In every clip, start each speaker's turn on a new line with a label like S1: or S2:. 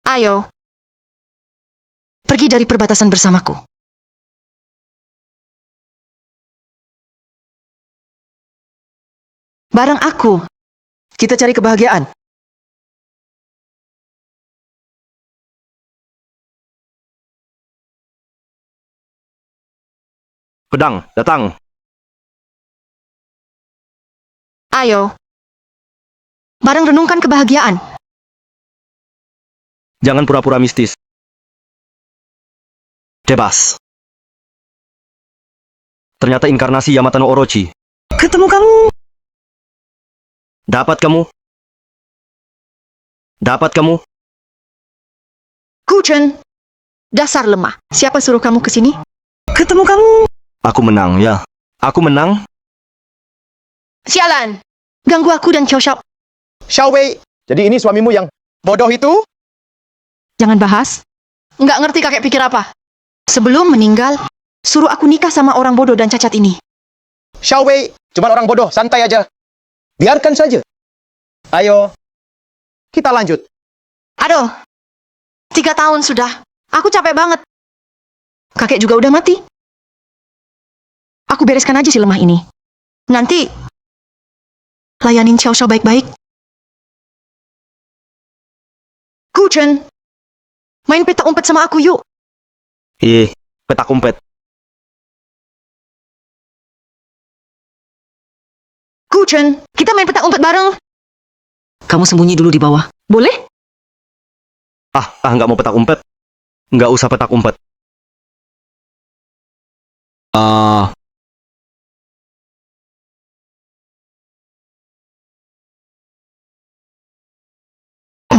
S1: Ayo, pergi dari perbatasan bersamaku. Bareng aku.
S2: Kita cari kebahagiaan.
S3: Pedang, datang.
S1: Ayo. Bareng renungkan kebahagiaan.
S3: Jangan pura-pura mistis. Bebas. Ternyata inkarnasi Yamata no Orochi.
S2: Ketemu kamu.
S3: Dapat kamu. Dapat kamu.
S1: Kuchen, dasar lemah. Siapa suruh kamu ke sini?
S2: Ketemu kamu.
S3: Aku menang, ya. Aku menang.
S1: Sialan! Ganggu aku dan Xiao Xiao.
S4: Xiao Wei, jadi ini suamimu yang bodoh itu?
S1: Jangan bahas. Nggak ngerti kakek pikir apa. Sebelum meninggal, suruh aku nikah sama orang bodoh dan cacat ini.
S4: Xiao Wei, cuma orang bodoh, santai aja. Biarkan saja. Ayo, kita lanjut.
S1: Aduh, 3 tahun sudah. Aku capek banget. Kakek juga udah mati. Aku bereskan aja si lemah ini. Nanti, layanin Xiao Xiao baik-baik. Kuchen, main petak umpet sama aku yuk.
S3: Ih, petak umpet.
S1: Kuchen, kita main petak umpet bareng.
S2: Kamu sembunyi dulu di bawah.
S1: Boleh?
S3: Nggak mau petak umpet. Nggak usah petak umpet.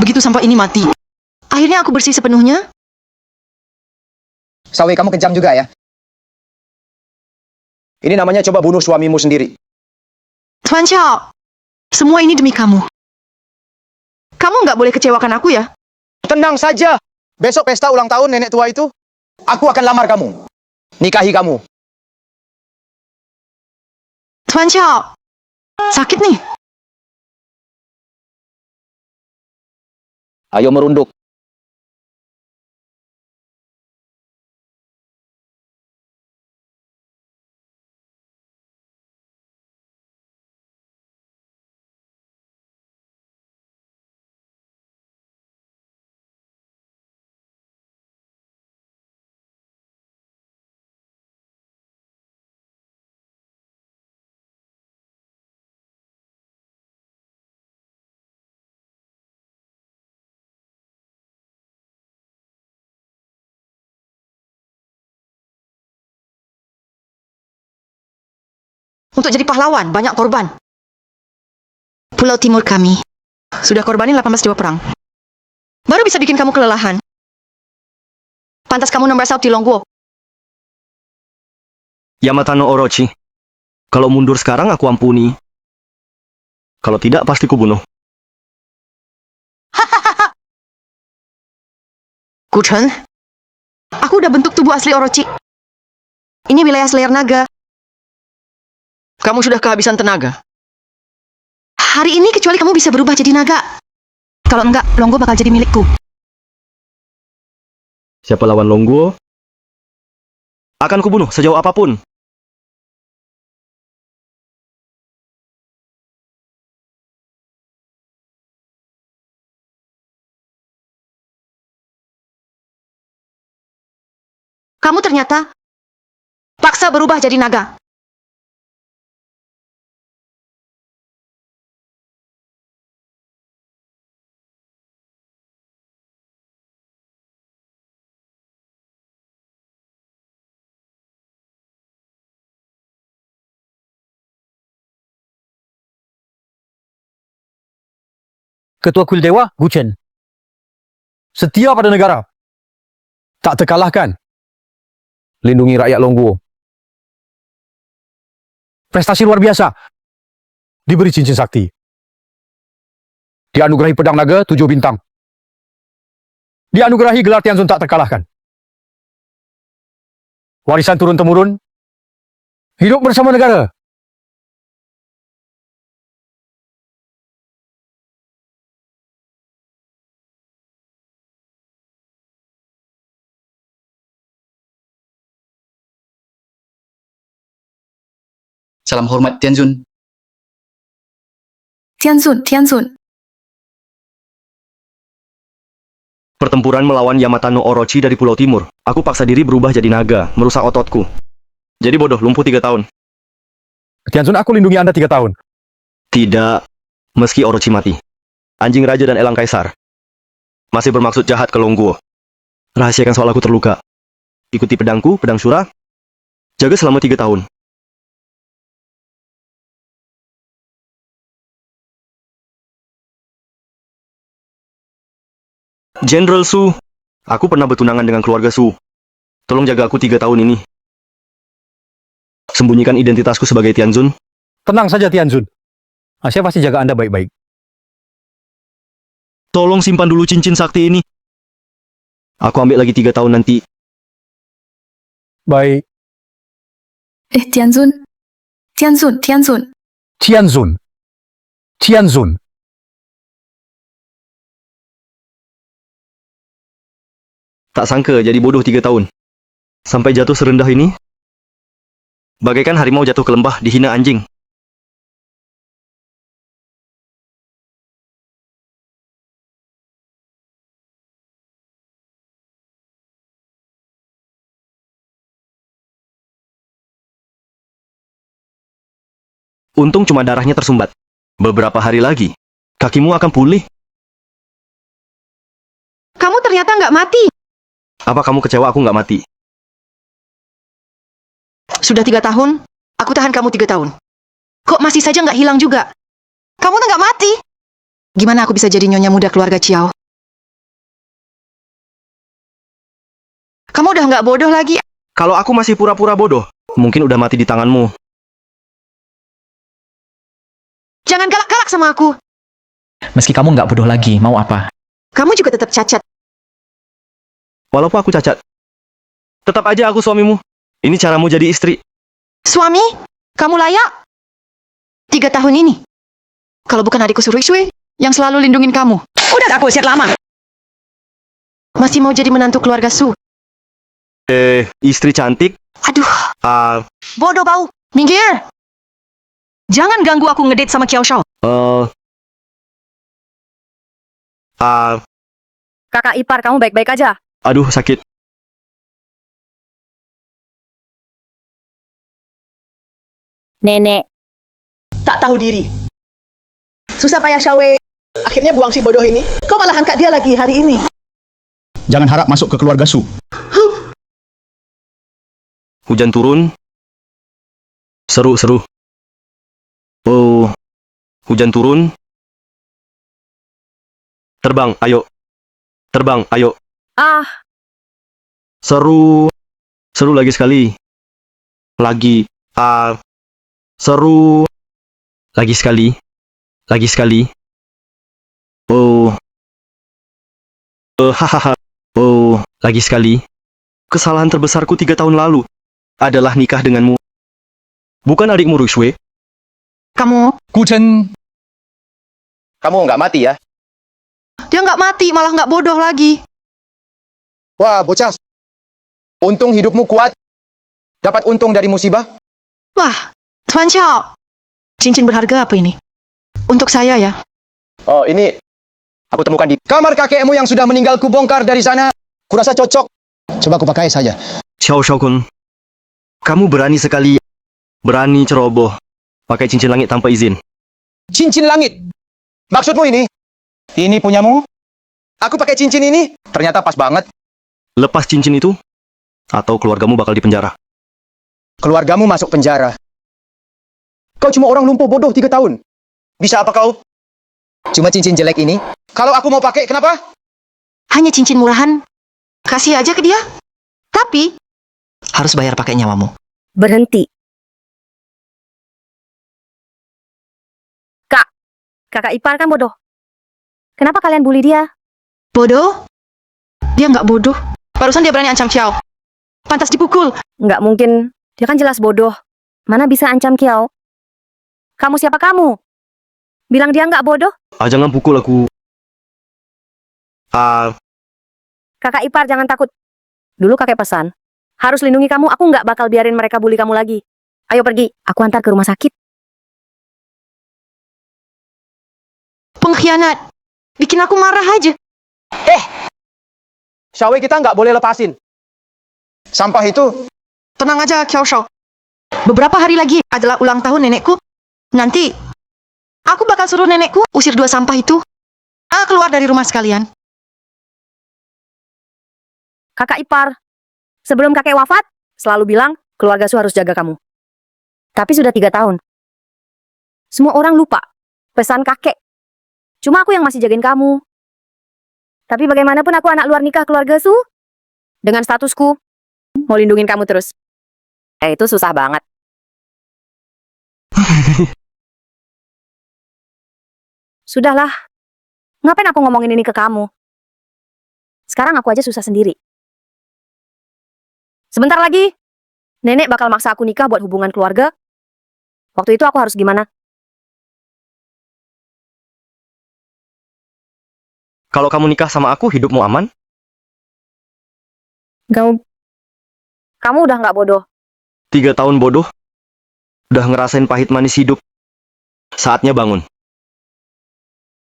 S1: Begitu sampah ini mati. Akhirnya aku bersih sepenuhnya.
S4: Xiao Wei, kamu kejam juga ya. Ini namanya coba bunuh suamimu sendiri.
S1: Tuan Xiao, semua ini demi kamu. Kamu nggak boleh kecewakan aku ya.
S4: Tenang saja. Besok pesta ulang tahun nenek tua itu, aku akan lamar kamu. Nikahi kamu.
S1: Tuan Xiao, sakit nih.
S4: Ayo merunduk.
S1: Untuk jadi pahlawan, banyak korban. Pulau Timur kami sudah korbanin 18 dewa perang. Baru bisa bikin kamu kelelahan. Pantas kamu nomor 1 di Longguo.
S3: Yamata no Orochi. Kalau mundur sekarang aku ampuni. Kalau tidak pasti kubunuh.
S1: Kuchen, aku udah bentuk tubuh asli Orochi. Ini wilayah Slayer Naga.
S2: Kamu sudah kehabisan tenaga.
S1: Hari ini kecuali kamu bisa berubah jadi naga. Kalau enggak, Longguo bakal jadi milikku.
S3: Siapa lawan Longguo? Akan kubunuh sejauh apapun.
S1: Kamu ternyata paksa berubah jadi naga.
S5: Ketua Kuil Dewa, Guchen. Setia pada negara. Tak terkalahkan. Lindungi rakyat Longguo. Prestasi luar biasa. Diberi cincin sakti. Dianugerahi pedang naga 7 bintang. Dianugerahi gelar Tianzun tak terkalahkan. Warisan turun-temurun. Hidup bersama negara.
S6: Salam hormat Tianzun.
S7: Tianzun, Tianzun.
S3: Pertempuran melawan Yamata no Orochi dari Pulau Timur. Aku paksa diri berubah jadi naga, merusak ototku. Jadi bodoh, lumpuh 3 tahun.
S5: Tianzun, aku lindungi Anda 3 tahun.
S3: Tidak, meski Orochi mati. Anjing Raja dan Elang Kaisar masih bermaksud jahat ke Longguo. Rahasiakan soal aku terluka. Ikuti pedangku, pedang Shura. Jaga selama 3 tahun. Jenderal Su, aku pernah bertunangan dengan keluarga Su. Tolong jaga aku 3 tahun ini. Sembunyikan identitasku sebagai Tianzun.
S5: Tenang saja, Tianzun. Saya pasti jaga Anda baik-baik.
S3: Tolong simpan dulu cincin sakti ini. Aku ambil lagi 3 tahun nanti.
S5: Baik.
S7: Tianzun. Tianzun, Tianzun.
S5: Tianzun. Tianzun.
S3: Tak sangka jadi bodoh 3 tahun. Sampai jatuh serendah ini. Bagaikan harimau jatuh ke lembah dihina anjing. Untung cuma darahnya tersumbat. Beberapa hari lagi, kakimu akan pulih.
S1: Kamu ternyata nggak mati.
S3: Apa kamu kecewa aku nggak mati?
S1: Sudah 3 tahun, aku tahan kamu 3 tahun. Kok masih saja nggak hilang juga? Kamu tuh nggak mati. Gimana aku bisa jadi nyonya muda keluarga Chiao? Kamu udah nggak bodoh lagi.
S3: Kalau aku masih pura-pura bodoh, mungkin udah mati di tanganmu.
S1: Jangan galak-galak sama aku.
S6: Meski kamu nggak bodoh lagi, mau apa?
S1: Kamu juga tetap cacat.
S3: Walaupun aku cacat, tetap aja aku suamimu. Ini caramu jadi istri.
S1: Suami, kamu layak. 3 tahun ini. Kalau bukan adikku Suruisui yang selalu lindungin kamu.
S2: Udah tak kusir lama.
S1: Masih mau jadi menantu keluarga Su.
S3: Istri cantik.
S1: Aduh, bodoh bau. Minggir. Jangan ganggu aku ngedate sama Kiao Shao.
S8: Kakak ipar, kamu baik-baik aja?
S3: Aduh, sakit.
S8: Nenek.
S9: Tak tahu diri. Susah payah Syawe. Akhirnya buang si bodoh ini. Kau malah angkat dia lagi hari ini.
S4: Jangan harap masuk ke keluarga Su.
S3: Hujan turun. Seru-seru. Oh, hujan turun. Terbang, ayo. Terbang, ayo. Seru. Seru lagi sekali. Lagi. Seru. Lagi sekali. Lagi sekali. Oh. Hahaha. Oh, lagi sekali. Kesalahan terbesarku 3 tahun lalu adalah nikah denganmu. Bukan adikmu Ruixue.
S1: Kamu,
S4: Kuchen. Kamu nggak mati ya?
S1: dia nggak mati, malah nggak bodoh lagi.
S4: Wah, bocah. Untung hidupmu kuat. Dapat untung dari musibah.
S1: Wah, Tuan Xiao. Cincin berharga apa ini? Untuk saya ya.
S4: Oh, ini aku temukan di kamar kakekmu yang sudah meninggal, kubongkar dari sana. Kurasa cocok. Coba aku pakai saja.
S3: Xiao Xiaokun, kamu berani sekali. Berani ceroboh. Pakai cincin langit tanpa izin.
S4: Cincin langit. Maksudmu ini? Ini punyamu? Aku pakai cincin ini. Ternyata pas banget.
S3: Lepas cincin itu, atau keluargamu bakal dipenjara.
S4: Keluargamu masuk penjara. Kau cuma orang lumpuh bodoh 3 tahun. Bisa apa kau? Cuma cincin jelek ini. Kalau aku mau pakai, kenapa?
S1: Hanya cincin murahan. Kasih aja ke dia. Tapi,
S2: Harus bayar pakai nyawamu.
S8: Berhenti. Kakak ipar kan bodoh. Kenapa kalian bully dia?
S1: bodoh? Dia nggak bodoh. Barusan dia berani ancam Xiao. Pantas dipukul.
S8: Nggak mungkin. Dia kan jelas bodoh. Mana bisa ancam Kiao? Kamu siapa kamu? Bilang dia nggak bodoh?
S3: Jangan pukul aku.
S8: Kakak ipar jangan takut. Dulu kakek pesan. Harus lindungi kamu, aku nggak bakal biarin mereka bully kamu lagi. Ayo pergi, aku antar ke rumah sakit.
S1: Pengkhianat. Bikin aku marah aja.
S4: Xiaowei kita nggak boleh lepasin. Sampah itu,
S1: Tenang aja, Xiao Shao. Beberapa hari lagi adalah ulang tahun nenekku. Nanti, aku bakal suruh nenekku usir 2 sampah itu. Keluar dari rumah sekalian.
S8: Kakak ipar, sebelum kakek wafat, selalu bilang keluarga Su harus jaga kamu. Tapi sudah 3 tahun. Semua orang lupa pesan kakek. Cuma aku yang masih jagain kamu. Tapi bagaimanapun aku anak luar nikah keluarga Su. Dengan statusku, mau lindungin kamu terus. Itu susah banget. Sudahlah. Ngapain aku ngomongin ini ke kamu? Sekarang aku aja susah sendiri. Sebentar lagi, nenek bakal maksa aku nikah buat hubungan keluarga. Waktu itu aku harus gimana?
S3: Kalau kamu nikah sama aku, hidupmu aman?
S8: Kamu udah nggak bodoh.
S3: 3 tahun bodoh. Udah ngerasain pahit manis hidup. Saatnya bangun.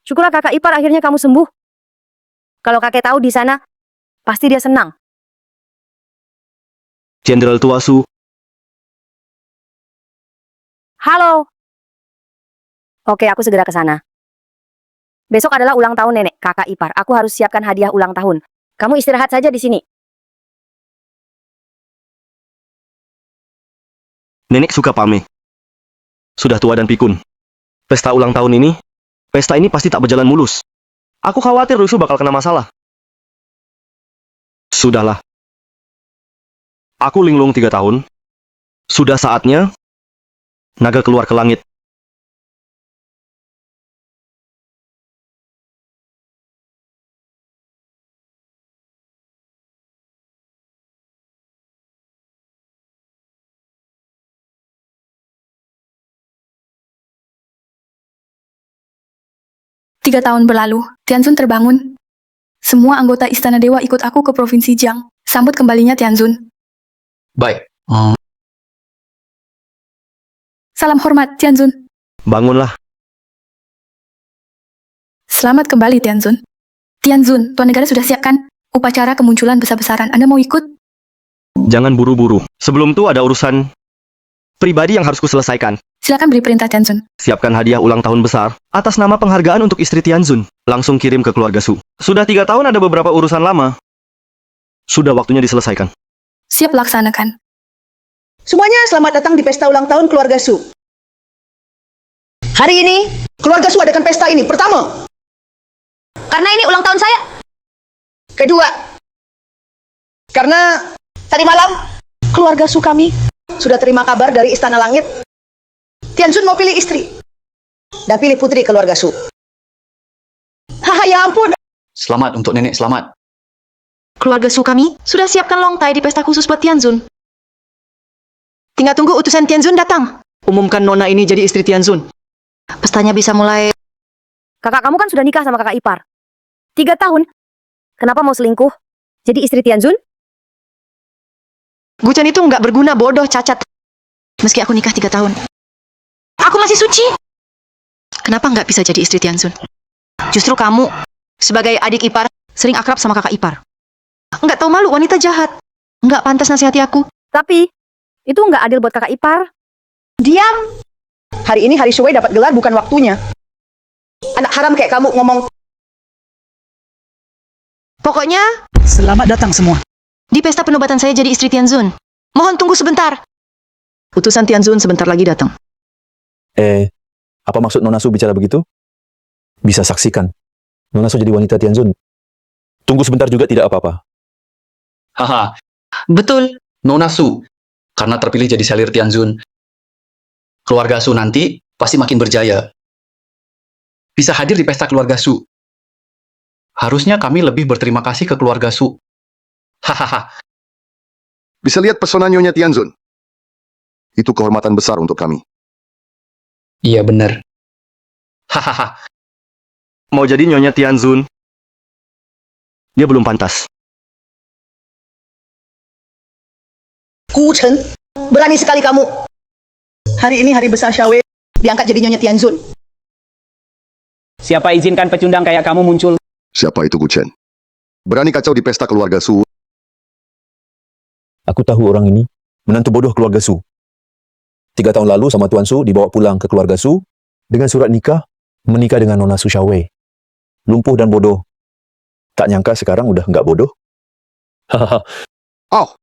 S8: Syukurlah kakak ipar akhirnya kamu sembuh. Kalau kakek tahu di sana, pasti dia senang.
S3: Jenderal tua Su,
S8: Halo. Oke, aku segera ke sana. Besok adalah ulang tahun nenek, kakak ipar. Aku harus siapkan hadiah ulang tahun. Kamu istirahat saja di sini.
S3: nenek suka pame. Sudah tua dan pikun. Pesta ulang tahun ini, pesta ini pasti tak berjalan mulus. Aku khawatir Rusu bakal kena masalah. Sudahlah. Aku linglung 3 tahun. Sudah saatnya naga keluar ke langit.
S7: Tiga tahun berlalu, Tianzun terbangun. Semua anggota Istana Dewa ikut aku ke Provinsi Jiang. Sambut kembalinya Tianzun.
S6: Baik.
S7: Salam hormat, Tianzun.
S3: Bangunlah.
S7: Selamat kembali, Tianzun. Tianzun, Tuan Negara sudah siapkan upacara kemunculan besar-besaran. Anda mau ikut?
S3: Jangan buru-buru. Sebelum itu ada urusan pribadi yang harus kuselesaikan.
S7: Silakan beri perintah, Tianzun.
S3: Siapkan hadiah ulang tahun besar atas nama penghargaan untuk istri Tianzun. Langsung kirim ke keluarga Su. Sudah 3 tahun ada beberapa urusan lama. Sudah waktunya diselesaikan.
S7: Siap laksanakan.
S9: Semuanya selamat datang di pesta ulang tahun keluarga Su. Hari ini, keluarga Su adakan pesta ini. Pertama,
S8: Karena ini ulang tahun saya.
S9: kedua, karena tadi malam, keluarga Su kami sudah terima kabar dari Istana Langit. Tianzun mau pilih istri. Dan pilih putri keluarga Su. Haha, ya ampun.
S6: Selamat untuk nenek, selamat.
S1: Keluarga Su kami sudah siapkan longtai di pesta khusus buat Tianzun. Tinggal tunggu utusan Tianzun datang.
S2: Umumkan Nona ini jadi istri Tianzun.
S1: Pestanya bisa mulai.
S8: Kakak kamu kan sudah nikah sama kakak ipar. 3 tahun. Kenapa mau selingkuh? Jadi istri Tianzun?
S1: Gucan itu nggak berguna, bodoh, cacat. Meski aku nikah 3 tahun. Aku masih suci. Kenapa nggak bisa jadi istri Tianzun? Justru kamu, sebagai adik ipar, sering akrab sama kakak ipar. Nggak tahu malu, wanita jahat. Nggak pantas nasihati aku.
S8: Tapi, itu nggak adil buat kakak ipar.
S9: Diam. Hari ini hari Shuwei dapat gelar bukan waktunya. Anak haram kayak kamu ngomong.
S1: Pokoknya,
S2: Selamat datang semua.
S1: di pesta penobatan saya jadi istri Tianzun. Mohon tunggu sebentar.
S2: Utusan Tianzun sebentar lagi datang.
S5: Apa maksud Nona Su bicara begitu? Bisa saksikan. Nona Su jadi wanita Tianzun. Tunggu sebentar juga tidak apa-apa.
S6: Haha. Betul. Nona Su. Karena terpilih jadi selir Tianzun. Keluarga Su nanti pasti makin berjaya. Bisa hadir di pesta keluarga Su. Harusnya kami lebih berterima kasih ke keluarga Su. Hahaha.
S10: Bisa lihat pesona Nyonya Tianzun. Itu kehormatan besar untuk kami.
S6: Iya benar. Hahaha.
S3: Mau jadi Nyonya Tianzun, dia belum pantas.
S9: Ku Chen, berani sekali kamu Hari ini hari besar Xiaowei diangkat jadi Nyonya Tianzun.
S11: Siapa izinkan pecundang kayak kamu muncul?
S10: Siapa itu Gu Chen? Berani kacau di pesta keluarga Su.
S5: Aku tahu orang ini, menantu bodoh keluarga Su. 3 tahun lalu sama Tuan Su dibawa pulang ke keluarga Su dengan surat nikah, menikah dengan Nona Su Xiaowei. Lumpuh dan bodoh. Tak nyangka sekarang udah nggak bodoh. Hahaha.
S10: Oh.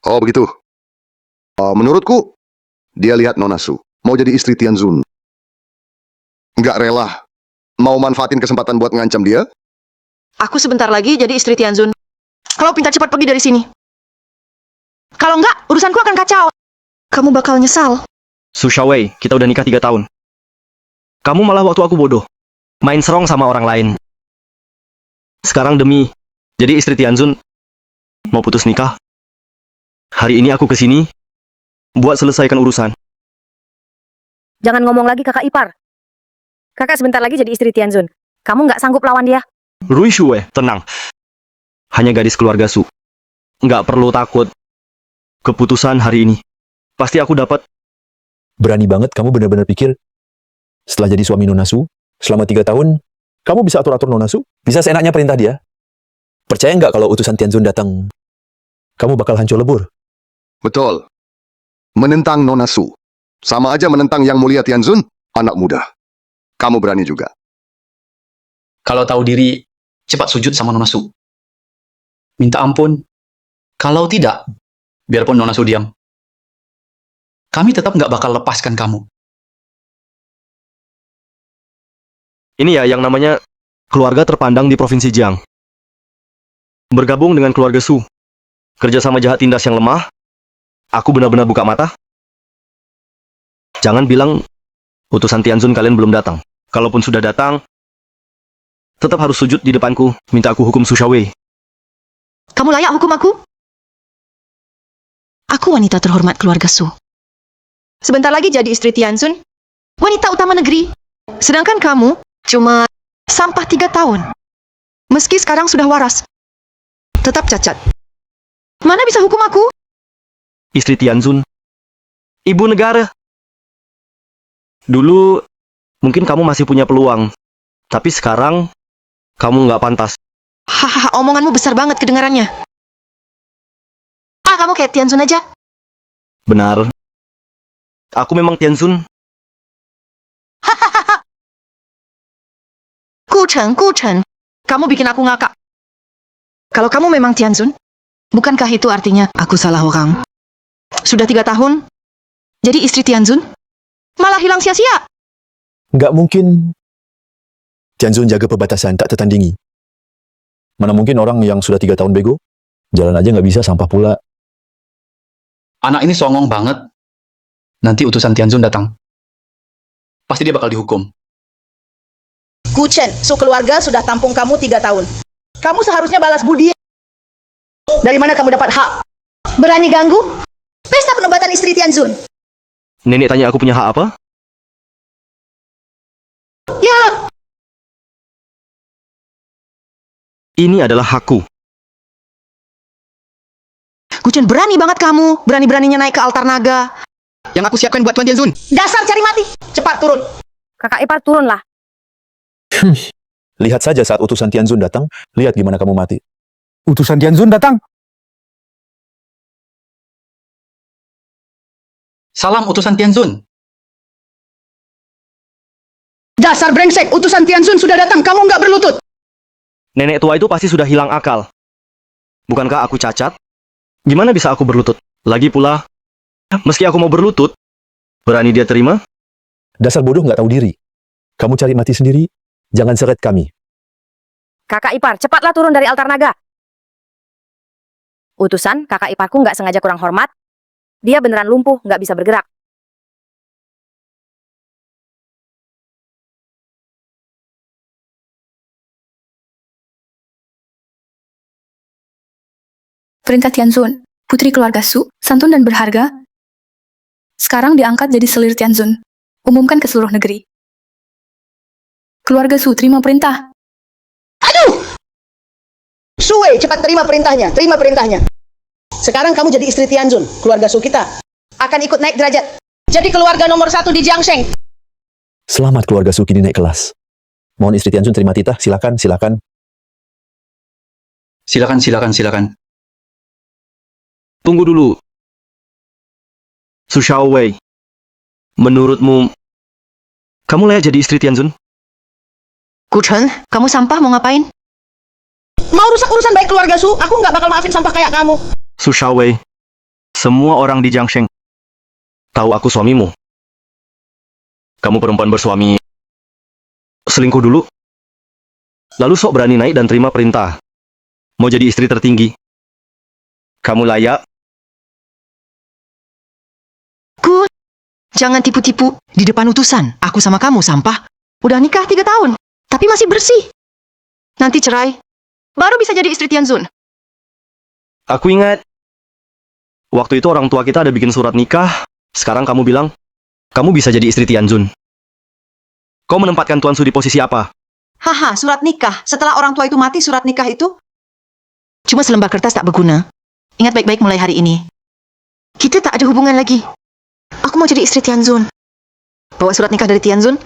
S10: Oh begitu. Menurutku, dia lihat Nona Su mau jadi istri Tianzun. Nggak rela. Mau manfaatin kesempatan buat ngancam dia?
S1: Aku sebentar lagi jadi istri Tianzun. Kalau pintar cepat pergi dari sini. Kalau enggak, urusanku akan kacau. Kamu bakal nyesal.
S3: Su Xiaowei, kita udah nikah 3 tahun. Kamu malah waktu aku bodoh. Main serong sama orang lain. Sekarang demi jadi istri Tianzun, mau putus nikah. Hari ini aku kesini buat selesaikan urusan.
S8: Jangan ngomong lagi kakak ipar. Kakak sebentar lagi jadi istri Tianzun. Kamu nggak sanggup lawan dia.
S3: Rui Shue, tenang. Hanya gadis keluarga Su. Nggak perlu takut. Keputusan hari ini pasti aku dapat.
S5: Berani banget kamu benar-benar pikir setelah jadi suami Nona Su, selama 3 tahun, kamu bisa atur-atur Nona Su? Bisa seenaknya perintah dia? Percaya nggak kalau utusan Tianzun datang, kamu bakal hancur lebur?
S10: Betul. Menentang Nona Su. Sama aja menentang Yang Mulia Tianzun, anak muda. Kamu berani juga.
S6: Kalau tahu diri, cepat sujud sama Nona Su. Minta ampun. Kalau tidak, biarpun Nona Su diam, kami tetap nggak bakal lepaskan kamu.
S3: Ini ya yang namanya keluarga terpandang di Provinsi Jiang. Bergabung dengan keluarga Su. Kerjasama jahat tindas yang lemah. Aku benar-benar buka mata. Jangan bilang utusan Tianzun kalian belum datang. Kalaupun sudah datang, tetap harus sujud di depanku, minta aku hukum Su Xiaowei.
S1: Kamu layak hukum aku? Aku wanita terhormat keluarga Su. Sebentar lagi jadi istri Tianzun, wanita utama negeri. Sedangkan kamu cuma sampah 3 tahun. Meski sekarang sudah waras, tetap cacat. Mana bisa hukum aku?
S3: Istri Tianzun, ibu negara. Dulu, mungkin kamu masih punya peluang. Tapi sekarang, kamu nggak pantas.
S1: Hahaha, omonganmu besar banget kedengarannya. Kamu kayak Tianzun aja.
S3: Benar. Aku memang Tianzun.
S1: Gu Chen, kamu bikin aku ngakak. Kalau kamu memang Tianzun, bukankah itu artinya aku salah orang? Sudah 3 tahun, jadi istri Tianzun, malah hilang sia-sia.
S5: Nggak mungkin Tianzun jaga perbatasan tak tertandingi. Mana mungkin orang yang sudah 3 tahun bego, jalan aja nggak bisa, sampah pula.
S6: Anak ini songong banget. Nanti utusan Tianzun datang. Pasti dia bakal dihukum.
S9: Gu Chen, Su keluarga sudah tampung kamu 3 tahun. Kamu seharusnya balas budi. Dari mana kamu dapat hak? Berani ganggu? Pesta penobatan istri Tianzun.
S3: Nenek tanya aku punya hak apa?
S9: Ya,
S3: Ini adalah hakku.
S1: Gu Chen, berani banget kamu. Berani-beraninya naik ke altar naga.
S4: Yang aku siapkan buat Tuan Tianzun.
S9: dasar cari mati. Cepat turun.
S8: Kakak ipar turunlah.
S5: Lihat saja saat utusan Tianzun datang, lihat gimana kamu mati.
S4: Utusan Tianzun datang.
S6: Salam utusan Tianzun.
S9: Dasar brengsek, utusan Tianzun sudah datang. Kamu nggak berlutut.
S3: Nenek tua itu pasti sudah hilang akal. Bukankah aku cacat? Gimana bisa aku berlutut? Lagi pula, meski aku mau berlutut, berani dia terima?
S5: Dasar bodoh nggak tahu diri. Kamu cari mati sendiri, jangan seret kami.
S8: Kakak ipar, cepatlah turun dari altar naga. Utusan, kakak iparku nggak sengaja kurang hormat. Dia beneran lumpuh, nggak bisa bergerak.
S7: Perintah Tianzun, putri keluarga Su, santun dan berharga, sekarang diangkat jadi selir Tianzun. Umumkan ke seluruh negeri. Keluarga Su, terima perintah.
S9: Sue, cepat terima perintahnya. Terima perintahnya. Sekarang kamu jadi istri Tianzun, keluarga Su kita. akan ikut naik derajat. Jadi keluarga nomor 1 di Jiangsheng.
S5: Selamat keluarga Su kini naik kelas. Mohon istri Tianzun terima titah. Silakan, silakan.
S6: Silakan.
S3: Tunggu dulu. Su Xiaowei, menurutmu, kamu layak jadi istri Tianzun?
S1: Gu Chen, kamu sampah mau ngapain?
S9: Mau rusak urusan baik keluarga Su, aku nggak bakal maafin sampah kayak kamu.
S3: Su Xiaowei, semua orang di Jiangsheng tahu aku suamimu. Kamu perempuan bersuami, selingkuh dulu, lalu sok berani naik dan terima perintah. Mau jadi istri tertinggi. Kamu layak.
S1: Gu, jangan tipu-tipu di depan utusan. Aku sama kamu sampah. Udah nikah 3 tahun, tapi masih bersih. Nanti cerai, baru bisa jadi istri Tianzun.
S3: Aku ingat, waktu itu orang tua kita ada bikin surat nikah. Sekarang kamu bilang, kamu bisa jadi istri Tianzun. Kau menempatkan Tuan Su di posisi apa?
S1: Haha, surat nikah. Setelah orang tua itu mati, surat nikah itu cuma selembar kertas tak berguna. Ingat baik-baik mulai hari ini. Kita tak ada hubungan lagi. Aku mau jadi istri Tianzun. Bawa surat nikah dari Tianzun.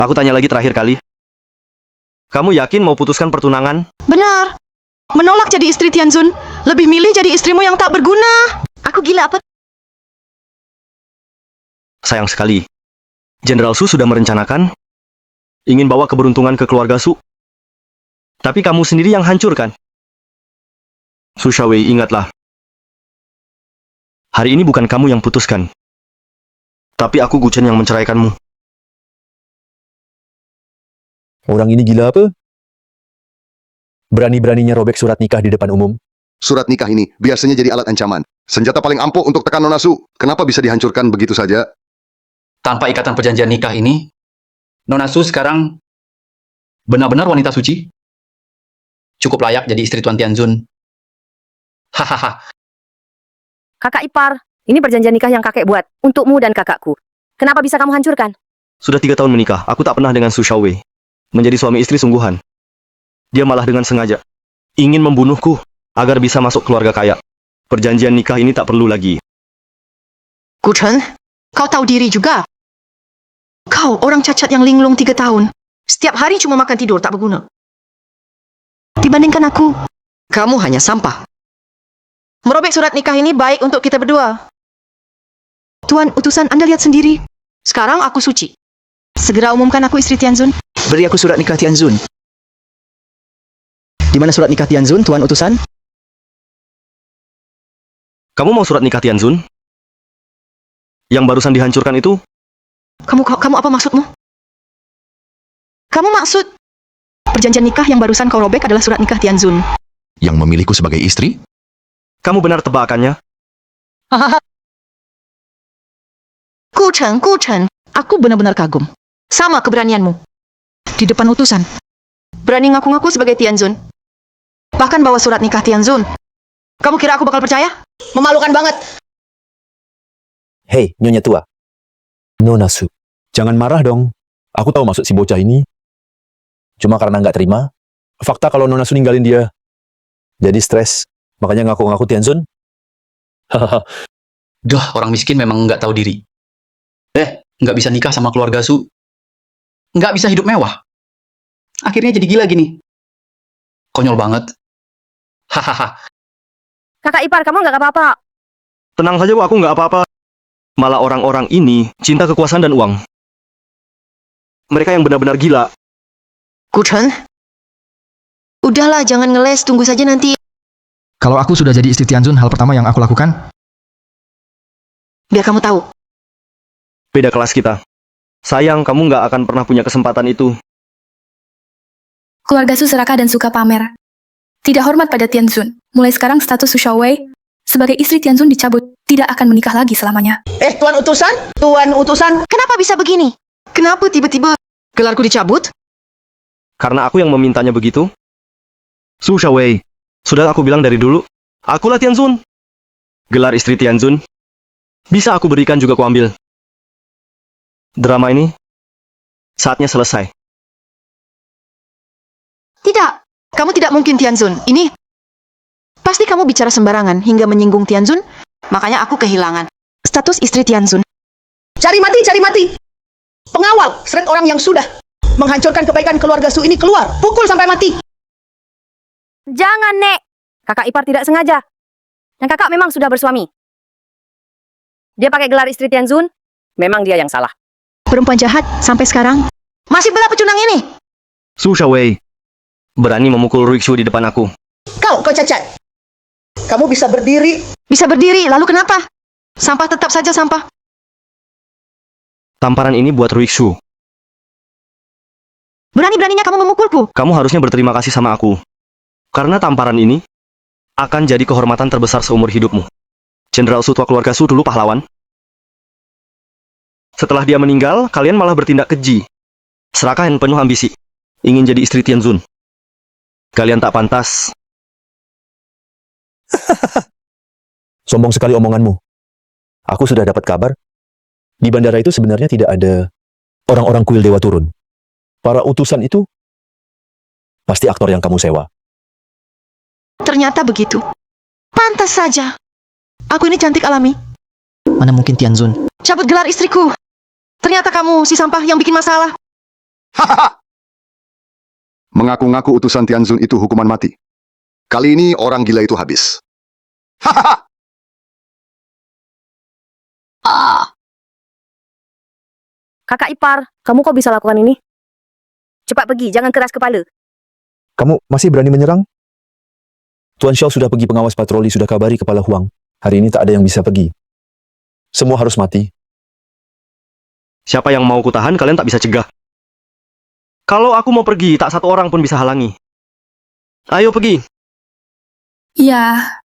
S3: Aku tanya lagi terakhir kali. Kamu yakin mau putuskan pertunangan?
S1: Benar. Menolak jadi istri Tianzun. Lebih milih jadi istrimu yang tak berguna. Aku gila apa?
S3: Sayang sekali. Jenderal Su sudah merencanakan ingin bawa keberuntungan ke keluarga Su. Tapi kamu sendiri yang hancurkan. Su Xiaowei, ingatlah. Hari ini bukan kamu yang putuskan. Tapi aku Gu Chen yang menceraikanmu.
S5: Orang ini gila apa? Berani-beraninya robek surat nikah di depan umum.
S10: Surat nikah ini biasanya jadi alat ancaman. Senjata paling ampuh untuk tekan Nona Su. Kenapa bisa dihancurkan begitu saja?
S6: Tanpa ikatan perjanjian nikah ini, Nona Su sekarang benar-benar wanita suci. Cukup layak jadi istri Tuan Tianzun. Hahaha.
S8: Kakak ipar, ini perjanjian nikah yang kakek buat untukmu dan kakakku. Kenapa bisa kamu hancurkan?
S3: Sudah 3 tahun menikah, aku tak pernah dengan Su Xiaowei menjadi suami istri sungguhan. Dia malah dengan sengaja ingin membunuhku agar bisa masuk keluarga kaya. Perjanjian nikah ini tak perlu lagi.
S1: Gu Chen, kau tahu diri juga. Kau orang cacat yang linglung 3 tahun. Setiap hari cuma makan tidur tak berguna. Dibandingkan aku, kamu hanya sampah. Merobek surat nikah ini baik untuk kita berdua. Tuan utusan, Anda lihat sendiri. Sekarang aku suci. Segera umumkan aku istri Tianzun.
S2: Beri aku surat nikah Tianzun. Di mana surat nikah Tianzun, Tuan utusan?
S3: Kamu mau surat nikah Tianzun? Yang barusan dihancurkan itu?
S1: Kamu apa maksudmu? Kamu maksud perjanjian nikah yang barusan kau robek adalah surat nikah Tianzun.
S5: Yang memilihku sebagai istri?
S3: Kamu benar tebakannya?
S1: Gu Chen, aku benar-benar kagum. Sama keberanianmu. Di depan utusan. Berani ngaku-ngaku sebagai Tianzun. Bahkan bawa surat nikah Tianzun. Kamu kira aku bakal percaya?
S9: Memalukan banget.
S5: Hei, Nyonya tua. Nona Su, jangan marah dong. Aku tahu maksud si bocah ini. Cuma karena nggak terima. Fakta kalau Nona Su ninggalin dia. Jadi stres. Makanya ngaku-ngaku Tianzun. Hahaha.
S6: Duh, orang miskin memang nggak tahu diri. Nggak bisa nikah sama keluarga Su. Nggak bisa hidup mewah. Akhirnya jadi gila gini. Konyol banget. Hahaha.
S8: Kakak ipar, kamu nggak apa-apa.
S3: Tenang saja, Bu, aku nggak apa-apa. Malah orang-orang ini cinta kekuasaan dan uang. Mereka yang benar-benar gila.
S1: Gu Chen, udahlah jangan ngeles, tunggu saja nanti.
S4: Kalau aku sudah jadi istri Tianzun, hal pertama yang aku lakukan,
S1: Biar kamu tahu.
S3: Beda kelas kita. Sayang, kamu nggak akan pernah punya kesempatan itu.
S7: Keluarga Su serakah dan suka pamer. Tidak hormat pada Tianzun. Mulai sekarang status Su Xiaowei sebagai istri Tianzun dicabut. Tidak akan menikah lagi selamanya.
S9: Tuan utusan,
S1: Kenapa bisa begini? Kenapa tiba-tiba gelarku dicabut?
S3: Karena aku yang memintanya begitu. Su Xiaowei, sudah aku bilang dari dulu, akulah Tianzun. Gelar istri Tianzun bisa aku berikan juga aku ambil. Drama ini saatnya selesai.
S1: Tidak, kamu tidak mungkin Tianzun. Ini pasti kamu bicara sembarangan hingga menyinggung Tianzun. Makanya aku kehilangan status istri Tianzun.
S9: Cari mati, cari mati. Pengawal, seret orang yang sudah menghancurkan kebaikan keluarga Su ini keluar. Pukul sampai mati.
S8: Jangan, Nek. Kakak ipar tidak sengaja. Dan kakak memang sudah bersuami. Dia pakai gelar istri Tianzun, memang dia yang salah.
S1: Perempuan jahat sampai sekarang masih bela pecundang ini.
S3: Su Shawei berani memukul Ruixu di depan aku.
S9: Kau cacat. Kamu bisa berdiri.
S1: Bisa berdiri, lalu kenapa? Sampah tetap saja sampah.
S3: Tamparan ini buat Ruixu.
S1: Berani-beraninya kamu memukulku.
S3: Kamu harusnya berterima kasih sama aku. Karena tamparan ini akan jadi kehormatan terbesar seumur hidupmu. Jenderal Su tua keluarga Su dulu pahlawan. Setelah dia meninggal, kalian malah bertindak keji. Serakah dan penuh ambisi. Ingin jadi istri Tianzun. Kalian tak pantas.
S5: Sombong sekali omonganmu. Aku sudah dapat kabar. Di bandara itu sebenarnya tidak ada orang-orang kuil dewa turun. Para utusan itu pasti aktor yang kamu sewa.
S1: Ternyata begitu. Pantas saja. Aku ini cantik alami.
S2: Mana mungkin Tianzun?
S1: Cabut gelar istriku. Ternyata kamu si sampah yang bikin masalah.
S10: Mengaku-ngaku utusan Tianzun itu hukuman mati. Kali ini orang gila itu habis.
S8: Kakak ipar, kamu kok bisa lakukan ini? Cepat pergi, jangan keras kepala.
S5: Kamu masih berani menyerang? Tuan Xiao sudah pergi pengawas patroli, sudah kabari Kepala Huang. Hari ini tak ada yang bisa pergi. Semua harus mati.
S3: Siapa yang mau kutahan, kalian tak bisa cegah. Kalau aku mau pergi, tak satu orang pun bisa halangi. Ayo pergi.
S7: Ya,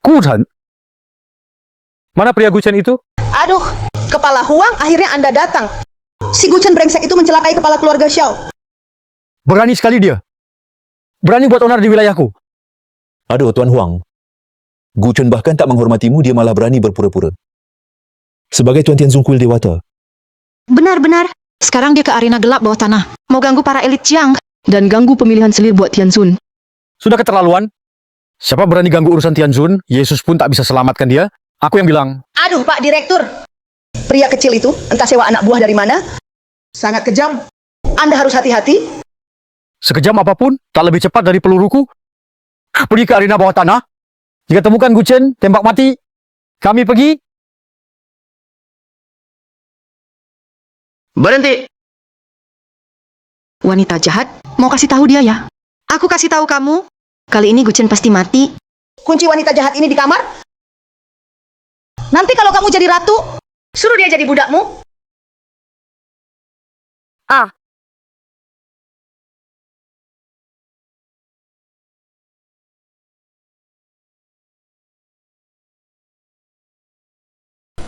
S12: Guchen? Mana pria Guchen itu?
S9: Aduh, Kepala Huang, akhirnya Anda datang. Si Guchen brengsek itu mencelakai kepala keluarga Xiao.
S12: Berani sekali dia. Berani buat onar di wilayahku.
S5: Aduh, Tuan Huang. Gu Chun bahkan tak menghormatimu, dia malah berani berpura-pura. Sebagai Tuan Tianzun Kuil Dewata.
S1: Benar-benar. Sekarang dia ke arena gelap bawah tanah. Mau ganggu para elit Jiang. Dan ganggu pemilihan selir buat Tianzun.
S12: Sudah keterlaluan. Siapa berani ganggu urusan Tianzun, Yesus pun tak bisa selamatkan dia. Aku yang bilang.
S9: Aduh, Pak Direktur. Pria kecil itu, entah sewa anak buah dari mana, sangat kejam. Anda harus hati-hati.
S12: Sekejam apapun, tak lebih cepat dari peluruku. Pergi ke arena bawah tanah. Jika temukan Gu Chen, tembak mati. Kami pergi.
S3: Berhenti.
S1: Wanita jahat, mau kasih tahu dia ya. Aku kasih tahu kamu, kali ini Gu Chen pasti mati.
S9: Kunci wanita jahat ini di kamar. Nanti kalau kamu jadi ratu, suruh dia jadi budakmu.
S8: Ah,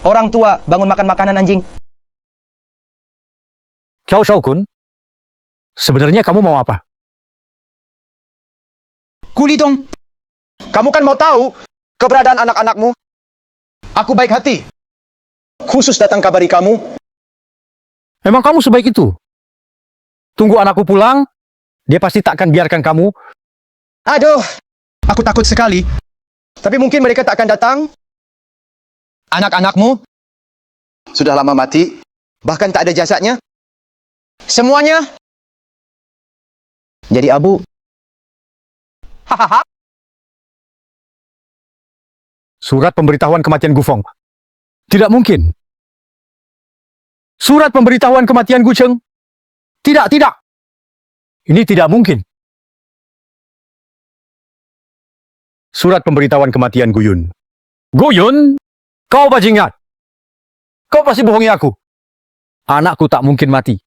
S4: Orang tua, bangun makan makanan anjing.
S12: Xiao Shaokun, sebenarnya kamu mau apa?
S4: Kuli dong. Kamu kan mau tahu keberadaan anak-anakmu. Aku baik hati. Khusus datang kabari kamu.
S12: Memang kamu sebaik itu? Tunggu anakku pulang, dia pasti tak akan biarkan kamu.
S4: Aduh, aku takut sekali. Tapi mungkin mereka tak akan datang. Anak-anakmu sudah lama mati, bahkan tak ada jasadnya. Semuanya jadi abu. Hahaha.
S12: Surat pemberitahuan kematian Gufeng. Tidak mungkin. Surat pemberitahuan kematian Gu Cheng. Tidak, tidak. Ini tidak mungkin. Surat pemberitahuan kematian Guyun. Guyun, kau bajingan. Kau pasti bohongi aku. Anakku tak mungkin mati.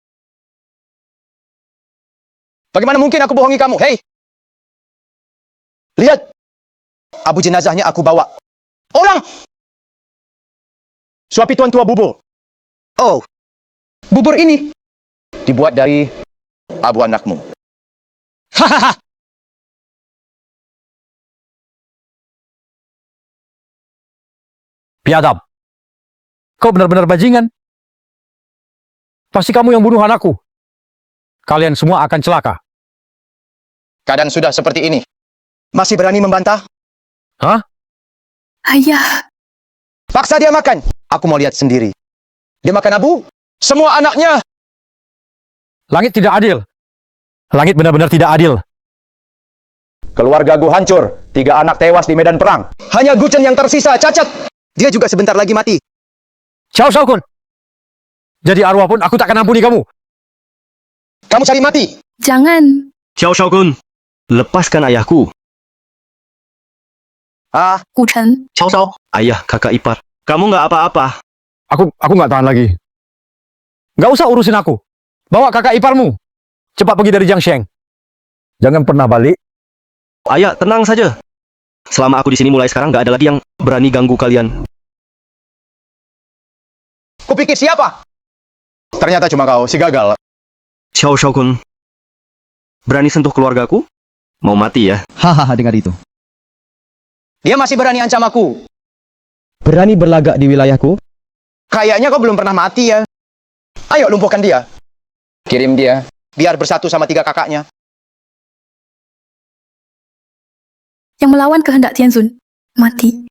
S4: Bagaimana mungkin aku bohongi kamu? Hei! Lihat! Abu jenazahnya aku bawa. Orang! Suapi tuan tua bubur. Oh, bubur ini dibuat dari abu anakmu. Hahaha!
S12: Biadab. Kau benar-benar bajingan. Pasti kamu yang bunuh anakku. kalian semua akan celaka.
S4: Keadaan sudah seperti ini. Masih berani membantah?
S7: Ayah,
S4: Paksa dia makan. Aku mau lihat sendiri. Dia makan abu? Semua anaknya.
S12: Langit tidak adil. Langit benar-benar tidak adil.
S4: Keluarga Gu hancur. 3 anak tewas di medan perang. Hanya Gu Chen yang tersisa, cacat. Dia juga sebentar lagi mati.
S12: Xiao Shaokun. Jadi arwah pun aku tak akan ampuni kamu.
S4: Kamu cari mati.
S7: jangan.
S3: Xiao Shaokun, lepaskan ayahku.
S7: Gu Chen,
S6: Cao Cao.
S3: Ayah, kakak ipar. Kamu nggak apa-apa.
S12: Aku nggak tahan lagi. Nggak usah urusin aku. Bawa kakak iparmu. Cepat pergi dari Jiangsheng. Jangan pernah balik.
S3: Ayah, tenang saja. Selama aku di sini mulai sekarang nggak ada lagi yang berani ganggu kalian.
S4: Kupikir siapa? Ternyata cuma kau, si gagal.
S3: Xiao Shaokun, berani sentuh keluargaku? Mau mati ya?
S2: Hahaha, dengar itu.
S4: Dia masih berani ancam aku.
S2: Berani berlagak di wilayahku?
S4: Kayaknya kau belum pernah mati ya. Ayo lumpuhkan dia. Kirim dia, biar bersatu sama 3 kakaknya.
S7: yang melawan kehendak Tianzun, mati.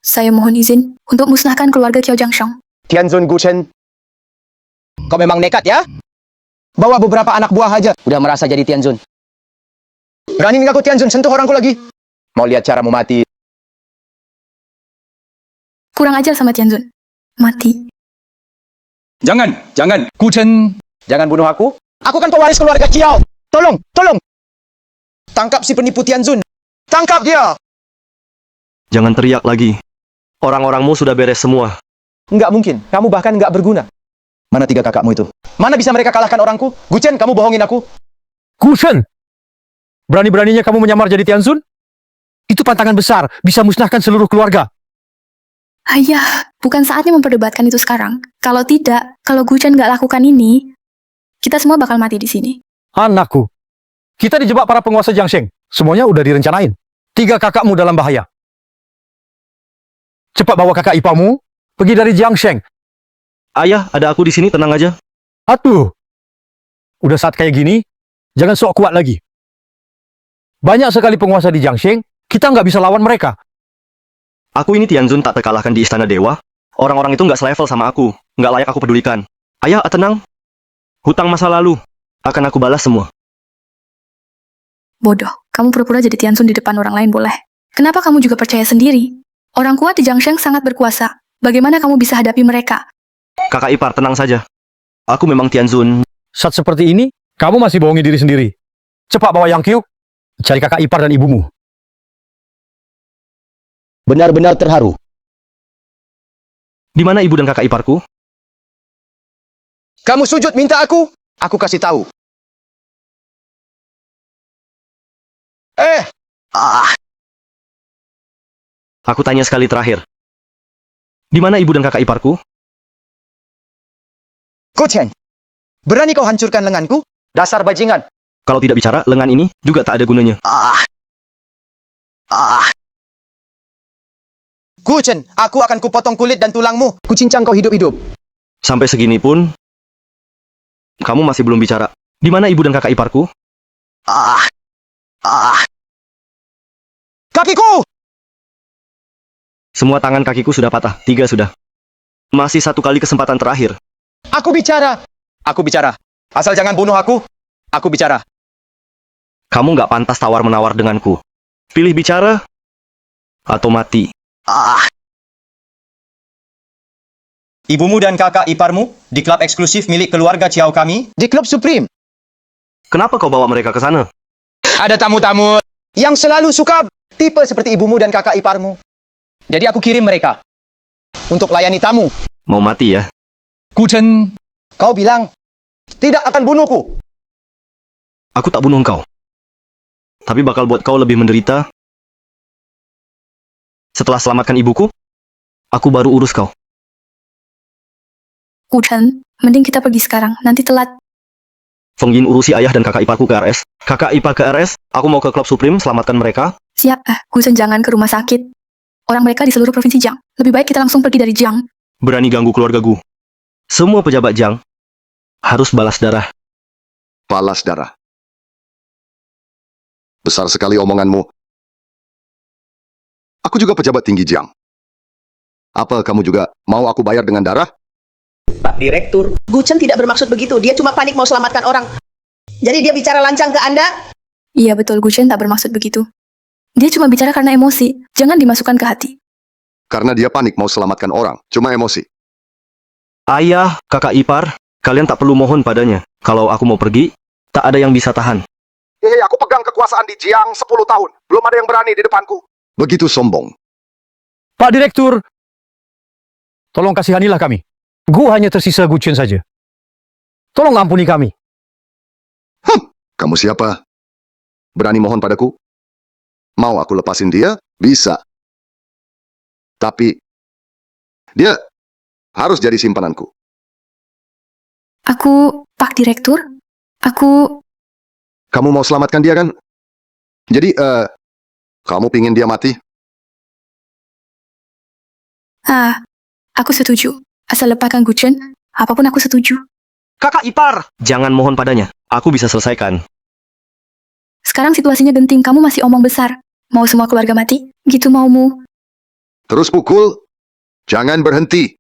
S7: Saya mohon izin untuk musnahkan keluarga Qiao Jiangsheng.
S4: Tianzun Gu Chen. Kau memang nekat ya? Bawa beberapa anak buah aja. Udah merasa jadi Tianzun. Berani nggak kau Tianzun sentuh orangku lagi? Mau lihat caramu mati?
S7: Kurang ajar sama Tianzun. Mati.
S4: Jangan. Gu Chen. Jangan bunuh aku. Aku kan pewaris keluarga Qiao. Tolong. Tangkap si penipu Tianzun. Tangkap dia.
S3: Jangan teriak lagi. Orang-orangmu sudah beres semua.
S4: Nggak mungkin. Kamu bahkan nggak berguna. Mana 3 kakakmu itu? Mana bisa mereka kalahkan orangku? Gu Chen, kamu bohongin aku.
S12: Gu Chen! Berani-beraninya kamu menyamar jadi Tianzun? Itu pantangan besar, bisa musnahkan seluruh keluarga.
S7: Ayah, bukan saatnya memperdebatkan itu sekarang. Kalau tidak, kalau Gu Chen nggak lakukan ini, kita semua bakal mati di sini.
S12: Anakku, kita dijebak para penguasa Jiangsheng. Semuanya udah direncanain. 3 kakakmu dalam bahaya. Cepat bawa kakak iparmu, pergi dari Jiangsheng.
S3: Ayah, ada aku di sini, tenang aja.
S12: Atuh, udah saat kayak gini, jangan sok kuat lagi. Banyak sekali penguasa di Jiangsheng, kita nggak bisa lawan mereka.
S3: Aku ini Tianzun tak terkalahkan di Istana Dewa. Orang-orang itu nggak selevel sama aku. Nggak layak aku pedulikan. Ayah, tenang. Hutang masa lalu akan aku balas semua.
S7: Bodoh, kamu pura-pura jadi Tianzun di depan orang lain boleh. Kenapa kamu juga percaya sendiri? Orang kuat di Jiangsheng sangat berkuasa. Bagaimana kamu bisa hadapi mereka?
S3: Kakak ipar, tenang saja. Aku memang Tianzun.
S12: Saat seperti ini, kamu masih bohongi diri sendiri. Cepat bawa Yang Qiu, cari kakak ipar dan ibumu.
S2: Benar-benar terharu.
S3: Di mana ibu dan kakak iparku?
S4: Kamu sujud minta aku kasih tahu.
S3: Aku tanya sekali terakhir. Di mana ibu dan kakak iparku?
S4: Gu Chen, berani kau hancurkan lenganku? Dasar bajingan.
S3: Kalau tidak bicara, lengan ini juga tak ada gunanya.
S4: Gu Chen, aku akan kupotong kulit dan tulangmu. Kucincang kau hidup-hidup.
S3: Sampai segini pun, kamu masih belum bicara. Di mana ibu dan kakak iparku?
S4: Kakiku!
S3: Semua tangan kakiku sudah patah. 3 sudah. Masih 1 kali kesempatan terakhir.
S4: Aku bicara. Asal jangan bunuh aku. Aku bicara.
S3: Kamu nggak pantas tawar-menawar denganku. Pilih bicara atau mati.
S4: Ibumu dan kakak iparmu di klub eksklusif milik keluarga Qiao kami. Di klub Supreme.
S3: Kenapa kau bawa mereka ke sana?
S4: Ada tamu-tamu yang selalu suka tipe seperti ibumu dan kakak iparmu. Jadi aku kirim mereka untuk layani tamu.
S3: Mau mati ya?
S4: Gu Chen, kau bilang tidak akan bunuhku.
S3: Aku tak bunuh kau. Tapi bakal buat kau lebih menderita. Setelah selamatkan ibuku, aku baru urus kau.
S7: Gu Chen, mending kita pergi sekarang, nanti telat.
S3: Feng Yin urusi ayah dan kakak iparku ke RS. Kakak ipar ke RS, aku mau ke klub Supreme selamatkan mereka.
S7: Siap, Gu Chen jangan ke rumah sakit. Orang mereka di seluruh provinsi Jiang. Lebih baik kita langsung pergi dari Jiang.
S3: Berani ganggu keluarga Gu. Semua pejabat Jiang harus balas darah.
S10: Balas darah. Besar sekali omonganmu. Aku juga pejabat tinggi Jiang. Apa kamu juga mau aku bayar dengan darah?
S11: Pak Direktur.
S9: Gu Chen tidak bermaksud begitu. Dia cuma panik mau selamatkan orang. Jadi dia bicara lancang ke Anda?
S7: Iya betul, Gu Chen tak bermaksud begitu. Dia cuma bicara karena emosi. Jangan dimasukkan ke hati.
S10: Karena dia panik mau selamatkan orang. Cuma emosi.
S3: Ayah, kakak ipar, kalian tak perlu mohon padanya. Kalau aku mau pergi, tak ada yang bisa tahan.
S10: Hei, aku pegang kekuasaan di Jiang 10 tahun. Belum ada yang berani di depanku. Begitu sombong.
S12: Pak Direktur, tolong kasihanilah kami. Gu hanya tersisa Gu Chen saja. Tolong ampuni kami.
S10: Kamu siapa? Berani mohon padaku? Mau aku lepasin dia? Bisa. Tapi, dia harus jadi simpananku.
S7: Aku, Pak Direktur, aku...
S10: Kamu mau selamatkan dia kan? Jadi, kamu pingin dia mati?
S7: Aku setuju. Asal lepaskan Gu Chen, apapun aku setuju.
S3: Kakak ipar, jangan mohon padanya. Aku bisa selesaikan.
S7: Sekarang situasinya genting, kamu masih omong besar. Mau semua keluarga mati? Gitu maumu.
S10: Terus pukul. Jangan berhenti.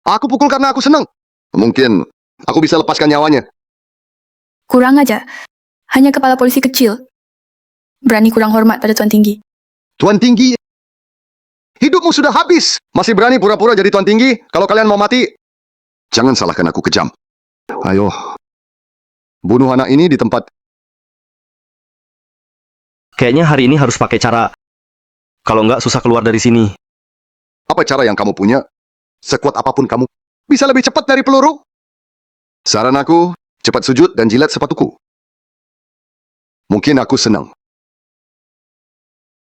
S10: Aku pukul karena aku senang. Mungkin aku bisa lepaskan nyawanya.
S7: Kurang aja. Hanya kepala polisi kecil. Berani kurang hormat pada Tuan Tinggi.
S10: Tuan Tinggi, hidupmu sudah habis. Masih berani pura-pura jadi Tuan Tinggi? Kalau kalian mau mati, jangan salahkan aku kejam. Ayo, bunuh anak ini di tempat.
S3: Kayaknya hari ini harus pakai cara. Kalau nggak susah keluar dari sini.
S10: Apa cara yang kamu punya? Sekuat apapun kamu, bisa lebih cepat dari peluru? Saran aku, cepat sujud dan jilat sepatuku. Mungkin aku senang.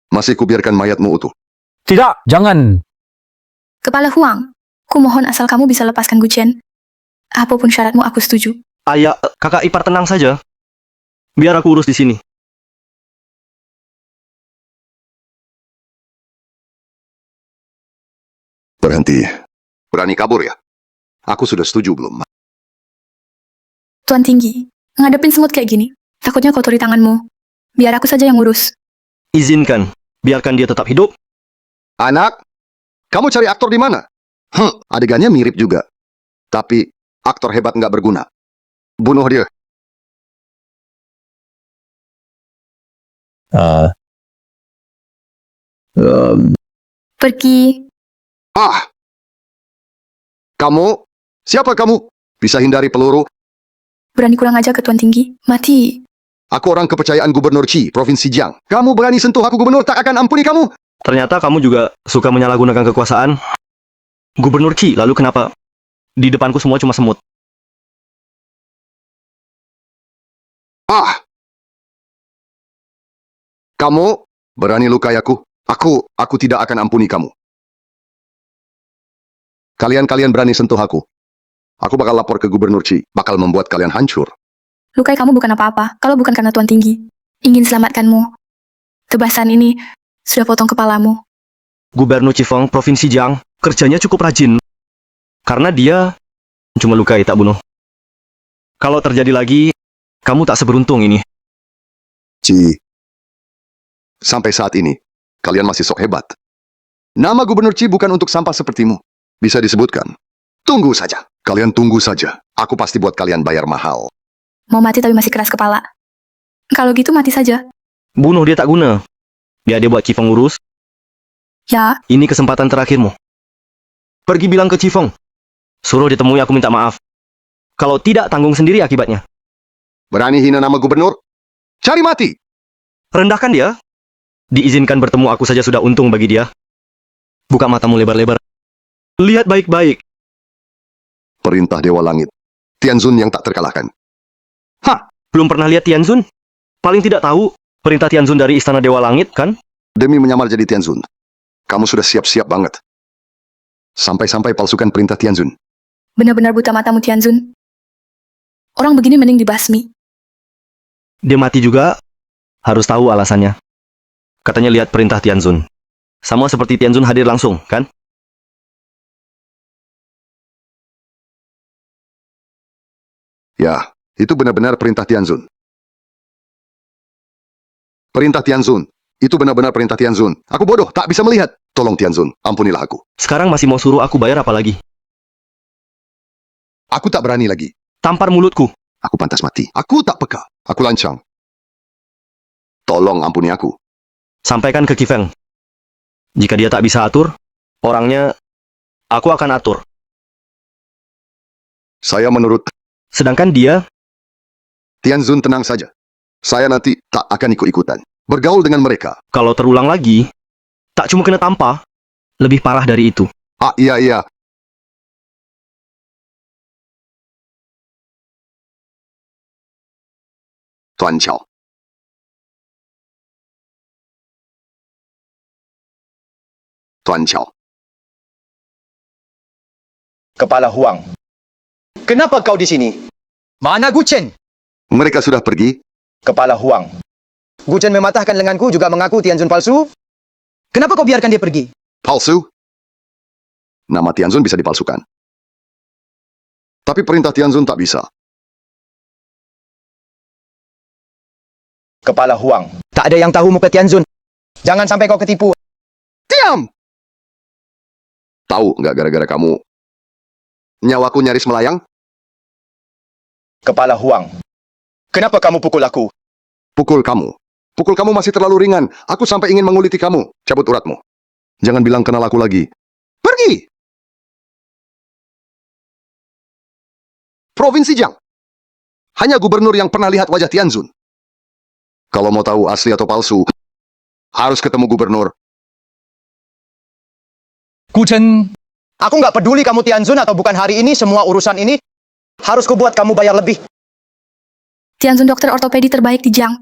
S10: Masih kubiarkan mayatmu utuh.
S12: Tidak, jangan.
S7: Kepala Huang, kumohon asal kamu bisa lepaskan Gu Chen. Apapun syaratmu aku setuju.
S3: Ayah, kakak ipar tenang saja. Biar aku urus di sini.
S10: Berhenti. Berani kabur ya? Aku sudah setuju belum?
S7: Tuan Tinggi, ngadepin semut kayak gini, takutnya kotori tanganmu. Biar aku saja yang urus.
S3: Izinkan. Biarkan dia tetap hidup.
S10: Anak, kamu cari aktor di mana? Adegannya mirip juga. Tapi aktor hebat nggak berguna. Bunuh dia.
S7: Pergi.
S10: Kamu? Siapa kamu? Bisa hindari peluru?
S7: Berani kurang aja ke Tuan Tinggi. Mati.
S10: Aku orang kepercayaan Gubernur Qi, Provinsi Jiang. Kamu berani sentuh aku, Gubernur, tak akan ampuni kamu.
S3: Ternyata kamu juga suka menyalahgunakan kekuasaan. Gubernur Qi, lalu kenapa? Di depanku semua cuma semut.
S10: Kamu berani lukai aku? Aku tidak akan ampuni kamu. Kalian berani sentuh aku. Aku bakal lapor ke Gubernur Qi, bakal membuat kalian hancur.
S7: Lukai kamu bukan apa-apa, kalau bukan karena Tuan Tinggi. Ingin selamatkanmu. Tebasan ini sudah potong kepalamu.
S3: Gubernur Qifeng, Provinsi Jiang, kerjanya cukup rajin. Karena dia cuma lukai, tak bunuh. Kalau terjadi lagi, kamu tak seberuntung ini.
S10: Qi, sampai saat ini, kalian masih sok hebat. Nama Gubernur Qi bukan untuk sampah sepertimu. Bisa disebutkan. Tunggu saja. Kalian tunggu saja. Aku pasti buat kalian bayar mahal.
S7: Mau mati tapi masih keras kepala. Kalau gitu mati saja.
S3: Bunuh dia tak guna. Biar dia buat Qifeng urus.
S7: Ya,
S3: Ini kesempatan terakhirmu. Pergi bilang ke Qifeng. Suruh ditemui aku minta maaf. Kalau tidak, tanggung sendiri akibatnya.
S10: Berani hina nama gubernur? Cari mati!
S3: Rendahkan dia. Diizinkan bertemu aku saja sudah untung bagi dia. Buka matamu lebar-lebar. Lihat baik-baik.
S10: Perintah Dewa Langit. Tianzun yang tak terkalahkan.
S3: Belum pernah lihat Tianzun? Paling tidak tahu perintah Tianzun dari Istana Dewa Langit, kan?
S10: Demi menyamar jadi Tianzun, kamu sudah siap-siap banget. Sampai-sampai palsukan perintah Tianzun.
S7: benar-benar buta matamu Tianzun. Orang begini mending dibasmi.
S3: Dia mati juga, harus tahu alasannya. Katanya lihat perintah Tianzun. Sama seperti Tianzun hadir langsung, kan?
S10: Ya, Itu benar-benar perintah Tianzun. Perintah Tianzun. Itu benar-benar perintah Tianzun. Aku bodoh, tak bisa melihat. Tolong Tianzun, ampunilah aku.
S3: Sekarang masih mau suruh aku bayar apa lagi?
S10: Aku tak berani lagi.
S3: Tampar mulutku.
S10: Aku pantas mati. Aku tak peka. Aku lancang. Tolong ampuni aku.
S3: Sampaikan ke Kifeng. Jika dia tak bisa atur, orangnya aku akan atur.
S10: Saya menurut
S3: Sedangkan dia,
S10: Tianzun tenang saja. Saya nanti tak akan ikut-ikutan. Bergaul dengan mereka.
S3: kalau terulang lagi, tak cuma kena tampar, lebih parah dari itu.
S10: Ah, iya. Tuan Chao. Tuan Chao.
S4: Kepala Huang. Kenapa kau di sini? Mana Gu Chen?
S10: Mereka sudah pergi.
S4: Kepala Huang. Gu Chen mematahkan lenganku juga mengaku Tianzun palsu. Kenapa kau biarkan dia pergi?
S10: Palsu? Nama Tianzun bisa dipalsukan. Tapi perintah Tianzun tak bisa.
S4: Kepala Huang. Tak ada yang tahu muka Tianzun. Jangan sampai kau ketipu.
S10: Diam! Tahu nggak gara-gara kamu nyawaku nyaris melayang?
S4: Kepala Huang. Kenapa kamu pukul aku?
S10: Pukul kamu. Pukul kamu masih terlalu ringan. Aku sampai ingin menguliti kamu. Cabut uratmu. Jangan bilang kenal aku lagi. Pergi! Provinsi Jiang. Hanya gubernur yang pernah lihat wajah Tianzun. Kalau mau tahu asli atau palsu, harus ketemu gubernur.
S4: Gu Chen. Aku nggak peduli kamu Tianzun atau bukan hari ini, semua urusan ini harus kubuat kamu bayar lebih.
S7: Tianzun dokter ortopedi terbaik di Jiang.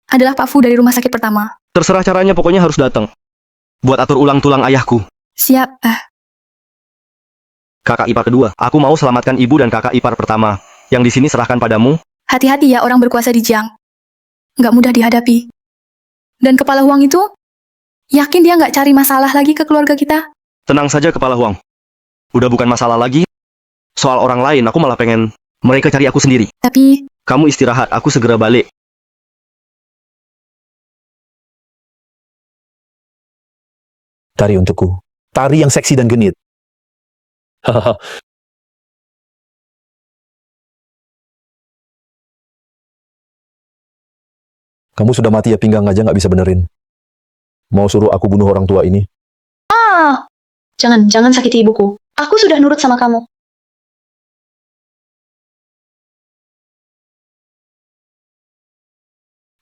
S7: Adalah Pak Fu dari rumah sakit pertama.
S3: Terserah caranya, pokoknya harus datang. Buat atur ulang tulang ayahku.
S7: Siap,
S3: Kakak ipar kedua, aku mau selamatkan ibu dan kakak ipar pertama. Yang di sini serahkan padamu.
S7: hati-hati ya orang berkuasa di Jiang. Nggak mudah dihadapi. Dan Kepala Huang itu, yakin dia nggak cari masalah lagi ke keluarga kita?
S3: Tenang saja Kepala Huang. Udah bukan masalah lagi. Soal orang lain, aku malah pengen mereka cari aku sendiri.
S7: Tapi,
S3: Kamu istirahat, aku segera balik.
S5: Tari untukku. Tari yang seksi dan genit. Hahaha. Kamu sudah mati ya, pinggang aja nggak bisa benerin. Mau suruh aku bunuh orang tua ini?
S1: Jangan sakiti ibuku. Aku sudah nurut sama kamu.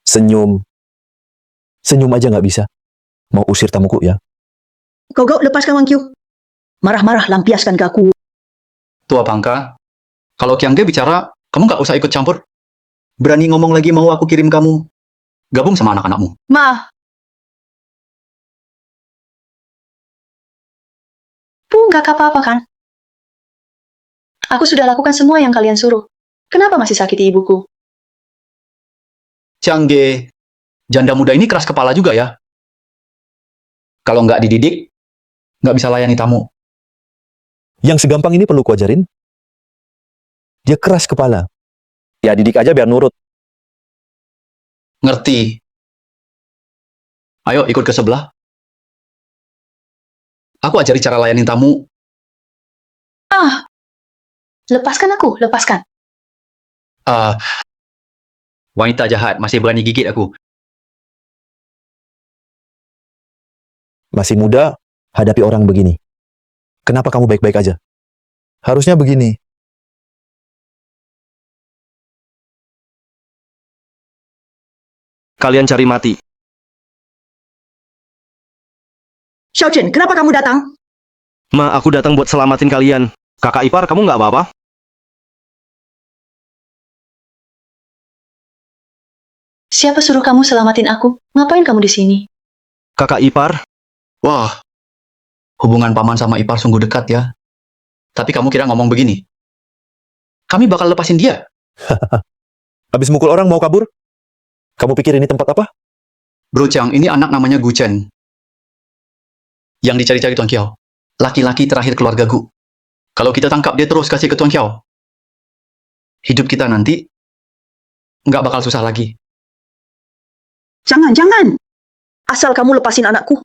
S5: Senyum. Senyum aja nggak bisa. Mau usir tamuku ya?
S9: Kau lepaskan Wang Qiu. Marah-marah lampiaskan ke aku.
S6: Tua Bangka, kalau Kiang Ge bicara, kamu nggak usah ikut campur. Berani ngomong lagi mau aku kirim kamu gabung sama anak-anakmu.
S1: Ma. Nggak apa-apa kan? Aku sudah lakukan semua yang kalian suruh. Kenapa masih sakiti ibuku?
S6: Kiang Ge, janda muda ini keras kepala juga ya. Kalau nggak dididik, nggak bisa layani tamu.
S5: Yang segampang ini perlu kuajarin? Dia keras kepala. Ya didik aja biar nurut.
S6: Ngerti. Ayo ikut ke sebelah. Aku ajari cara layani tamu.
S1: Lepaskan aku, lepaskan.
S6: Wanita jahat masih berani gigit aku.
S5: Masih muda, hadapi orang begini. Kenapa kamu baik-baik aja? Harusnya begini.
S3: Kalian cari mati.
S9: Xiao Chen, kenapa kamu datang?
S3: Ma, aku datang buat selamatin kalian. Kakak ipar, kamu nggak apa-apa?
S1: Siapa suruh kamu selamatin aku? Ngapain kamu di sini?
S3: Kakak ipar,
S6: Wah, hubungan paman sama ipar sungguh dekat ya. Tapi kamu kira ngomong begini? Kami bakal lepasin dia.
S5: Habis mukul orang mau kabur? Kamu pikir ini tempat apa?
S6: Bro Chang, ini anak namanya Gu Chen. Yang dicari-cari Tuan Kiao. Laki-laki terakhir keluarga Gu. Kalau kita tangkap dia terus kasih ke Tuan Kiao. hidup kita nanti nggak bakal susah lagi.
S9: Jangan, jangan. Asal kamu lepasin anakku.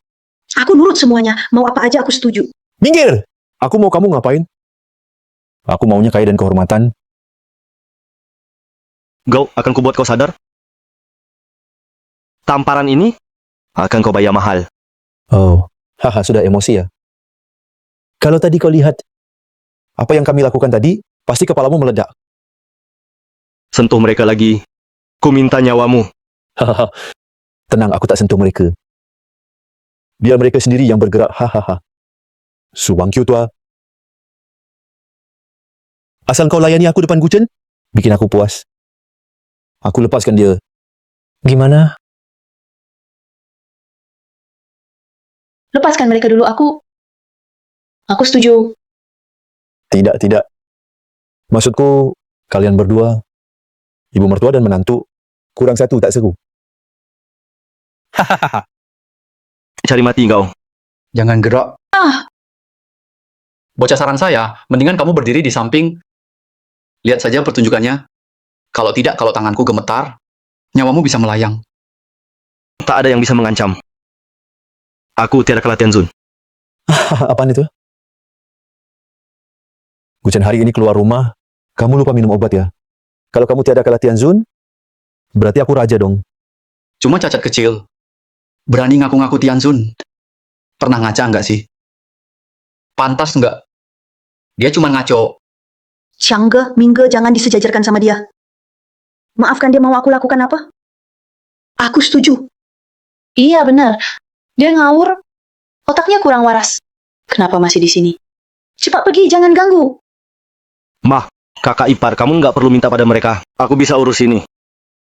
S9: Aku nurut semuanya. Mau apa aja aku setuju.
S5: Minggir! Aku mau kamu ngapain? Aku maunya kaya dan kehormatan.
S3: Gau, akan kubuat kau sadar. Tamparan ini akan kau bayar mahal.
S5: Oh, haha, sudah emosi ya. Kalau tadi kau lihat apa yang kami lakukan tadi, pasti kepalamu meledak.
S3: Sentuh mereka lagi. Ku minta nyawamu.
S5: Hahaha. Tenang, aku tak sentuh mereka. Biar mereka sendiri yang bergerak. Hahaha. Subang Kyu tua. Asal kau layani aku depan Guchen, bikin aku puas. Aku lepaskan dia. Gimana?
S9: Lepaskan mereka dulu. Aku setuju.
S5: Tidak, tidak. Maksudku, kalian berdua, ibu mertua dan menantu, kurang satu tak seru.
S3: Cari mati kau.
S6: Jangan gerak. Bocah, saran saya, mendingan kamu berdiri di samping. Lihat saja pertunjukannya. Kalau tidak, kalau tanganku gemetar, nyawamu bisa melayang.
S3: Tak ada yang bisa mengancam. Aku tiada kelatihan Zun.
S5: Apaan itu? Guchen hari ini keluar rumah, kamu lupa minum obat ya? Kalau kamu tiada kelatihan Zun, berarti aku raja dong.
S6: Cuma cacat kecil. Berani ngaku-ngaku Tianzun. Pernah ngaca nggak sih? Pantas nggak? Dia cuma ngaco.
S9: Changge, Mingge, jangan disejajarkan sama dia. Maafkan dia mau aku lakukan apa? Aku setuju. Iya, benar. Dia ngawur. Otaknya kurang waras. Kenapa masih di sini? Cepat pergi, jangan ganggu.
S3: Mah, kakak ipar, kamu nggak perlu minta pada mereka. Aku bisa urus ini.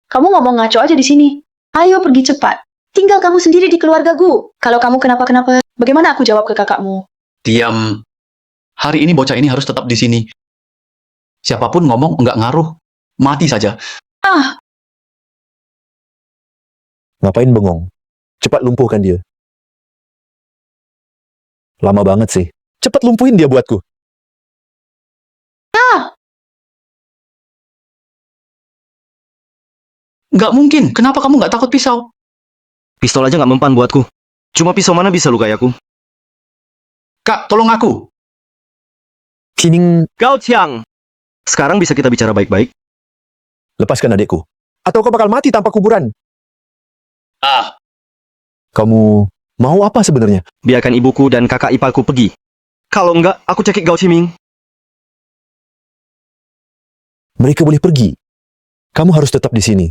S9: Kamu ngomong ngaco aja di sini. Ayo pergi cepat. Tinggal kamu sendiri di keluargaku. Kalau kamu kenapa-kenapa, bagaimana aku jawab ke kakakmu?
S6: Diam. Hari ini bocah ini harus tetap di sini. Siapapun ngomong nggak ngaruh. Mati saja.
S5: Ngapain bengong? Cepat lumpuhkan dia. Lama banget sih. Cepat lumpuhin dia buatku.
S6: Nggak mungkin. Kenapa kamu nggak takut pisau?
S3: Pistol aja nggak mempan buatku. Cuma pisau mana bisa lukai aku?
S6: Kak, tolong aku.
S5: Kining,
S3: Gao Qiang. Sekarang bisa kita bicara baik-baik.
S5: lepaskan adikku. Atau kau bakal mati tanpa kuburan.
S6: Ah,
S5: Kamu mau apa sebenarnya?
S3: Biarkan ibuku dan kakak iparku pergi. Kalau enggak, aku cekik Gao Qiming.
S5: Mereka boleh pergi. Kamu harus tetap di sini.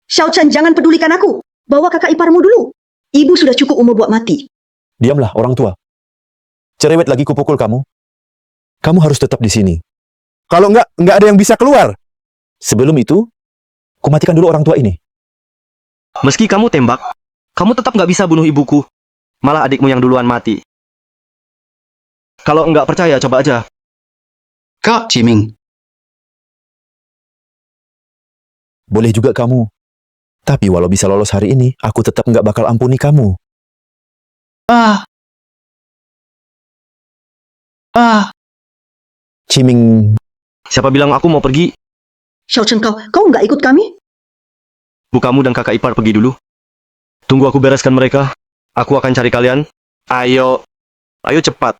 S9: Xiao Chen, jangan pedulikan aku. Bawa kakak iparmu dulu. Ibu sudah cukup umur buat mati.
S5: Diamlah, orang tua. Cerewet lagi kupukul kamu. Kamu harus tetap di sini. Kalau enggak ada yang bisa keluar. Sebelum itu, kumatikan dulu orang tua ini.
S3: Meski kamu tembak, kamu tetap nggak bisa bunuh ibuku. Malah adikmu yang duluan mati. Kalau enggak percaya, coba aja.
S6: Kak Ciming.
S5: Boleh juga kamu. Tapi walau bisa lolos hari ini, aku tetap nggak bakal ampuni kamu. Ciming,
S3: Siapa bilang aku mau pergi?
S9: Xiao Chen, kau nggak ikut kami?
S3: Bu kamu dan kakak ipar pergi dulu. Tunggu aku bereskan mereka. Aku akan cari kalian. Ayo. Ayo cepat.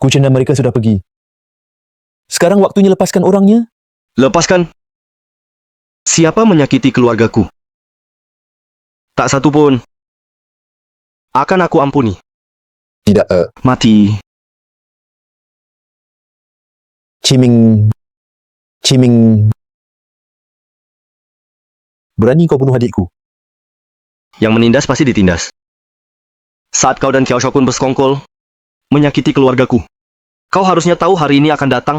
S5: Guchen dan mereka sudah pergi. Sekarang waktunya lepaskan orangnya.
S3: Lepaskan. Siapa menyakiti keluargaku? Tak satu pun. Akan aku ampuni.
S5: Tidak,
S3: Mati.
S5: Ciming. Berani kau bunuh adikku?
S3: Yang menindas pasti ditindas. Saat kau dan Kiao Shokun bersekongkol, menyakiti keluargaku. Kau harusnya tahu hari ini akan datang.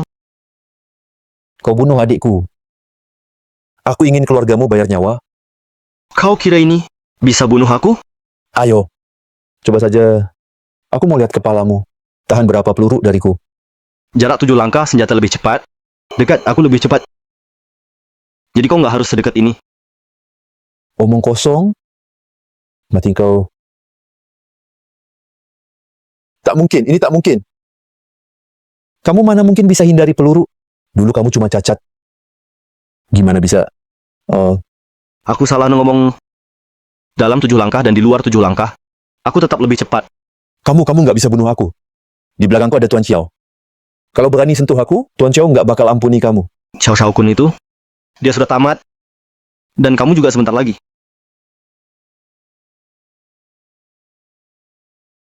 S5: Kau bunuh adikku. Aku ingin keluargamu bayar nyawa.
S3: Kau kira ini bisa bunuh aku?
S5: Ayo, coba saja. Aku mau lihat kepalamu. Tahan berapa peluru dariku.
S3: Jarak 7 langkah, senjata lebih cepat. Dekat, aku lebih cepat. Jadi kau nggak harus sedekat ini.
S5: Omong kosong. Mati kau. Tak mungkin, ini tak mungkin. Kamu mana mungkin bisa hindari peluru? Dulu kamu cuma cacat. Gimana bisa?
S3: Aku salah ngomong dalam 7 langkah dan di luar 7 langkah. Aku tetap lebih cepat.
S5: Kamu nggak bisa bunuh aku. Di belakangku ada Tuan Xiao. Kalau berani sentuh aku, Tuan Xiao nggak bakal ampuni kamu.
S3: Xiao Xiao Kun itu, dia sudah tamat. Dan kamu juga sebentar lagi.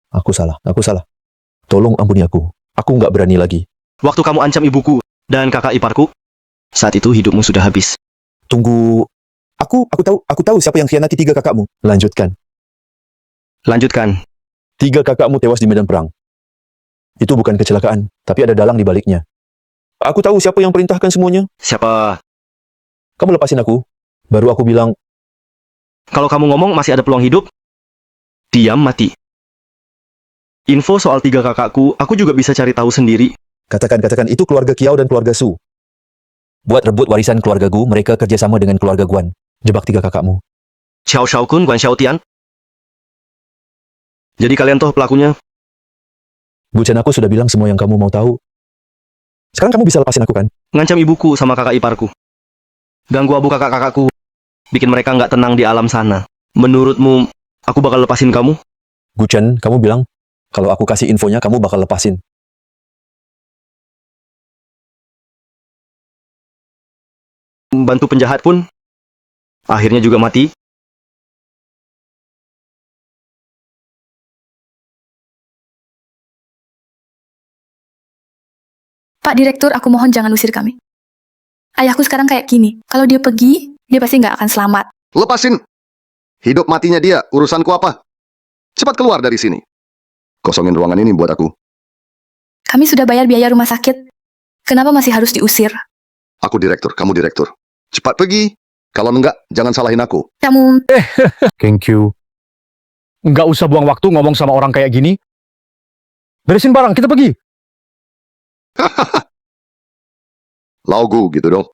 S5: Aku salah. Tolong ampuni aku. Aku nggak berani lagi.
S3: Waktu kamu ancam ibuku dan kakak iparku, saat itu hidupmu sudah habis.
S5: Tunggu. Aku tahu siapa yang khianati 3 kakakmu. Lanjutkan. 3 kakakmu tewas di medan perang. Itu bukan kecelakaan, tapi ada dalang di baliknya. Aku tahu siapa yang perintahkan semuanya.
S3: Siapa?
S5: Kamu lepasin aku. Baru aku bilang,
S3: Kalau kamu ngomong masih ada peluang hidup, diam mati. Info soal 3 kakakku, aku juga bisa cari tahu sendiri.
S5: katakan itu keluarga Kiao dan keluarga Su. Buat rebut warisan keluarga Gu, mereka kerjasama dengan keluarga Guan. Jebak 3 kakakmu.
S3: Xiao Xiao Kun, Guan Xiao Tian. Jadi kalian toh pelakunya?
S5: Bucan aku sudah bilang semua yang kamu mau tahu. Sekarang kamu bisa lepasin aku kan?
S3: Ngancam ibuku sama kakak iparku. Ganggu abu kakak-kakakku. Bikin mereka nggak tenang di alam sana. Menurutmu, aku bakal lepasin kamu?
S5: Gucan, kamu bilang, kalau aku kasih infonya, kamu bakal lepasin.
S3: Bantu penjahat pun, akhirnya juga mati.
S7: Pak Direktur, aku mohon jangan usir kami. Ayahku sekarang kayak gini. Kalau dia pergi, dia pasti nggak akan selamat.
S10: Lepasin. Hidup matinya dia, urusanku apa? Cepat keluar dari sini. Kosongin ruangan ini buat aku.
S7: Kami sudah bayar biaya rumah sakit. Kenapa masih harus diusir?
S10: Aku direktur, kamu direktur. Cepat pergi. Kalau enggak, jangan salahin aku.
S7: Kamu...
S12: Thank you. Nggak usah buang waktu ngomong sama orang kayak gini. Beresin barang, kita pergi.
S10: Laugu gitu dong.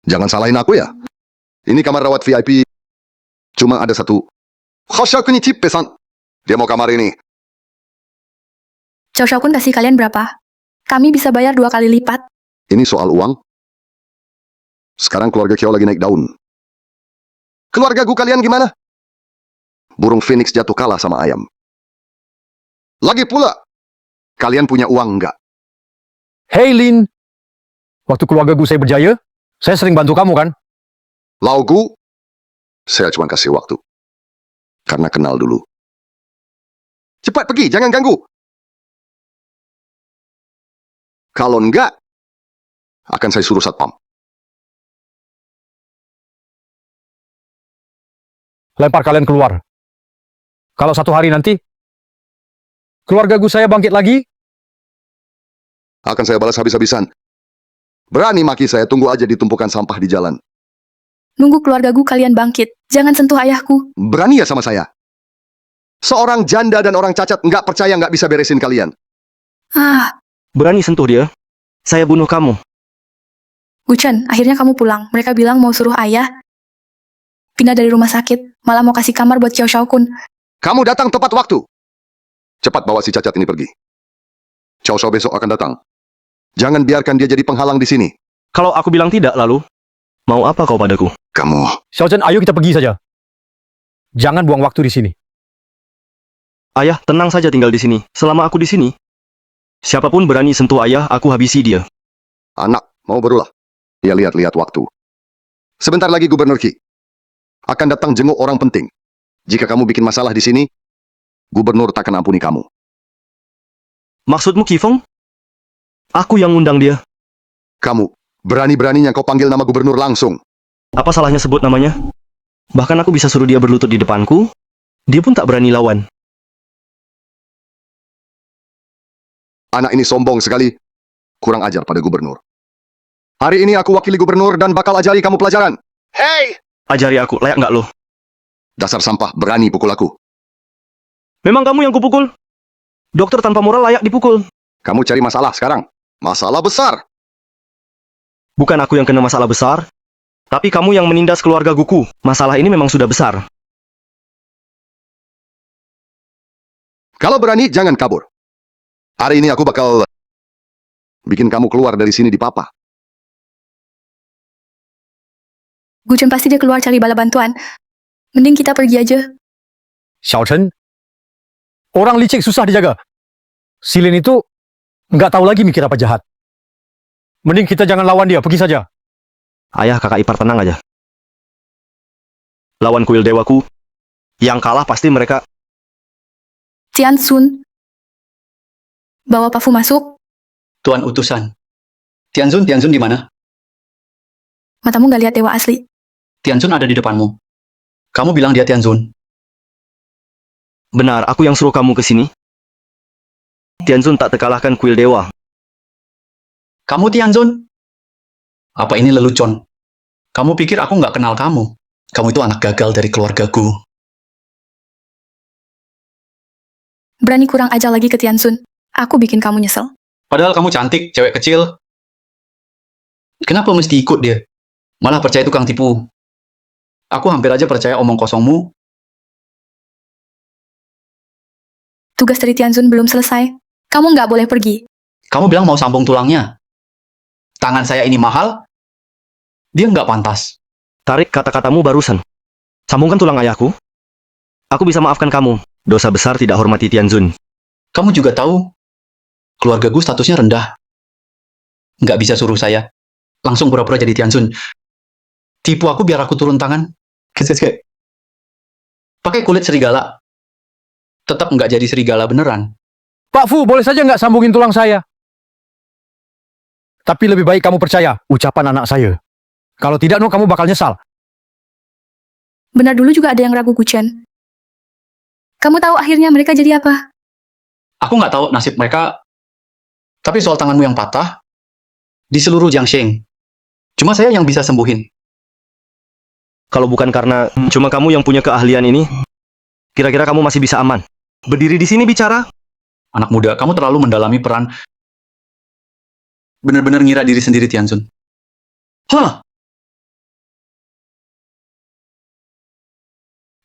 S10: Jangan salahin aku ya. Ini kamar rawat VIP. Cuma ada satu. Khosyaku ni Cippe-san. Dia mau kamar ini.
S7: Chow Shao Kun kasih kalian berapa? Kami bisa bayar 2 kali lipat.
S10: Ini soal uang. Sekarang keluarga Kiao lagi naik daun. Keluarga gue kalian gimana? Burung Phoenix jatuh kalah sama ayam. Lagi pula, kalian punya uang enggak?
S12: Hey Lin, waktu keluarga gue saya berjaya, saya sering bantu kamu kan?
S10: Laugu, saya cuma kasih waktu. Karena kenal dulu. Cepat pergi, jangan ganggu. Kalau enggak, akan saya suruh satpam.
S12: Lempar kalian keluar. Kalau satu hari nanti, keluarga gue saya bangkit lagi,
S10: Akan saya balas habis-habisan. Berani maki saya, tunggu aja di tumpukan sampah di jalan.
S7: Nunggu keluargaku kalian bangkit. Jangan sentuh ayahku.
S10: Berani ya sama saya? Seorang janda dan orang cacat nggak percaya nggak bisa beresin kalian.
S7: Ah,
S3: Berani sentuh dia, saya bunuh kamu.
S7: Guchan, akhirnya kamu pulang. Mereka bilang mau suruh ayah pindah dari rumah sakit. Malah mau kasih kamar buat Xiao Shao Kun.
S10: Kamu datang tepat waktu. Cepat bawa si cacat ini pergi. Chow Shao besok akan datang. Jangan biarkan dia jadi penghalang di sini.
S3: Kalau aku bilang tidak lalu, mau apa kau padaku?
S10: Kamu,
S12: Xiao Chen, ayo kita pergi saja. Jangan buang waktu di sini.
S3: Ayah, tenang saja tinggal di sini. Selama aku di sini, siapapun berani sentuh ayah, aku habisi dia.
S10: anak, mau berulah. Ya lihat-lihat waktu. Sebentar lagi Gubernur Qi akan datang jenguk orang penting. Jika kamu bikin masalah di sini, Gubernur tak akan ampuni kamu.
S3: Maksudmu Kifeng? Aku yang ngundang dia.
S10: Kamu, berani-beraninya kau panggil nama Gubernur langsung.
S3: Apa salahnya sebut namanya? Bahkan aku bisa suruh dia berlutut di depanku, dia pun tak berani lawan.
S10: Anak ini sombong sekali. Kurang ajar pada Gubernur. Hari ini aku wakili Gubernur dan bakal ajari kamu pelajaran. Hei!
S3: Ajari aku, layak nggak lo?
S10: Dasar sampah, berani pukul aku.
S3: Memang kamu yang kupukul? Dokter tanpa moral layak dipukul.
S10: Kamu cari masalah sekarang. Masalah besar.
S3: Bukan aku yang kena masalah besar, tapi kamu yang menindas keluarga Guku. Masalah ini memang sudah besar.
S10: Kalau berani, jangan kabur. Hari ini aku bakal bikin kamu keluar dari sini di papa.
S7: Guchen pasti dia keluar cari bala bantuan. Mending kita pergi aja.
S12: Xiao Chen, orang licik susah dijaga. Silin itu nggak tahu lagi mikir apa jahat. Mending kita jangan lawan dia, pergi saja.
S3: Ayah, kakak ipar tenang aja. Lawan kuil dewaku, yang kalah pasti mereka.
S7: Tianzun. Bawa Pafu masuk.
S6: Tuan utusan. Tianzun di mana?
S7: Matamu nggak lihat dewa asli.
S6: Tianzun ada di depanmu. Kamu bilang dia Tianzun.
S3: Benar, aku yang suruh kamu ke sini. Tianzun tak terkalahkan kuil dewa.
S6: Kamu Tianzun? Apa ini lelucon? Kamu pikir aku nggak kenal kamu? Kamu itu anak gagal dari keluargaku.
S7: Berani kurang ajar lagi ke Tianzun. Aku bikin kamu nyesel.
S6: Padahal kamu cantik, cewek kecil. Kenapa mesti ikut dia? Malah percaya tukang tipu. Aku hampir aja percaya omong kosongmu.
S7: Tugas dari Tianzun belum selesai. Kamu nggak boleh pergi.
S6: Kamu bilang mau sambung tulangnya. Tangan saya ini mahal. Dia nggak pantas.
S3: Tarik kata-katamu barusan. Sambungkan tulang ayahku. Aku bisa maafkan kamu. Dosa besar tidak hormati Tianzun.
S6: Kamu juga tahu, keluarga gue statusnya rendah. Nggak bisa suruh saya. Langsung pura-pura jadi Tianzun. Tipu aku biar aku turun tangan. Pakai kulit serigala. Tetap nggak jadi serigala beneran.
S12: Pak Fu, boleh saja nggak sambungin tulang saya? Tapi lebih baik kamu percaya ucapan anak saya. Kalau tidak, no, kamu bakal nyesal.
S7: Benar dulu juga ada yang ragu Guchen. Kamu tahu akhirnya mereka jadi apa?
S6: Aku nggak tahu nasib mereka. Tapi soal tanganmu yang patah, di seluruh Jiangxing, cuma saya yang bisa sembuhin.
S3: Kalau bukan karena cuma kamu yang punya keahlian ini, kira-kira kamu masih bisa aman. Berdiri di sini bicara.
S6: Anak muda, kamu terlalu mendalami peran. Benar-benar ngira diri sendiri, Tianzun. Hah?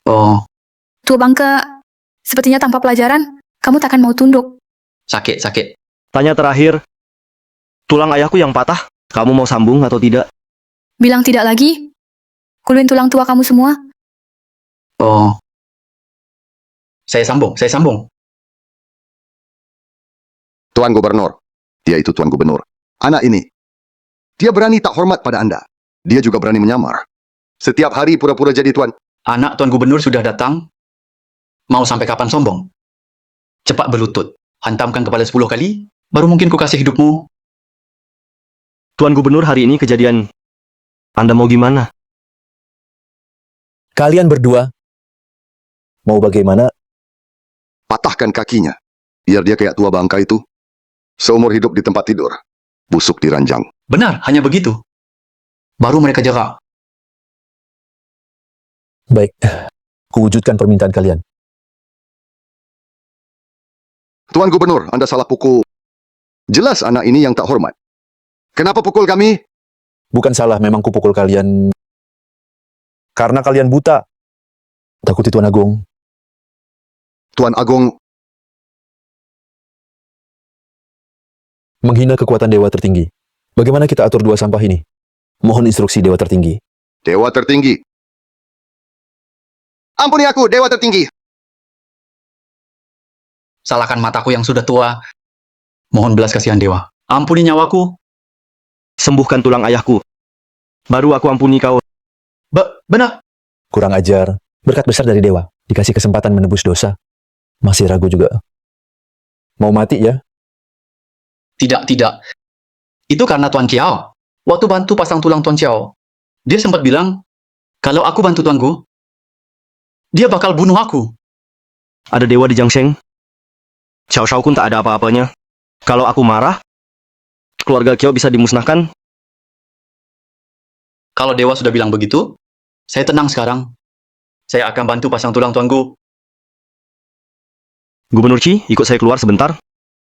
S6: Oh,
S7: Tua bangke, sepertinya tanpa pelajaran, kamu takkan mau tunduk.
S6: sakit.
S3: Tanya terakhir, tulang ayahku yang patah, kamu mau sambung atau tidak?
S7: Bilang tidak lagi, kuluin tulang tua kamu semua.
S6: Oh. Saya sambung.
S10: Tuan Gubernur. Dia itu Tuan Gubernur. Anak ini. Dia berani tak hormat pada Anda. Dia juga berani menyamar. Setiap hari pura-pura jadi tuan.
S6: Anak Tuan Gubernur sudah datang. Mau sampai kapan sombong? Cepat berlutut. Hantamkan kepala 10 kali, baru mungkin ku kasih hidupmu.
S3: Tuan Gubernur, hari ini kejadian. Anda mau gimana?
S5: Kalian berdua mau bagaimana?
S10: Patahkan kakinya. Biar dia kayak tua bangka itu. Seumur hidup di tempat tidur. Busuk di ranjang.
S6: Benar, hanya begitu. Baru mereka jaga.
S5: Baik, kuwujudkan permintaan kalian.
S10: Tuan Gubernur, Anda salah pukul. Jelas anak ini yang tak hormat. Kenapa pukul kami?
S5: Bukan salah, memang kupukul kalian karena kalian buta. Takuti Tuan Agung.
S10: Tuan Agung,
S5: Menghina kekuatan dewa tertinggi. Bagaimana kita atur dua sampah ini? Mohon instruksi dewa tertinggi.
S10: Dewa tertinggi. Ampuni aku, Dewa tertinggi.
S6: Salahkan mataku yang sudah tua. Mohon belas kasihan dewa. Ampuni nyawaku.
S3: Sembuhkan tulang ayahku. Baru aku ampuni kau.
S6: Benar.
S5: Kurang ajar. Berkat besar dari dewa. Dikasih kesempatan menebus dosa. Masih ragu juga. Mau mati ya?
S6: Tidak. Itu karena Tuan Kiao. Waktu bantu pasang tulang Tuan Kiao, dia sempat bilang, kalau aku bantu Tuanku, dia bakal bunuh aku.
S3: Ada dewa di Jiangxing. Xiao Shao Kun tak ada apa-apanya. Kalau aku marah, keluarga Kiao bisa dimusnahkan.
S6: Kalau dewa sudah bilang begitu, saya tenang sekarang. Saya akan bantu pasang tulang Tuanku.
S3: Gubernur Qi, ikut saya keluar sebentar.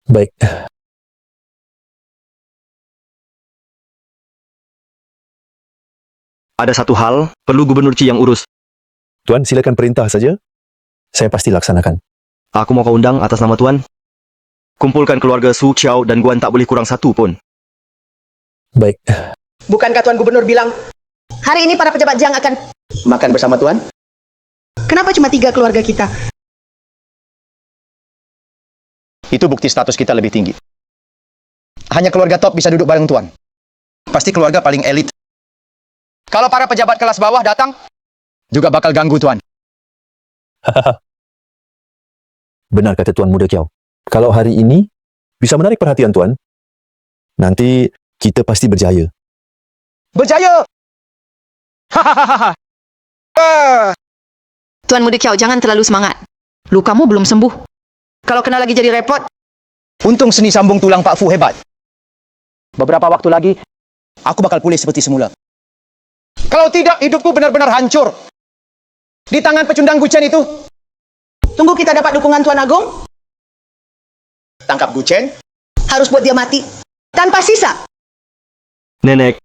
S5: Baik.
S3: Ada satu hal, perlu Gubernur Qi yang urus.
S5: Tuan, silakan perintah saja. Saya pasti laksanakan.
S3: Aku mau kau undang atas nama Tuan. Kumpulkan keluarga Su, Chiao, dan Guan, tak boleh kurang satu pun.
S5: Baik,
S9: Bukankah Tuan Gubernur bilang, hari ini para pejabat Jiang akan...
S4: Makan bersama Tuan?
S9: Kenapa cuma 3 keluarga kita?
S4: Itu bukti status kita lebih tinggi. Hanya keluarga top bisa duduk bareng Tuan. Pasti keluarga paling elit. Kalau para pejabat kelas bawah datang, juga bakal ganggu Tuan.
S5: benar kata Tuan Muda Kiau. Kalau hari ini bisa menarik perhatian Tuan, nanti kita pasti berjaya.
S4: Berjaya! Hahaha.
S1: Tuan Muda Kiau, jangan terlalu semangat. Lukamu belum sembuh. Kalau kena lagi jadi repot,
S4: Untung seni sambung tulang Pak Fu hebat. Beberapa waktu lagi, aku bakal pulih seperti semula. Kalau tidak, hidupku benar-benar hancur. Di tangan pecundang Guchen itu.
S9: Tunggu kita dapat dukungan Tuan Agung,
S4: Tangkap Guchen.
S9: harus buat dia mati. Tanpa sisa.
S3: Nenek,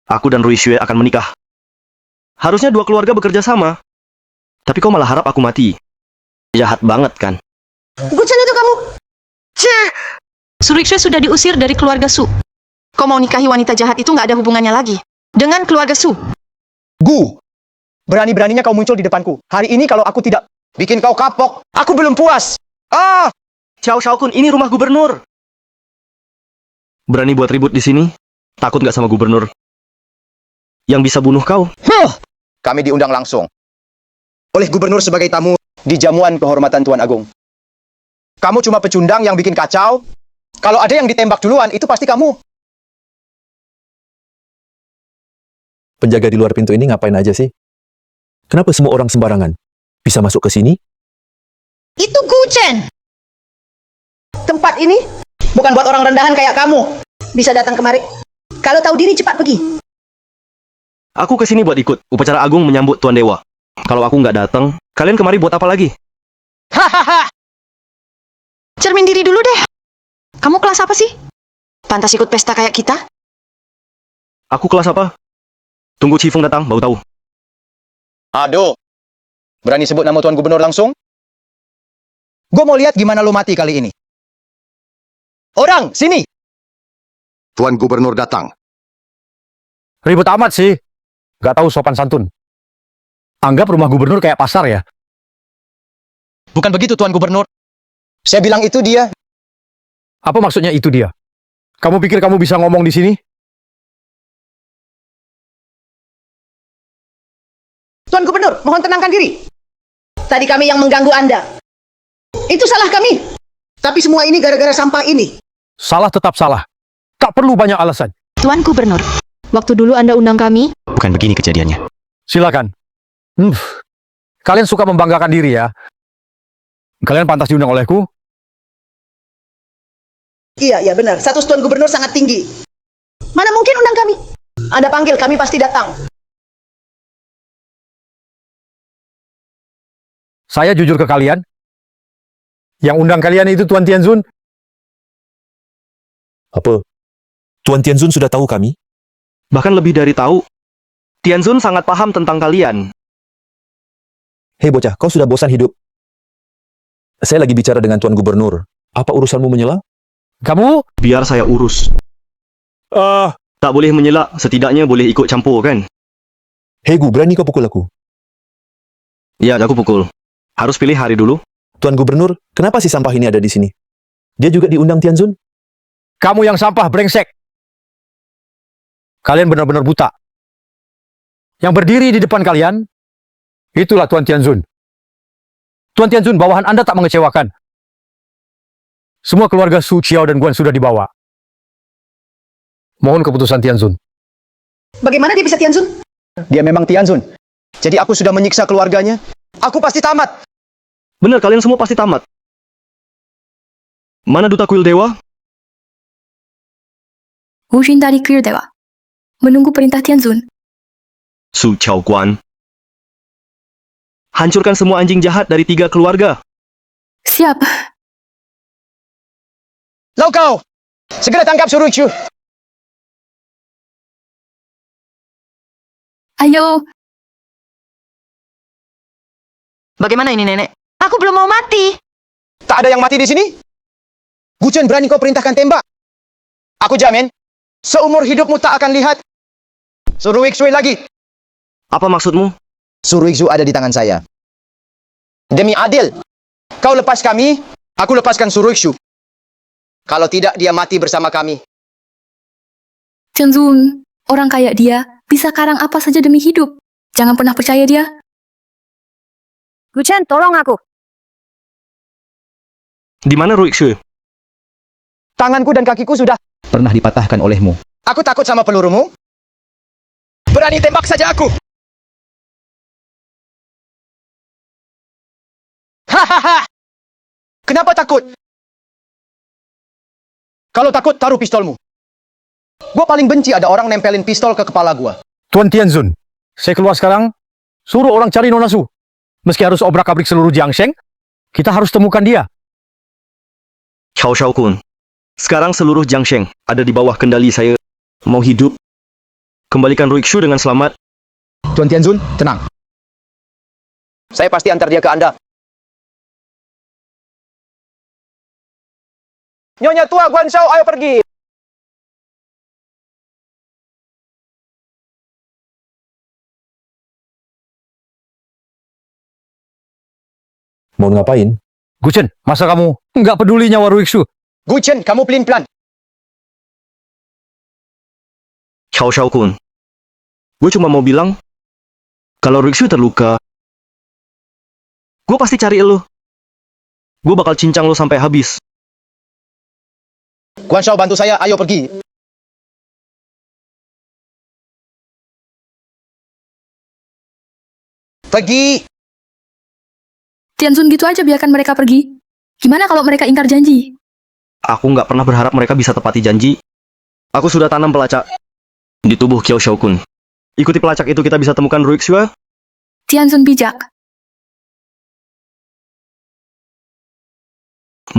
S3: aku dan Rui Xue akan menikah. Harusnya 2 keluarga bekerja sama. Tapi kau malah harap aku mati. Jahat banget kan?
S9: Guchen itu kamu.
S1: Su Rixue sudah diusir dari keluarga Su. Kau mau nikahi wanita jahat itu nggak ada hubungannya lagi dengan keluarga Su.
S4: Gu! Berani-beraninya kau muncul di depanku. Hari ini kalau aku tidak bikin kau kapok, aku belum puas. Ah!
S3: Xiao Xiaokun, ini rumah gubernur. Berani buat ribut di sini? Takut nggak sama gubernur? Yang bisa bunuh kau?
S4: Kami diundang langsung oleh gubernur sebagai tamu di jamuan kehormatan Tuan Agung. Kamu cuma pecundang yang bikin kacau. Kalau ada yang ditembak duluan, itu pasti kamu.
S5: Penjaga di luar pintu ini ngapain aja sih? Kenapa semua orang sembarangan bisa masuk ke sini?
S9: Itu Guchen. Tempat ini bukan buat orang rendahan kayak kamu. Bisa datang kemari. Kalau tahu diri cepat pergi.
S3: Aku kesini buat ikut upacara agung menyambut Tuan Dewa. Kalau aku nggak datang, kalian kemari buat apa lagi?
S4: Hahaha!
S1: Cermin diri dulu deh. Kamu kelas apa sih? Pantas ikut pesta kayak kita?
S3: Aku kelas apa? Tunggu Cifeng datang, baru tahu.
S4: Aduh, berani sebut nama Tuan Gubernur langsung? Gue mau lihat gimana lo mati kali ini. Orang, sini!
S10: Tuan Gubernur datang.
S12: Ribet amat sih. Gak tahu sopan santun. Anggap rumah gubernur kayak pasar ya.
S4: Bukan begitu Tuan Gubernur. Saya bilang itu dia.
S12: Apa maksudnya itu dia? Kamu pikir kamu bisa ngomong di sini?
S9: Tuan Gubernur, mohon tenangkan diri. Tadi kami yang mengganggu Anda. Itu salah kami. Tapi semua ini gara-gara sampah ini.
S12: Salah tetap salah. Tak perlu banyak alasan.
S1: Tuan Gubernur, waktu dulu Anda undang kami,
S3: Bukan begini kejadiannya.
S12: Silakan. Kalian suka membanggakan diri ya. Kalian pantas diundang olehku.
S9: Iya, benar. Status Tuan Gubernur sangat tinggi. Mana mungkin undang kami? Anda panggil, kami pasti datang.
S12: Saya jujur ke kalian. Yang undang kalian itu Tuan Tianzun.
S5: Apa? Tuan Tianzun sudah tahu kami?
S3: Bahkan lebih dari tahu. Tianzun sangat paham tentang kalian.
S5: Hei bocah, kau sudah bosan hidup? Saya lagi bicara dengan Tuan Gubernur. Apa urusanmu menyela?
S12: Kamu?
S3: Biar saya urus. Tak boleh menyela, setidaknya boleh ikut campur kan?
S5: Hei Gu, berani kau pukul aku?
S3: Ya, aku pukul. Harus pilih hari dulu.
S5: Tuan Gubernur, kenapa si sampah ini ada di sini? Dia juga diundang Tianzun?
S12: Kamu yang sampah brengsek. Kalian benar-benar buta. Yang berdiri di depan kalian, itulah Tuan Tianzun. Tuan Tianzun, bawahan Anda tak mengecewakan. Semua keluarga Su, Chiao, dan Guan sudah dibawa. Mohon keputusan Tianzun.
S9: Bagaimana dia bisa Tianzun?
S4: Dia memang Tianzun. Jadi aku sudah menyiksa keluarganya. Aku pasti tamat.
S3: Benar, kalian semua pasti tamat. Mana duta kuil dewa?
S7: Wu Xun dari Kuil Dewa. Menunggu perintah Tianzun.
S3: Su Chao Guan. Hancurkan semua anjing jahat dari 3 keluarga.
S7: Siap.
S4: Lau kau! Segera tangkap Suruchu.
S7: Ayo.
S1: bagaimana ini nenek? Aku belum mau mati.
S4: Tak ada yang mati di sini? Gu Chen berani kau perintahkan tembak? Aku jamin, seumur hidupmu tak akan lihat Su Ruixue lagi.
S3: Apa maksudmu?
S4: Su Ruixue ada di tangan saya. Demi adil, kau lepas kami, aku lepaskan Su Ruixue. Kalau tidak, dia mati bersama kami.
S7: Tianzun, orang kayak dia bisa karang apa saja demi hidup. Jangan pernah percaya dia.
S8: Gu Chen, tolong aku.
S3: Di mana Ruixue?
S4: Tanganku dan kakiku sudah.
S2: Pernah dipatahkan olehmu.
S4: Aku takut sama pelurumu. Berani tembak saja aku. Hahaha. Kenapa takut? Kalau takut, taruh pistolmu. Gua paling benci ada orang nempelin pistol ke kepala gua.
S12: Tuan Tianzun, saya keluar sekarang. Suruh orang cari Nona Su. Meski harus obrak-abrik seluruh Jiangsheng, kita harus temukan dia.
S3: Xiao Shao Kun. Sekarang seluruh Jiangsheng ada di bawah kendali saya. Mau hidup, kembalikan Ruixue dengan selamat.
S4: Tuan Tianzun, tenang. Saya pasti antar dia ke Anda. Nyonya tua Guan Shao, ayo pergi.
S5: Mau ngapain?
S12: Gu Chen, masa kamu nggak peduli nyawa Ruixue?
S4: Gu Chen, kamu pelin-pelan.
S3: Xiao Shao Kun. Gue cuma mau bilang, kalau Ruixue terluka, gue pasti cari lo. Gue bakal cincang lo sampai habis.
S4: Guan Shao, bantu saya, ayo pergi. Pergi.
S7: Tianzun gitu aja biarkan mereka pergi. Gimana kalau mereka ingkar janji?
S3: Aku nggak pernah berharap mereka bisa tepati janji. Aku sudah tanam pelacak di tubuh Qiao Shao Kun. Ikuti pelacak itu kita bisa temukan Ruixue.
S7: Tianzun bijak.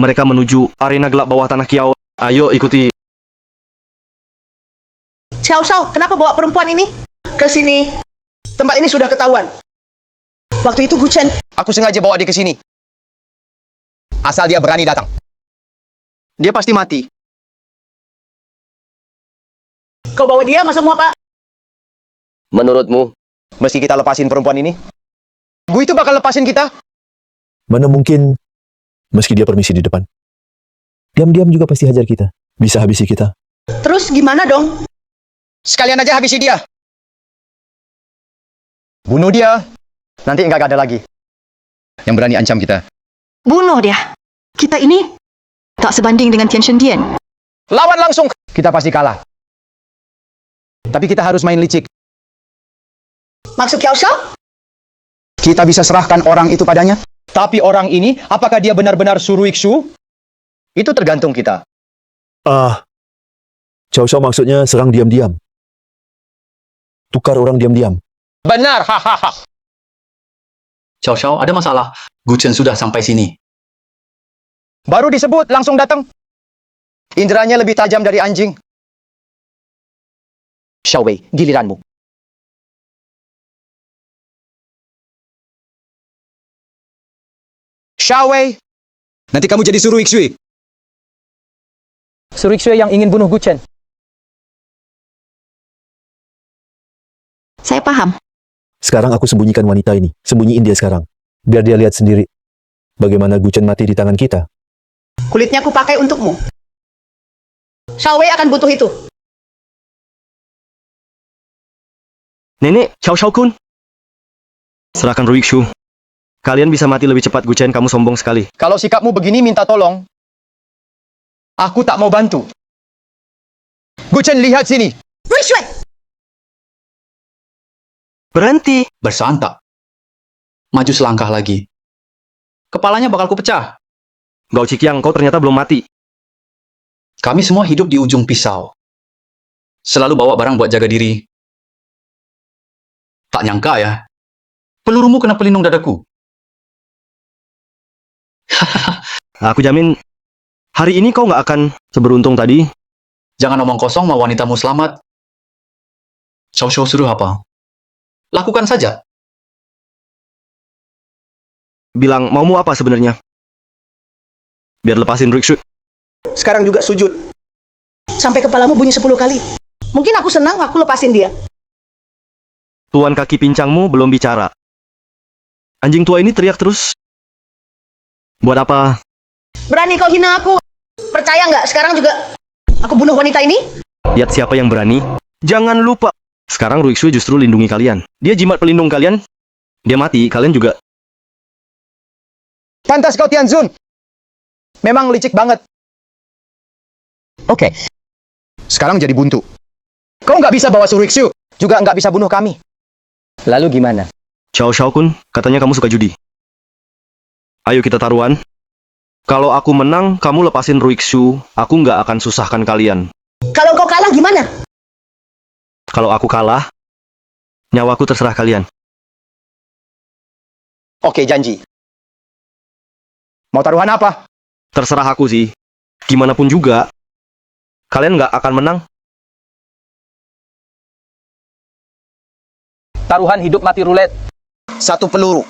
S3: Mereka menuju arena gelap bawah tanah Qiao. Ayo ikuti.
S9: Xiao Shao, kenapa bawa perempuan ini ke sini? Tempat ini sudah ketahuan. Waktu itu Gu Chen,
S4: Aku sengaja bawa dia ke sini. Asal dia berani datang. Dia pasti mati.
S9: kau bawa dia masuk mau apa?
S3: Menurutmu?
S4: Meski kita lepasin perempuan ini, Gu itu bakal lepasin kita.
S5: Mana mungkin, meski dia permisi di depan. Diam-diam juga pasti hajar kita. Bisa habisi kita.
S9: Terus gimana dong?
S4: Sekalian aja habisi dia. Bunuh dia. Nanti nggak ada lagi yang berani ancam kita.
S1: Bunuh dia. Kita ini tak sebanding dengan Tian Shendian.
S4: Lawan langsung. Kita pasti kalah. Tapi kita harus main licik.
S9: Maksud Xiao Shao?
S4: Kita bisa serahkan orang itu padanya. Tapi orang ini, apakah dia benar-benar Su Ruixue? Itu tergantung kita.
S5: Xiao Shao maksudnya serang diam-diam. Tukar orang diam-diam.
S4: Benar, hahaha.
S6: Xiao Xiao, ada masalah. Gu Chen sudah sampai sini.
S4: Baru disebut, langsung datang. Inderanya lebih tajam dari anjing. Xiao Wei, giliranmu. Xiao Wei, nanti kamu jadi Su Ruixue. Su Ruixue yang ingin bunuh Gu Chen.
S1: Saya paham.
S5: Sekarang aku sembunyikan wanita ini. Sembunyiin dia sekarang. Biar dia lihat sendiri bagaimana Gu Chen mati di tangan kita.
S9: Kulitnya aku pakai untukmu. Xiao Wei akan butuh itu.
S3: Nenek, Xiao Shao Kun. Serahkan Ruixue. Kalian bisa mati lebih cepat, Gu Chen. Kamu sombong sekali.
S4: Kalau sikapmu begini minta tolong, aku tak mau bantu. Gu Chen, lihat sini.
S9: Ruixue!
S3: Berhenti.
S6: Bersantak. Maju selangkah lagi. Kepalanya bakal kupecah.
S3: Gao Qiqiang, kau ternyata belum mati.
S6: Kami semua hidup di ujung pisau. Selalu bawa barang buat jaga diri. Tak nyangka ya. Pelurumu kena pelindung dadaku.
S3: Aku jamin, hari ini kau nggak akan seberuntung tadi.
S6: Jangan omong kosong mau wanitamu selamat. Xiao Xiao suruh apa? Lakukan saja.
S3: Bilang, maumu apa sebenarnya? Biar lepasin Ruixue.
S9: Sekarang juga sujud. Sampai kepalamu bunyi 10 kali. Mungkin aku senang, aku lepasin dia.
S3: Tuan kaki pincangmu belum bicara. Anjing tua ini teriak terus. Buat apa?
S9: Berani kau hina aku? Percaya nggak? Sekarang juga aku bunuh wanita ini?
S3: Lihat siapa yang berani. Jangan lupa. Sekarang Ruixue justru lindungi kalian. Dia jimat pelindung kalian. Dia mati, kalian juga.
S4: Pantas kau Tianzun. Memang licik banget. Oke. Sekarang jadi buntu. Kau nggak bisa bawa Suruixu, juga nggak bisa bunuh kami. Lalu gimana?
S3: Xiao Xiaokun, katanya kamu suka judi. Ayo kita taruhan. Kalau aku menang, kamu lepasin Ruixu. Aku nggak akan susahkan kalian.
S9: Kalau kau kalah gimana?
S3: Kalau aku kalah, nyawaku terserah kalian.
S4: Oke, janji. Mau taruhan apa?
S3: Terserah aku sih. Gimana pun juga, kalian nggak akan menang.
S4: Taruhan hidup mati rulet. 1 peluru.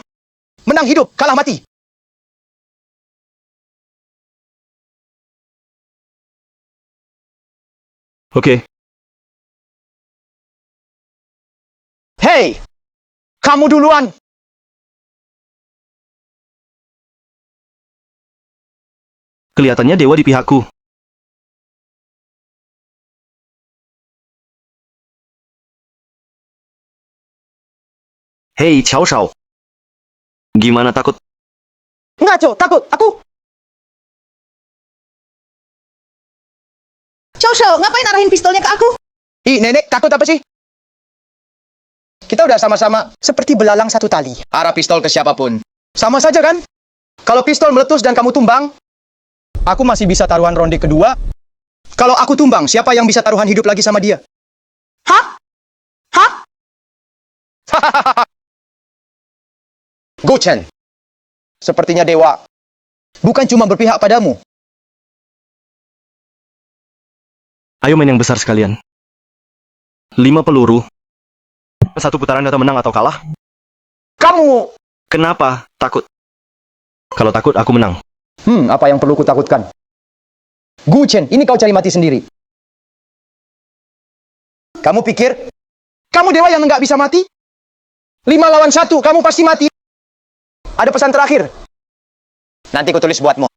S4: Menang hidup, kalah mati.
S3: Oke,
S4: Hei! Kamu duluan!
S3: kelihatannya dewa di pihakku. Hei, Xiao Shao. Gimana takut?
S4: Ngaco, takut, aku.
S9: Xiao Xiao, ngapain arahin pistolnya ke aku?
S4: Ih, nenek, takut apa sih? Kita udah sama-sama seperti belalang satu tali. Arah pistol ke siapapun. Sama saja kan? Kalau pistol meletus dan kamu tumbang, aku masih bisa taruhan ronde kedua. Kalau aku tumbang, siapa yang bisa taruhan hidup lagi sama dia?
S9: Hah? Hah?
S4: Gu Chen. Sepertinya dewa. Bukan cuma berpihak padamu.
S3: Ayo main yang besar sekalian. 5 peluru. 1 putaran data menang atau kalah?
S4: Kamu!
S3: Kenapa? Takut. Kalau takut, aku menang.
S4: Apa yang perlu kutakutkan? Gu Chen, ini kau cari mati sendiri. Kamu pikir, kamu dewa yang nggak bisa mati? 5 lawan 1, kamu pasti mati. Ada pesan terakhir. Nanti kutulis buatmu.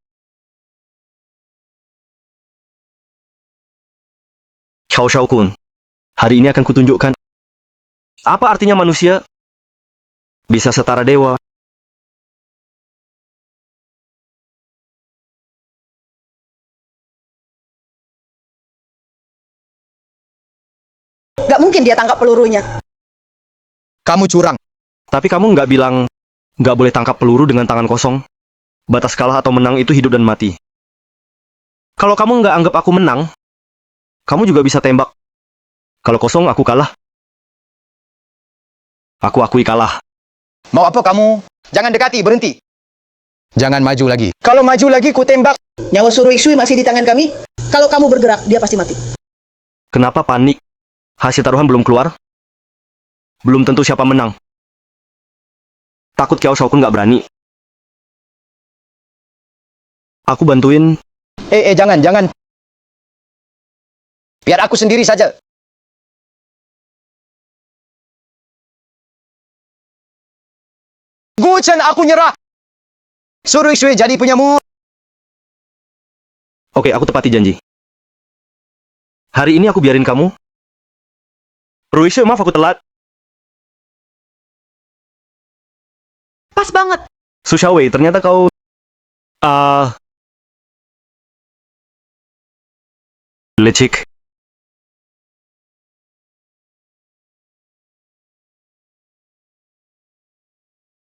S3: Xiao Xiaokun, hari ini akan kutunjukkan apa artinya manusia bisa setara dewa.
S9: Gak mungkin dia tangkap pelurunya.
S4: Kamu curang.
S3: Tapi kamu nggak bilang nggak boleh tangkap peluru dengan tangan kosong. Batas kalah atau menang itu hidup dan mati. Kalau kamu nggak anggap aku menang, kamu juga bisa tembak. Kalau kosong, aku kalah. Aku akui kalah.
S4: Mau apa kamu? Jangan dekati, berhenti. Jangan maju lagi. Kalau maju lagi, ku tembak.
S9: Nyawa Suruixu masih di tangan kami. Kalau kamu bergerak, dia pasti mati.
S3: Kenapa panik? Hasil taruhan belum keluar? Belum tentu siapa menang. Takut Xiao Xiaokun nggak berani. Aku bantuin.
S4: Jangan. Biar aku sendiri saja. Gu Chen, aku nyerah. Suruixue jadi punyamu.
S3: Oke, aku tepati janji. Hari ini aku biarin kamu. Ruixue, maaf aku telat.
S1: Pas banget.
S3: Su Xiaowei, ternyata kau... lecik.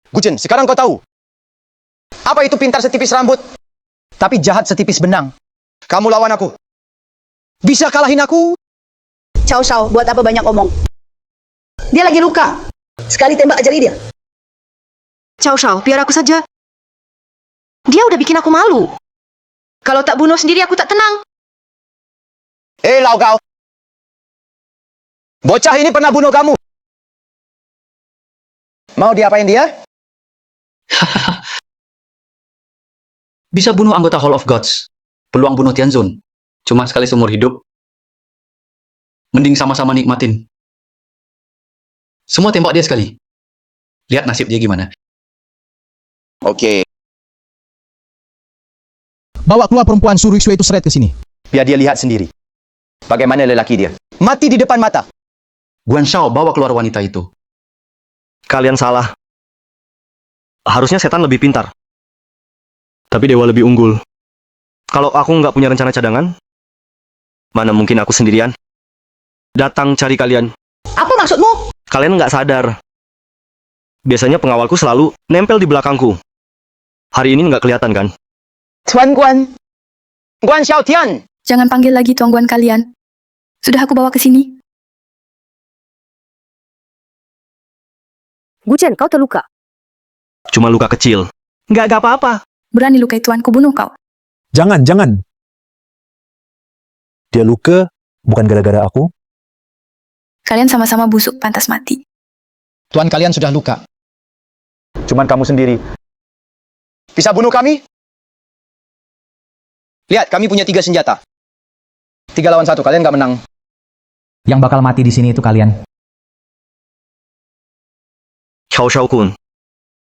S4: Gu Chen, sekarang kau tahu. Apa itu pintar setipis rambut, tapi jahat setipis benang. Kamu lawan aku. Bisa kalahin aku?
S9: Xiao Xiao, buat apa banyak omong? Dia lagi luka. Sekali tembak ajari dia.
S1: Xiao Xiao, biar aku saja. Dia udah bikin aku malu. Kalau tak bunuh sendiri, aku tak tenang.
S4: Lau kau. Bocah ini pernah bunuh kamu. Mau diapain dia?
S6: Bisa bunuh anggota Hall of Gods. peluang bunuh Tianzun. Cuma sekali seumur hidup. Mending sama-sama nikmatin. Semua tembak dia sekali. Lihat nasib dia gimana.
S4: Oke,
S2: Bawa keluar perempuan Su Ruixue itu seret ke sini.
S4: biar dia lihat sendiri. Bagaimana lelaki dia? Mati di depan mata.
S6: Guan Shao bawa keluar wanita itu.
S3: Kalian salah. Harusnya setan lebih pintar. Tapi dewa lebih unggul. Kalau aku nggak punya rencana cadangan, mana mungkin aku sendirian datang cari kalian.
S9: Apa maksudmu?
S3: Kalian nggak sadar. Biasanya pengawalku selalu nempel di belakangku. Hari ini nggak kelihatan kan?
S4: Tuan Guan. Guan Xiaotian.
S7: Jangan panggil lagi tuan kalian. Sudah aku bawa ke sini.
S8: Guchen, kau terluka.
S3: Cuma luka kecil. Nggak apa-apa.
S7: Berani lukai tuanku, bunuh kau.
S5: Jangan, jangan. Dia luka bukan gara-gara aku.
S7: Kalian sama-sama busuk, pantas mati.
S4: Tuan kalian sudah luka. Cuman kamu sendiri. Bisa bunuh kami? Lihat, kami punya 3 senjata. 3 lawan 1, kalian nggak menang.
S11: Yang bakal mati di sini itu kalian.
S3: Xiao Shao Kun,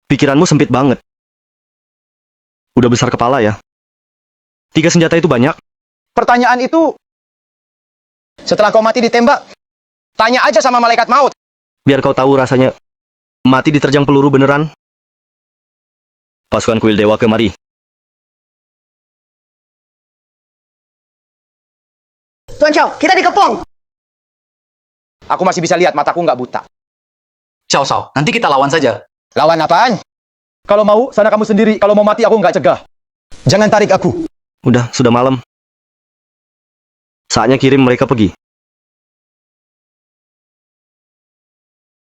S3: pikiranmu sempit banget. Udah besar kepala ya. 3 senjata itu banyak.
S4: Pertanyaan itu, setelah kau mati ditembak, tanya aja sama malaikat maut.
S3: Biar kau tahu rasanya mati diterjang peluru beneran. Pasukan kuil dewa kemari.
S9: Tuan Chow, kita dikepung.
S4: Aku masih bisa lihat, mataku nggak buta.
S6: Xiao Shao, nanti kita lawan saja.
S4: Lawan apaan? Kalau mau, sana kamu sendiri. Kalau mau mati, aku nggak cegah. Jangan tarik aku.
S3: Udah, sudah malam. Saatnya kirim mereka pergi.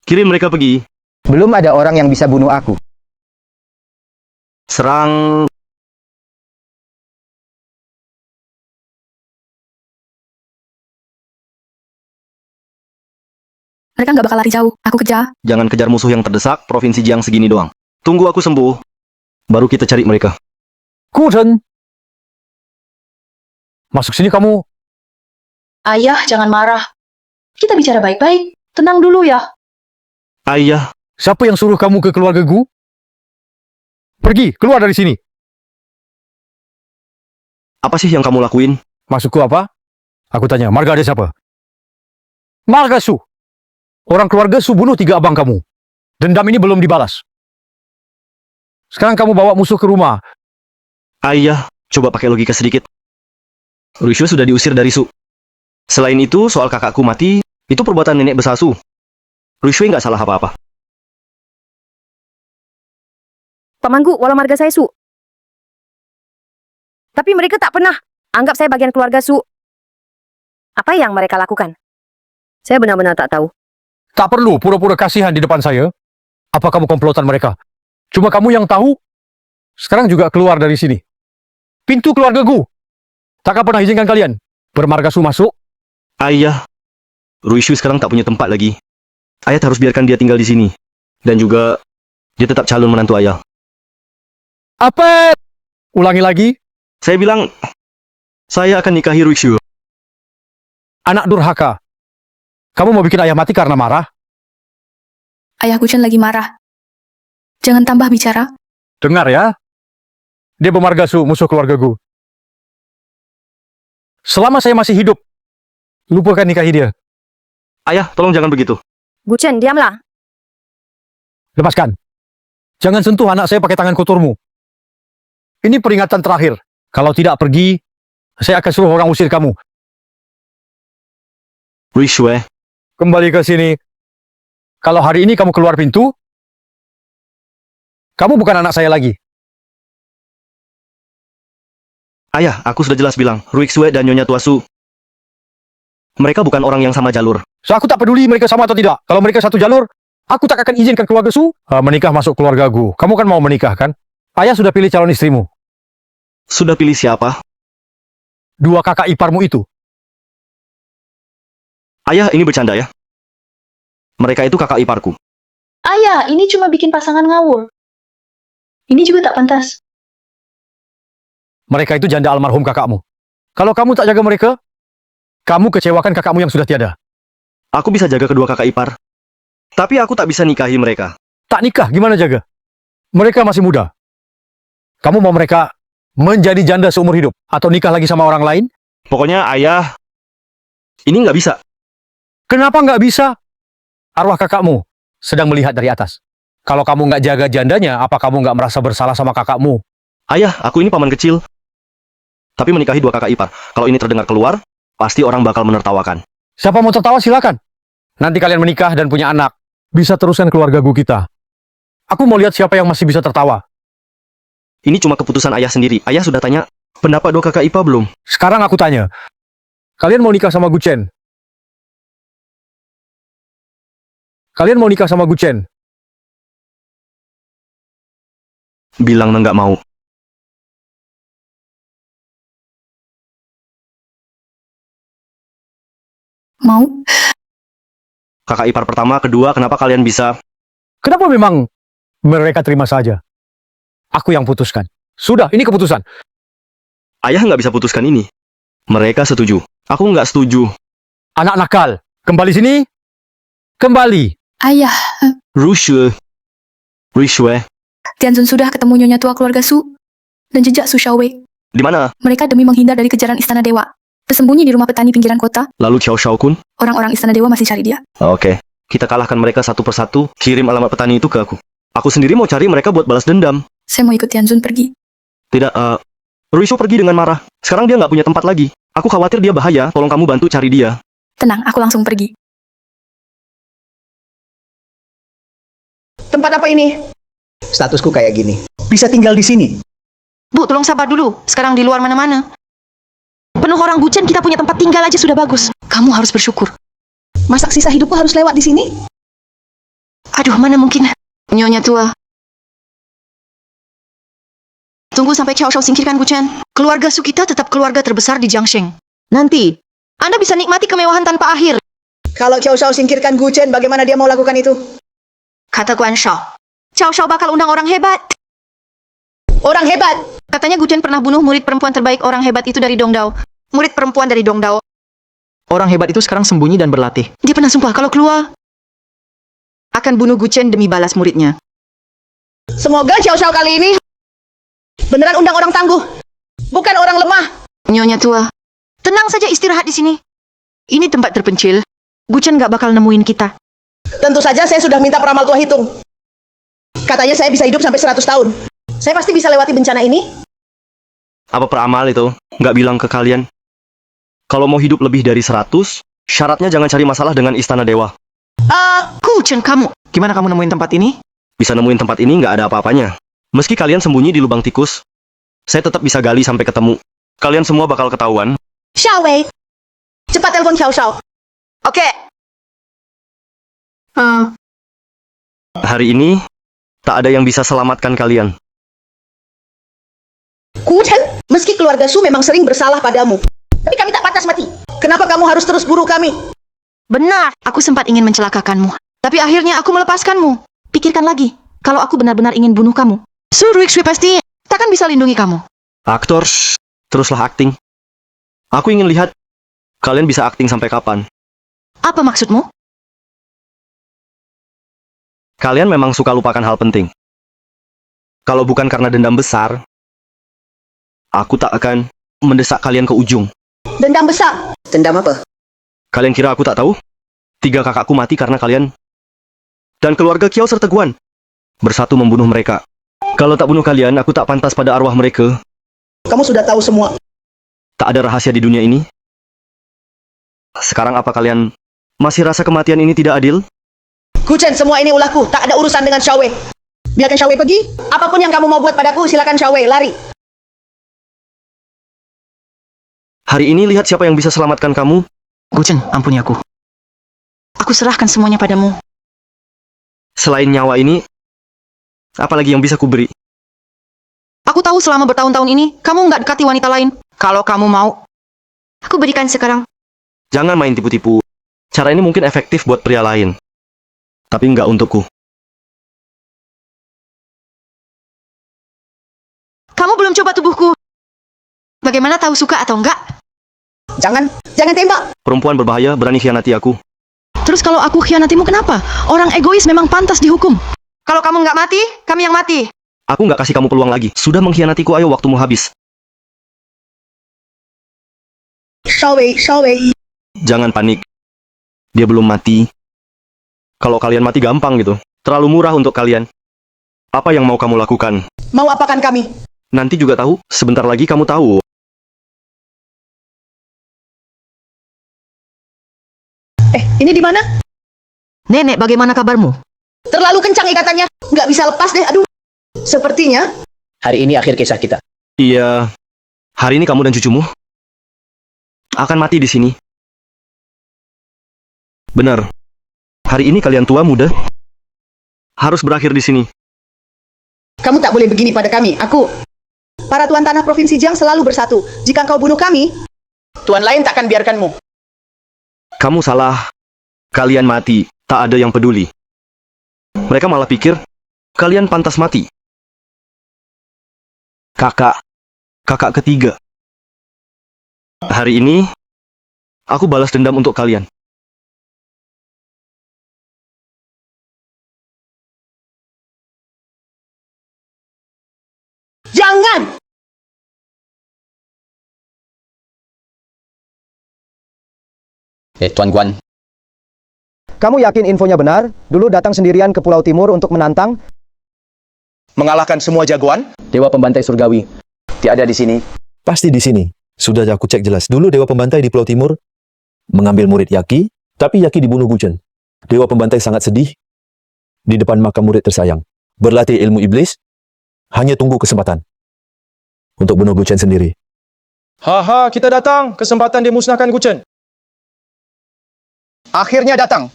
S3: Kirim mereka pergi.
S4: Belum ada orang yang bisa bunuh aku.
S3: Serang.
S7: Mereka nggak bakal lari jauh. Aku kejar.
S3: Jangan kejar musuh yang terdesak, provinsi Jiang segini doang. Tunggu aku sembuh. Baru kita cari mereka.
S12: Guten. Masuk sini kamu.
S1: Ayah, jangan marah. Kita bicara baik-baik. Tenang dulu ya.
S3: Ayah,
S12: Siapa yang suruh kamu ke keluarga Gu? Pergi, keluar dari sini.
S3: apa sih yang kamu lakuin?
S12: Maksudku apa? Aku tanya, marga ada siapa? Marga Su. Orang keluarga Su bunuh 3 abang kamu. Dendam ini belum dibalas. Sekarang kamu bawa musuh ke rumah.
S3: Ayah, coba pakai logika sedikit. Ruixue sudah diusir dari Su. Selain itu, soal kakakku mati, itu perbuatan nenek besar Su. Ruixue nggak salah apa-apa.
S8: Pamanku, walau marga saya Su. Tapi mereka tak pernah anggap saya bagian keluarga Su. Apa yang mereka lakukan? Saya benar-benar tak tahu.
S12: Tak perlu pura-pura kasihan di depan saya. Apa kamu komplotan mereka? Cuma kamu yang tahu. Sekarang juga keluar dari sini. Pintu keluarga Gu. Takkan pernah izinkan kalian bermarga Su masuk.
S3: Ayah, Ruixue sekarang tak punya tempat lagi. Ayah harus biarkan dia tinggal di sini. Dan juga, dia tetap calon menantu ayah.
S12: Apa? Ulangi lagi.
S3: Saya bilang, saya akan nikahi Ruixue.
S12: Anak durhaka. Kamu mau bikin ayah mati karena marah?
S7: Ayah Guchen lagi marah. Jangan tambah bicara.
S12: Dengar ya. Dia bermarga Su, musuh keluarga Gu. Selama saya masih hidup, lupakan nikahi dia.
S3: Ayah, tolong jangan begitu.
S8: Guchen, diamlah.
S12: Lepaskan. Jangan sentuh anak saya pakai tangan kotormu. Ini peringatan terakhir. Kalau tidak pergi, saya akan suruh orang usir kamu.
S3: Ruixue,
S12: Kembali ke sini. Kalau hari ini kamu keluar pintu, kamu bukan anak saya lagi.
S3: ayah, aku sudah jelas bilang, Ruixue dan Nyonya Tua Su. Mereka bukan orang yang sama jalur.
S12: So, aku tak peduli mereka sama atau tidak. Kalau mereka satu jalur, aku tak akan izinkan keluarga Su menikah masuk keluarga Gu. Kamu kan mau menikah, kan? Ayah sudah pilih calon istrimu.
S3: Sudah pilih siapa?
S12: 2 kakak iparmu itu.
S3: Ayah, ini bercanda ya? Mereka itu kakak iparku.
S1: Ayah, ini cuma bikin pasangan ngawur. Ini juga tak pantas.
S12: Mereka itu janda almarhum kakakmu. Kalau kamu tak jaga mereka, kamu kecewakan kakakmu yang sudah tiada.
S3: Aku bisa jaga kedua kakak ipar. Tapi aku tak bisa nikahi mereka.
S12: Tak nikah, gimana jaga? Mereka masih muda. Kamu mau mereka menjadi janda seumur hidup? Atau nikah lagi sama orang lain?
S3: Pokoknya ayah, ini nggak bisa.
S12: Kenapa nggak bisa? Arwah kakakmu sedang melihat dari atas. Kalau kamu nggak jaga jandanya, apa kamu nggak merasa bersalah sama kakakmu?
S3: Ayah, aku ini paman kecil. Tapi menikahi dua kakak ipar. Kalau ini terdengar keluar, pasti orang bakal menertawakan.
S12: Siapa mau tertawa silakan. Nanti kalian menikah dan punya anak, bisa teruskan keluarga gu kita. Aku mau lihat siapa yang masih bisa tertawa.
S3: Ini cuma keputusan ayah sendiri. Ayah sudah tanya pendapat dua kakak ipar belum?
S12: Sekarang aku tanya, kalian mau nikah sama Guchen? Kalian mau nikah sama Guchen?
S3: Bilang nggak mau.
S7: Mau?
S3: Kakak ipar pertama, kedua, kenapa kalian bisa?
S12: Kenapa memang mereka terima saja? Aku yang putuskan. Sudah, ini keputusan.
S3: Ayah nggak bisa putuskan ini. Mereka setuju. Aku nggak setuju.
S12: Anak nakal, kembali sini. Kembali.
S7: Ayah,
S3: Rushe. Rishwe.
S7: Tianzun sudah ketemu nyonya tua keluarga Su dan jejak Su Xiaowei.
S3: Di mana?
S7: Mereka demi menghindar dari kejaran Istana Dewa. Tersembunyi di rumah petani pinggiran kota.
S3: Lalu Xiao Shao Kun?
S7: Orang-orang Istana Dewa masih cari dia.
S3: Oke. Kita kalahkan mereka satu persatu. Kirim alamat petani itu ke aku. Aku sendiri mau cari mereka buat balas dendam.
S7: Saya mau ikut Tianzun pergi.
S3: Tidak, Ruisho pergi dengan marah. Sekarang dia nggak punya tempat lagi. Aku khawatir dia bahaya. Tolong kamu bantu cari dia.
S7: Tenang, aku langsung pergi.
S9: Tempat apa ini?
S4: Statusku kayak gini. Bisa tinggal di sini.
S1: Bu, tolong sabar dulu. Sekarang di luar mana-mana. Penuh orang Guchen, kita punya tempat tinggal aja sudah bagus. Kamu harus bersyukur.
S9: Masak sisa hidupku harus lewat di sini?
S1: Aduh, mana mungkin. Nyonya tua. Tunggu sampai Xiao Shao singkirkan Guchen. Keluarga Su kita tetap keluarga terbesar di Jiangsheng. Nanti, Anda bisa nikmati kemewahan tanpa akhir.
S9: Kalau Xiao Shao singkirkan Guchen, bagaimana dia mau lakukan itu?
S1: Kata Guan Shao. Xiao Shao bakal undang orang hebat.
S9: Orang hebat!
S1: Katanya Guchen pernah bunuh murid perempuan terbaik orang hebat itu dari Dongdao. Murid perempuan dari Dongdao.
S2: Orang hebat itu sekarang sembunyi dan berlatih.
S1: Dia pernah sumpah kalau keluar akan bunuh Guchen demi balas muridnya.
S9: Semoga Xiao Shao kali ini beneran undang orang tangguh, bukan orang lemah.
S1: Nyonya tua, tenang saja istirahat di sini. Ini tempat terpencil. Guchen gak bakal nemuin kita.
S9: Tentu saja saya sudah minta peramal tua hitung. Katanya saya bisa hidup sampai 100 tahun. Saya pasti bisa lewati bencana ini.
S3: Apa peramal itu? Nggak bilang ke kalian. Kalau mau hidup lebih dari 100, syaratnya jangan cari masalah dengan Istana Dewa.
S1: Guchen kamu.
S2: Gimana kamu nemuin tempat ini?
S3: Bisa nemuin tempat ini nggak ada apa-apanya. Meski kalian sembunyi di lubang tikus, saya tetap bisa gali sampai ketemu. Kalian semua bakal ketahuan.
S9: Xiao Wei, cepat telepon Xiao Shao.
S1: Oke.
S3: Hari ini, tak ada yang bisa selamatkan kalian.
S9: Guchen, meski keluarga Su memang sering bersalah padamu, tapi kami tak pantas mati. Kenapa kamu harus terus buru kami?
S1: Benar, aku sempat ingin mencelakakanmu. Tapi akhirnya aku melepaskanmu. Pikirkan lagi, kalau aku benar-benar ingin bunuh kamu, Su Ruixue pasti takkan bisa lindungi kamu.
S3: Aktor, teruslah akting. Aku ingin lihat kalian bisa akting sampai kapan.
S1: Apa maksudmu?
S3: Kalian memang suka lupakan hal penting. Kalau bukan karena dendam besar, aku tak akan mendesak kalian ke ujung.
S9: Dendam besar. Dendam apa?
S3: Kalian kira aku tak tahu? 3 kakakku mati karena kalian. Dan keluarga Kiao serta Guan bersatu membunuh mereka. Kalau tak bunuh kalian, aku tak pantas pada arwah mereka.
S9: Kamu sudah tahu semua.
S3: Tak ada rahasia di dunia ini. Sekarang apa kalian masih rasa kematian ini tidak adil?
S9: Guchen, semua ini ulahku. Tak ada urusan dengan Xiao Wei. Biarkan Xiao Wei pergi. Apapun yang kamu mau buat padaku, silakan Xiao Wei, lari.
S3: Hari ini lihat siapa yang bisa selamatkan kamu.
S2: Guchen, ampuni aku.
S1: Aku serahkan semuanya padamu.
S3: Selain nyawa ini, apalagi yang bisa kuberi?
S1: Aku tahu selama bertahun-tahun ini, kamu nggak dekati wanita lain. Kalau kamu mau, aku berikan sekarang.
S3: Jangan main tipu-tipu. Cara ini mungkin efektif buat pria lain. Tapi nggak untukku.
S1: Kamu belum coba tubuhku. Bagaimana tahu suka atau enggak?
S9: Jangan tembak.
S3: Perempuan berbahaya berani khianati aku.
S1: Terus kalau aku khianatimu kenapa? Orang egois memang pantas dihukum. Kalau kamu nggak mati, kami yang mati.
S3: Aku nggak kasih kamu peluang lagi. Sudah mengkhianatiku, ayo waktumu habis.
S9: Shawei.
S3: Jangan panik. Dia belum mati. Kalau kalian mati gampang gitu. Terlalu murah untuk kalian. Apa yang mau kamu lakukan?
S9: Mau apakan kami?
S3: Nanti juga tahu. Sebentar lagi kamu tahu.
S9: Ini di mana?
S1: Nenek, bagaimana kabarmu?
S9: Terlalu kencang ikatannya. Nggak bisa lepas deh, aduh. Sepertinya
S4: Hari ini akhir kisah kita.
S3: Iya. Hari ini kamu dan cucumu akan mati di sini. Benar. Hari ini kalian tua muda harus berakhir di sini.
S9: kamu tak boleh begini pada kami. Para tuan tanah Provinsi Jiang selalu bersatu. Jika engkau bunuh kami, tuan lain takkan biarkanmu.
S3: Kamu salah. Kalian mati. Tak ada yang peduli. Mereka malah pikir kalian pantas mati. Kakak ketiga. Hari ini, aku balas dendam untuk kalian.
S9: Jangan!
S4: Tuan Guan. Kamu yakin infonya benar? Dulu datang sendirian ke Pulau Timur untuk menantang? Mengalahkan semua jagoan? Dewa Pembantai Surgawi. Tiada di sini.
S5: Pasti di sini. Sudah aku cek jelas. Dulu Dewa Pembantai di Pulau Timur mengambil murid Yaki, tapi Yaki dibunuh Guchen. Dewa Pembantai sangat sedih di depan makam murid tersayang. Berlatih ilmu iblis, hanya tunggu kesempatan untuk bunuh Guchen sendiri.
S4: Haha, kita datang. Kesempatan dimusnahkan Guchen. Akhirnya datang.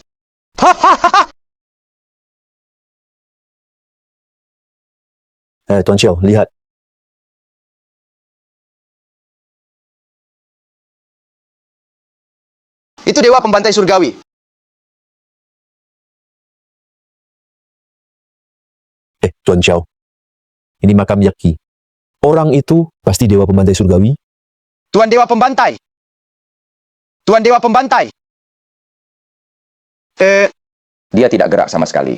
S4: Hahaha.
S5: Tuan Xiao, lihat.
S4: Itu Dewa Pembantai Surgawi.
S5: Tuan Xiao. Ini makam Yaki. Orang itu pasti Dewa Pembantai Surgawi.
S4: Tuan Dewa Pembantai. Tuan Dewa Pembantai. Dia tidak gerak sama sekali.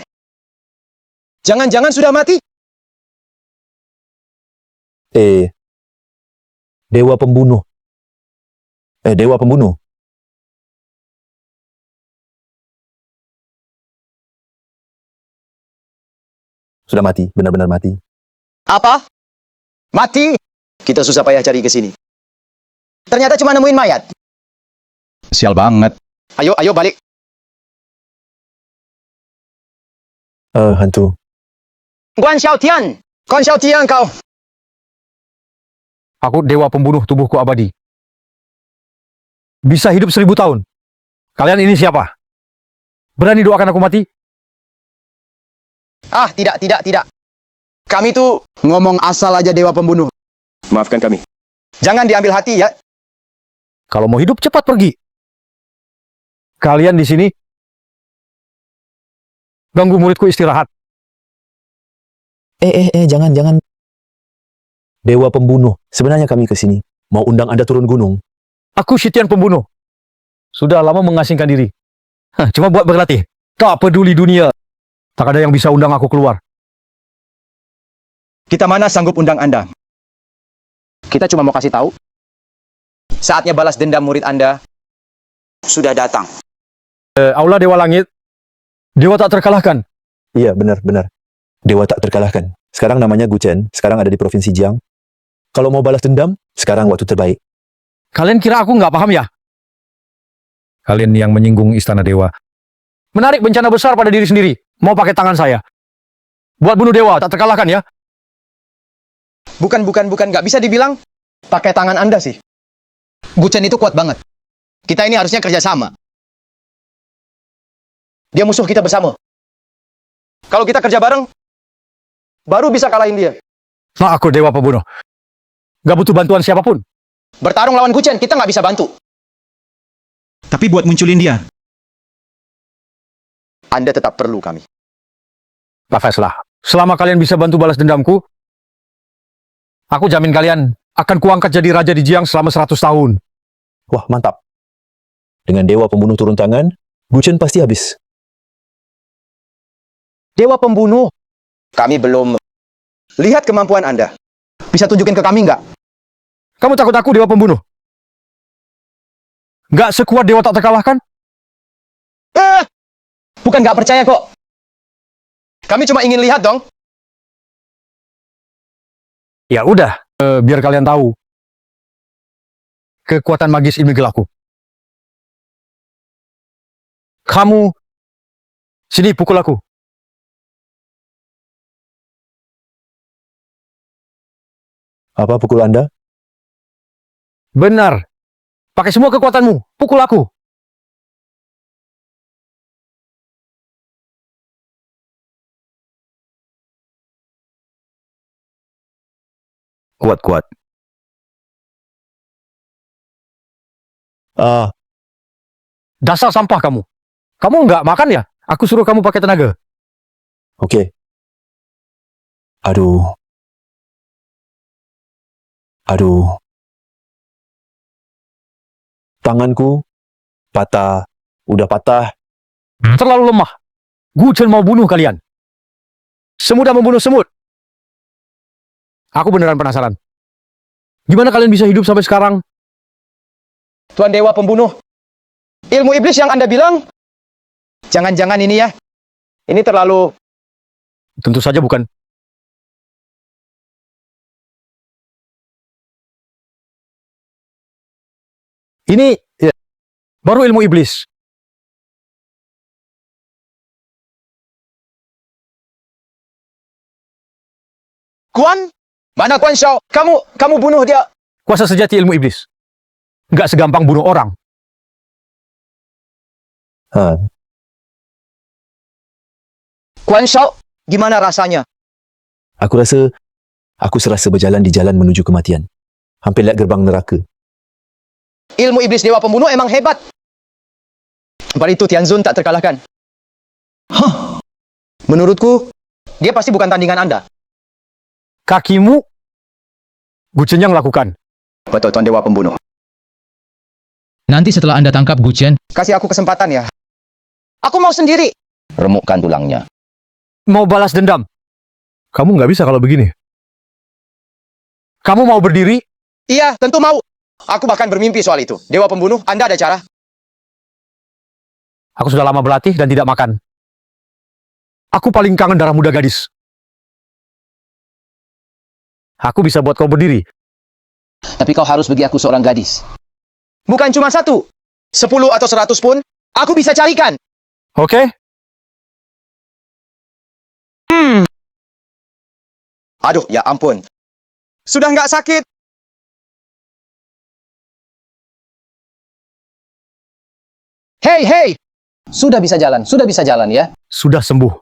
S4: Jangan-jangan sudah mati?
S5: Dewa Pembunuh. Dewa Pembunuh. Sudah mati, benar-benar mati.
S4: Apa? Mati? Kita susah payah cari ke sini. Ternyata cuma nemuin mayat. Sial banget. Ayo balik.
S5: Hantu.
S4: Guan Xiaotian. Guan Xiaotian kau.
S12: Aku dewa pembunuh tubuhku abadi. Bisa hidup 1000 tahun. Kalian ini siapa? Berani doakan aku mati?
S4: Tidak. Kami tuh ngomong asal aja Dewa Pembunuh. Maafkan kami. Jangan diambil hati ya.
S12: Kalau mau hidup cepat pergi. Kalian di sini ganggu muridku istirahat.
S5: Jangan. Dewa Pembunuh. Sebenarnya kami ke sini mau undang Anda turun gunung.
S12: Aku Shitian Pembunuh. Sudah lama mengasingkan diri. Cuma buat berlatih. Tak peduli dunia. Tak ada yang bisa undang aku keluar.
S4: Kita mana sanggup undang Anda? Kita cuma mau kasih tahu. Saatnya balas dendam murid Anda sudah datang.
S12: Aula Dewa Langit. Dewa tak terkalahkan.
S5: Iya, benar. Dewa tak terkalahkan. Sekarang namanya Guchen. Sekarang ada di Provinsi Jiang. Kalau mau balas dendam, sekarang waktu terbaik.
S12: Kalian kira aku nggak paham ya? Kalian yang menyinggung istana dewa. Menarik bencana besar pada diri sendiri. Mau pakai tangan saya. Buat bunuh dewa, tak terkalahkan ya?
S4: Bukan. Nggak bisa dibilang pakai tangan Anda sih. Guchen itu kuat banget. Kita ini harusnya kerjasama. Dia musuh kita bersama. Kalau kita kerja bareng, baru bisa kalahin dia.
S12: Nah, aku dewa pembunuh. Gak butuh bantuan siapapun.
S4: Bertarung lawan Guchen, kita nggak bisa bantu.
S2: Tapi buat munculin dia.
S4: Anda tetap perlu kami.
S12: Lafazlah. Selama kalian bisa bantu balas dendamku, aku jamin kalian akan kuangkat jadi raja di Jiang selama 100 tahun.
S5: Wah, mantap. Dengan Dewa Pembunuh turun tangan, Gu Chen pasti habis.
S4: Dewa Pembunuh. Kami belum lihat kemampuan Anda. Bisa tunjukin ke kami nggak?
S12: Kamu takut aku Dewa Pembunuh? Nggak sekuat dewa tak terkalahkan?
S4: Bukan nggak percaya kok. Kami cuma ingin lihat dong.
S12: Ya udah, biar kalian tahu kekuatan magis ilmu gelapku. Kamu sini pukul aku.
S5: Apa pukul Anda?
S12: Benar. Pakai semua kekuatanmu, pukul aku. Kuat-kuat. Dasar sampah kamu. Kamu nggak makan ya? Aku suruh kamu pakai tenaga.
S5: Oke. Aduh. Tanganku patah. Udah patah.
S12: Terlalu lemah. Gu Chen mau bunuh kalian. Semudah membunuh semut. Aku beneran penasaran. Gimana kalian bisa hidup sampai sekarang?
S4: Tuan Dewa Pembunuh. Ilmu iblis yang Anda bilang. Jangan-jangan ini ya. Ini terlalu...
S12: Tentu saja bukan. Ini ya, baru ilmu iblis.
S4: Kuan? Mana Kuan Shao? Kamu bunuh dia.
S12: Kuasa sejati ilmu iblis. Nggak segampang bunuh orang.
S4: Kuan Shao, gimana rasanya?
S5: Aku serasa berjalan di jalan menuju kematian. Hampir lihat gerbang neraka.
S4: Ilmu iblis Dewa Pembunuh emang hebat. Pada itu Tianzun tak terkalahkan. Menurutku, dia pasti bukan tandingan Anda.
S12: Kakimu, Gu Chen yang lakukan.
S4: Betul, Tuan Dewa Pembunuh.
S11: Nanti setelah Anda tangkap Gu Chen,
S4: Kasih aku kesempatan ya. Aku mau sendiri. Remukkan tulangnya.
S12: Mau balas dendam. Kamu nggak bisa kalau begini. Kamu mau berdiri?
S4: Iya, tentu mau. Aku bahkan bermimpi soal itu. Dewa Pembunuh, Anda ada cara?
S12: Aku sudah lama berlatih dan tidak makan. Aku paling kangen darah muda gadis. Aku bisa buat kau berdiri.
S4: Tapi kau harus bagi aku seorang gadis. Bukan cuma 1. 10 atau 100 pun, aku bisa carikan.
S12: Oke?
S4: Aduh, ya ampun. Sudah nggak sakit? Hei! Sudah bisa jalan ya.
S12: Sudah sembuh.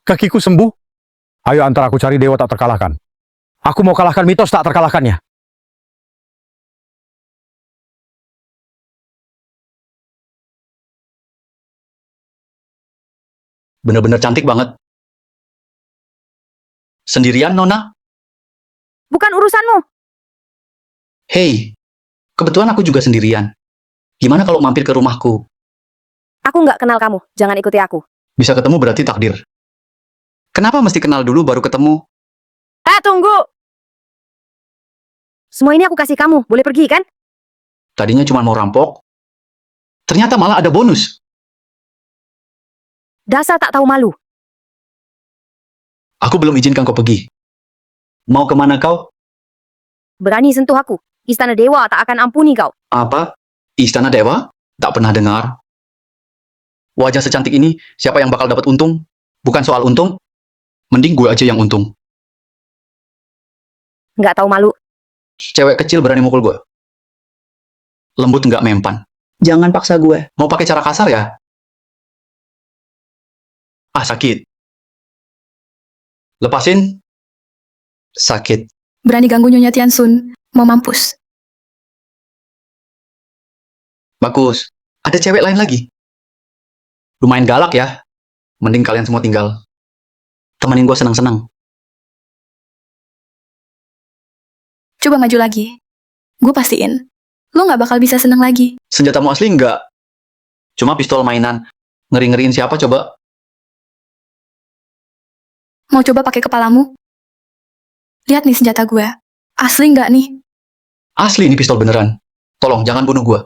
S12: Kakiku sembuh. Ayo antar aku cari dewa tak terkalahkan. Aku mau kalahkan mitos tak terkalahkannya.
S6: Bener-bener cantik banget. Sendirian, Nona?
S8: Bukan urusanmu.
S6: Hei, kebetulan aku juga sendirian. Gimana kalau mampir ke rumahku?
S8: Aku nggak kenal kamu. Jangan ikuti aku.
S6: Bisa ketemu berarti takdir. Kenapa mesti kenal dulu baru ketemu?
S8: Tunggu. Semua ini aku kasih kamu. Boleh pergi, kan?
S6: Tadinya cuma mau rampok. Ternyata malah ada bonus.
S8: Dasar tak tahu malu.
S6: Aku belum izinkan kau pergi. Mau kemana kau?
S8: Berani sentuh aku. Istana Dewa tak akan ampuni kau.
S6: Apa? Istana Dewa? Tak pernah dengar. Wajah secantik ini, siapa yang bakal dapat untung? Bukan soal untung. Mending gue aja yang untung.
S8: Nggak tahu malu.
S6: Cewek kecil berani mukul gue. Lembut nggak mempan.
S9: Jangan paksa gue.
S6: Mau pakai cara kasar ya? Ah, sakit. Lepasin. Sakit.
S7: Berani ganggu Nyonya Tianzun, mau mampus.
S6: Bagus. Ada cewek lain lagi. Lumayan galak ya. Mending kalian semua tinggal. Temenin gue senang-senang.
S7: Coba maju lagi. Gue pastiin, lo nggak bakal bisa senang lagi.
S6: Senjatamu asli enggak. Cuma pistol mainan. Ngeri-ngeriin siapa coba?
S7: Mau coba pakai kepalamu? Lihat nih senjata gue. Asli nggak nih?
S6: Asli ini pistol beneran. Tolong, jangan bunuh gua.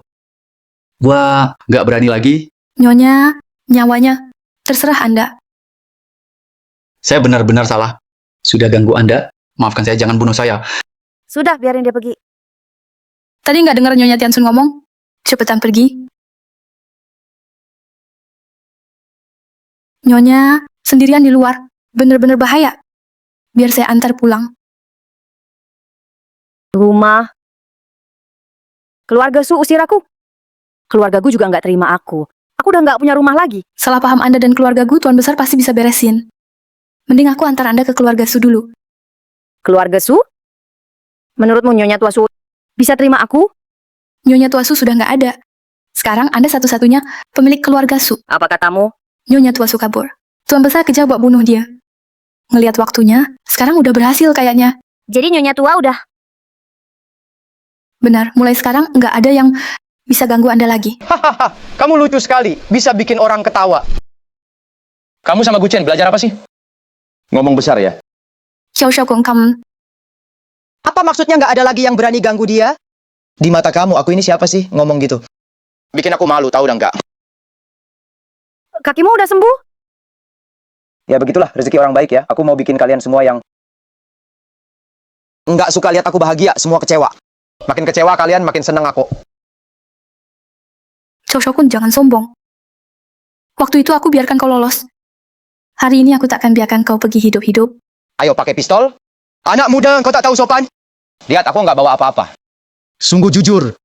S6: Gua nggak berani lagi.
S7: Nyonya, nyawanya, terserah Anda.
S6: Saya benar-benar salah. Sudah ganggu Anda. Maafkan saya, jangan bunuh saya.
S8: Sudah, biarin dia pergi.
S7: Tadi nggak dengar Nyonya Tianzun ngomong? Cepetan pergi. Nyonya, sendirian di luar. Bener-bener bahaya. Biar saya antar pulang.
S8: Rumah. Keluarga Su usir aku. Keluargaku juga nggak terima aku. Aku udah nggak punya rumah lagi.
S7: Salah paham Anda dan keluarga Gu, Tuan Besar pasti bisa beresin. Mending aku antar Anda ke keluarga Su dulu.
S8: Keluarga Su? Menurutmu Nyonya Tua Su bisa terima aku?
S7: Nyonya Tua Su sudah nggak ada. Sekarang Anda satu-satunya pemilik keluarga Su.
S8: Apa katamu?
S7: Nyonya Tua Su kabur. Tuan Besar kejar buat bunuh dia. Ngelihat waktunya, sekarang udah berhasil kayaknya.
S8: Jadi Nyonya Tua udah.
S7: Benar, mulai sekarang nggak ada yang bisa ganggu Anda lagi.
S4: Hahaha, kamu lucu sekali. Bisa bikin orang ketawa. Kamu sama Guchen belajar apa sih? Ngomong besar ya.
S7: Xiao Xiao Gong Kam,
S4: Apa maksudnya nggak ada lagi yang berani ganggu dia? Di mata kamu, aku ini siapa sih ngomong gitu? Bikin aku malu, tahu dan nggak?
S8: Kakimu udah sembuh?
S4: Ya begitulah, rezeki orang baik ya. Aku mau bikin kalian semua yang nggak suka lihat aku bahagia, semua kecewa. Makin kecewa kalian, makin seneng aku.
S7: Xiao Xiao Kun jangan sombong. Waktu itu aku biarkan kau lolos. Hari ini aku takkan biarkan kau pergi hidup-hidup.
S4: Ayo pakai pistol. Anak muda, kau tak tahu sopan? Lihat, aku nggak bawa apa-apa.
S2: Sungguh jujur.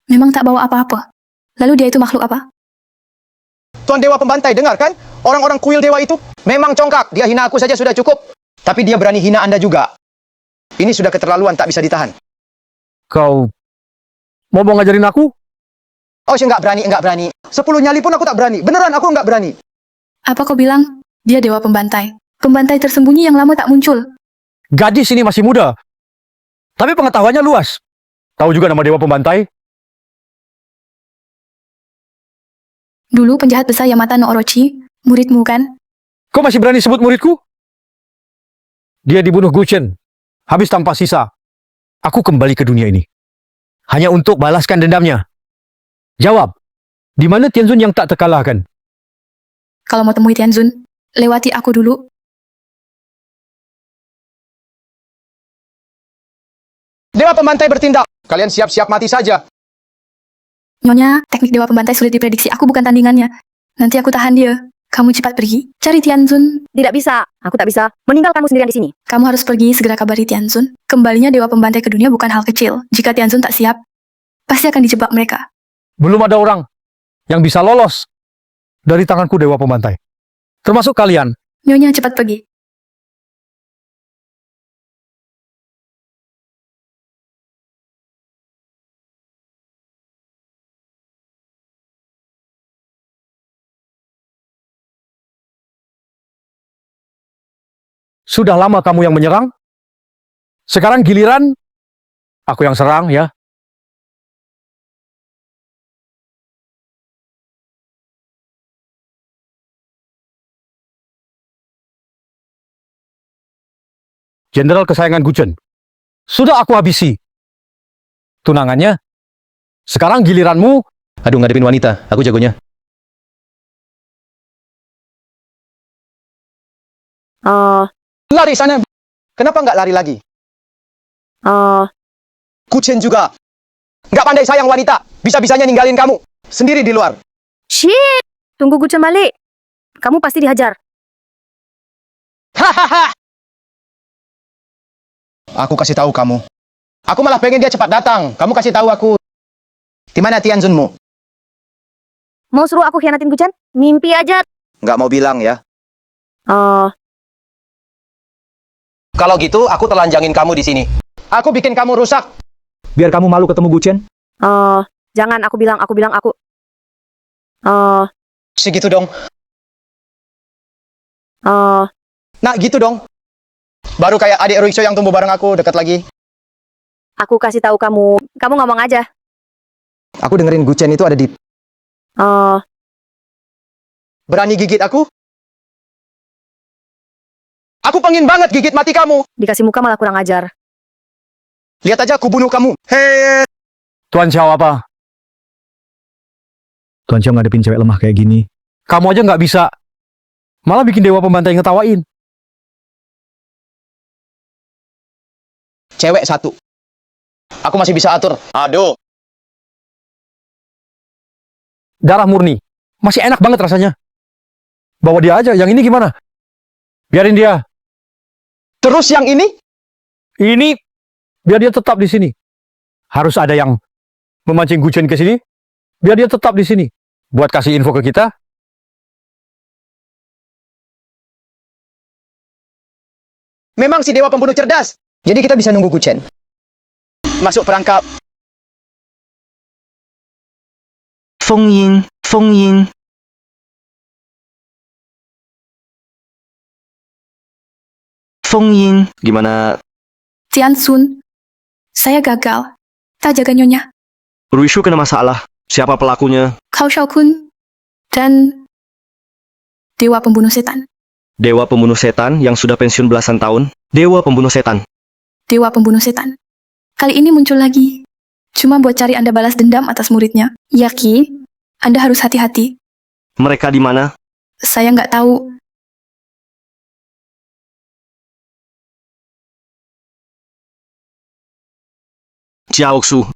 S7: Memang tak bawa apa-apa. Lalu dia itu makhluk apa?
S4: Tuan Dewa Pembantai, dengar kan? Orang-orang kuil dewa itu memang congkak. Dia hina aku saja sudah cukup. Tapi dia berani hina Anda juga. Ini sudah keterlaluan, tak bisa ditahan.
S12: Kau mau ngajarin aku?
S4: Oh, saya nggak berani. 10 nyali pun aku tak berani. Beneran, aku nggak berani.
S7: Apa kau bilang? Dia dewa pembantai. Pembantai tersembunyi yang lama tak muncul.
S12: Gadis ini masih muda. Tapi pengetahuannya luas. Tahu juga nama dewa pembantai?
S7: Dulu penjahat besar Yamata no Orochi, muridmu kan?
S12: Kau masih berani sebut muridku? Dia dibunuh Guchen. Habis tanpa sisa. Aku kembali ke dunia ini. Hanya untuk balaskan dendamnya. Jawab. Di mana Tianzun yang tak terkalahkan?
S7: Kalau mau temui Tianzun, lewati aku dulu.
S4: Dewa Pembantai bertindak. Kalian siap-siap mati saja.
S7: Nyonya, teknik dewa pembantai sulit diprediksi. Aku bukan tandingannya. Nanti aku tahan dia. Kamu cepat pergi. Cari Tianzun.
S8: Tidak bisa. Aku tak bisa meninggalkanmu sendirian di sini.
S7: Kamu harus pergi, segera kabari Tianzun. Kembalinya dewa pembantai ke dunia bukan hal kecil. Jika Tianzun tak siap, pasti akan dijebak mereka.
S12: Belum ada orang yang bisa lolos dari tanganku dewa pembantai. Termasuk kalian.
S7: Nyonya, cepat pergi.
S12: Sudah lama kamu yang menyerang. Sekarang giliran aku yang serang ya. Jenderal kesayangan Guchen. Sudah aku habisi tunangannya. Sekarang giliranmu.
S3: Aduh, ngadepin wanita. Aku jagonya.
S4: Lari sana. Kenapa nggak lari lagi? Guchen juga. Nggak pandai sayang wanita. Bisa-bisanya ninggalin kamu. Sendiri di luar.
S8: Shit. Tunggu Guchen balik. Kamu pasti dihajar.
S4: Hahaha. Aku kasih tahu kamu. Aku malah pengen dia cepat datang. Kamu kasih tahu aku. Di mana Tianzunmu?
S8: Mau suruh aku khianatin Guchen? Mimpi aja.
S4: Nggak mau bilang ya. Kalau gitu, aku telanjangin kamu di sini. Aku bikin kamu rusak.
S2: Biar kamu malu ketemu Guchen.
S8: Jangan aku bilang.
S4: Segitu dong. Nah, gitu dong. Baru kayak adik Ruixo yang tumbuh bareng aku, dekat lagi.
S8: Aku kasih tahu kamu. Kamu ngomong aja.
S4: Aku dengerin Guchen itu ada di...
S8: Oh,
S4: Berani gigit aku? Aku pengen banget gigit mati kamu.
S8: dikasih muka malah kurang ajar.
S4: Lihat aja aku bunuh kamu. Hei!
S12: Tuan Xiao apa?
S2: Tuan Xiao ngadepin cewek lemah kayak gini.
S12: Kamu aja nggak bisa. Malah bikin dewa pembantai ngetawain.
S4: Cewek satu. Aku masih bisa atur. Aduh.
S12: Darah murni. Masih enak banget rasanya. Bawa dia aja. Yang ini gimana? Biarin dia.
S4: Terus yang ini?
S12: Ini biar dia tetap di sini. Harus ada yang memancing Guchen ke sini. Biar dia tetap di sini. Buat kasih info ke kita.
S4: Memang si dewa pembunuh cerdas. Jadi kita bisa nunggu Guchen. Masuk perangkap.
S3: Feng Yin, Feng Yin. Feng Yin, gimana?
S7: Tianzun, saya gagal. Tak jaga nyonya.
S3: Ruishu kena masalah. Siapa pelakunya?
S7: Cao Shaokun dan Dewa Pembunuh Setan.
S3: Dewa pembunuh setan yang sudah pensiun belasan tahun. Dewa pembunuh setan.
S7: Dewa Pembunuh Setan. Kali ini muncul lagi. Cuma buat cari Anda balas dendam atas muridnya. Yaki, Anda harus hati-hati.
S3: Mereka di mana?
S7: Saya nggak tahu.
S3: Jiaoxu.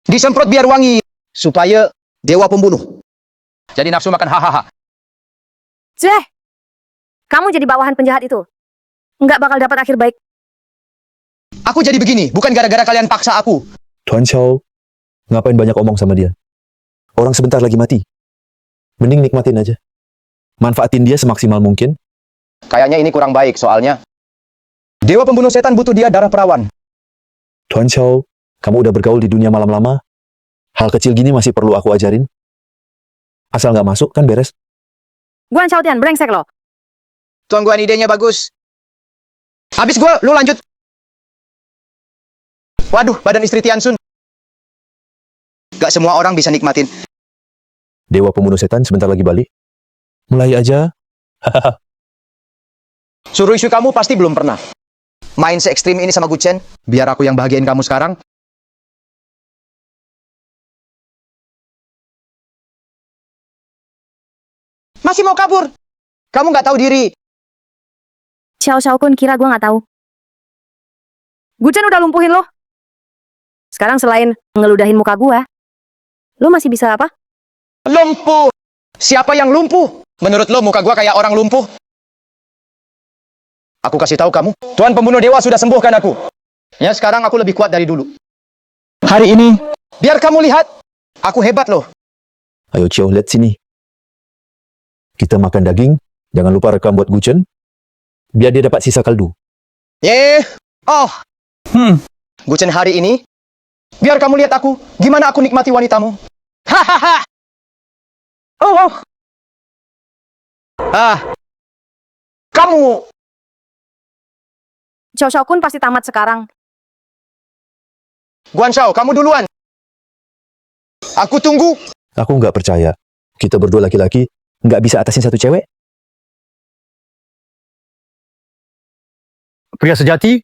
S4: Disemprot biar wangi. Supaya dewa pembunuh. Jadi nafsu makan hahaha.
S8: Zeh, kamu jadi bawahan penjahat itu. Nggak bakal dapat akhir baik.
S4: Aku jadi begini, bukan gara-gara kalian paksa aku.
S5: Tuan Xiao, ngapain banyak omong sama dia? Orang sebentar lagi mati. Mending nikmatin aja. Manfaatin dia semaksimal mungkin.
S4: Kayaknya ini kurang baik soalnya. Dewa pembunuh setan butuh dia darah perawan.
S5: Tuan Xiao, kamu udah bergaul di dunia malam lama. Hal kecil gini masih perlu aku ajarin. Asal nggak masuk kan beres.
S8: Guan Xiaotian, brengsek lo.
S4: Tuan Guan idenya bagus. Habis gua, lu lanjut. Waduh, badan istri Tianzun. Gak semua orang bisa nikmatin.
S5: Dewa pembunuh setan sebentar lagi balik. Mulai aja.
S4: Suruh isu kamu pasti belum pernah. Main se-ekstrim ini sama Guchen, biar aku yang bahagiain kamu sekarang. Masih mau kabur? Kamu nggak tahu diri.
S8: Xiao Shaokun kira gue nggak tahu. Guchen udah lumpuhin lo. Sekarang selain ngeludahin muka gua, lo masih bisa apa?
S4: Lumpuh. Siapa yang lumpuh? Menurut lo muka gua kayak orang lumpuh? Aku kasih tahu kamu, Tuan pembunuh dewa sudah sembuhkan aku. Ya sekarang aku lebih kuat dari dulu. Hari ini, biar kamu lihat, aku hebat loh.
S5: Ayo Xiao, lihat sini. Kita makan daging. Jangan lupa rekam buat Guchen. Biar dia dapat sisa kaldu.
S4: Oh. Guchen hari ini, biar kamu lihat aku, gimana aku nikmati wanitamu. Hahaha. Oh. Kamu.
S8: Xiao Shaokun pasti tamat sekarang.
S4: Guan Shao, kamu duluan. Aku tunggu.
S5: Aku nggak percaya. Kita berdua laki-laki nggak bisa atasin satu cewek.
S12: Pria sejati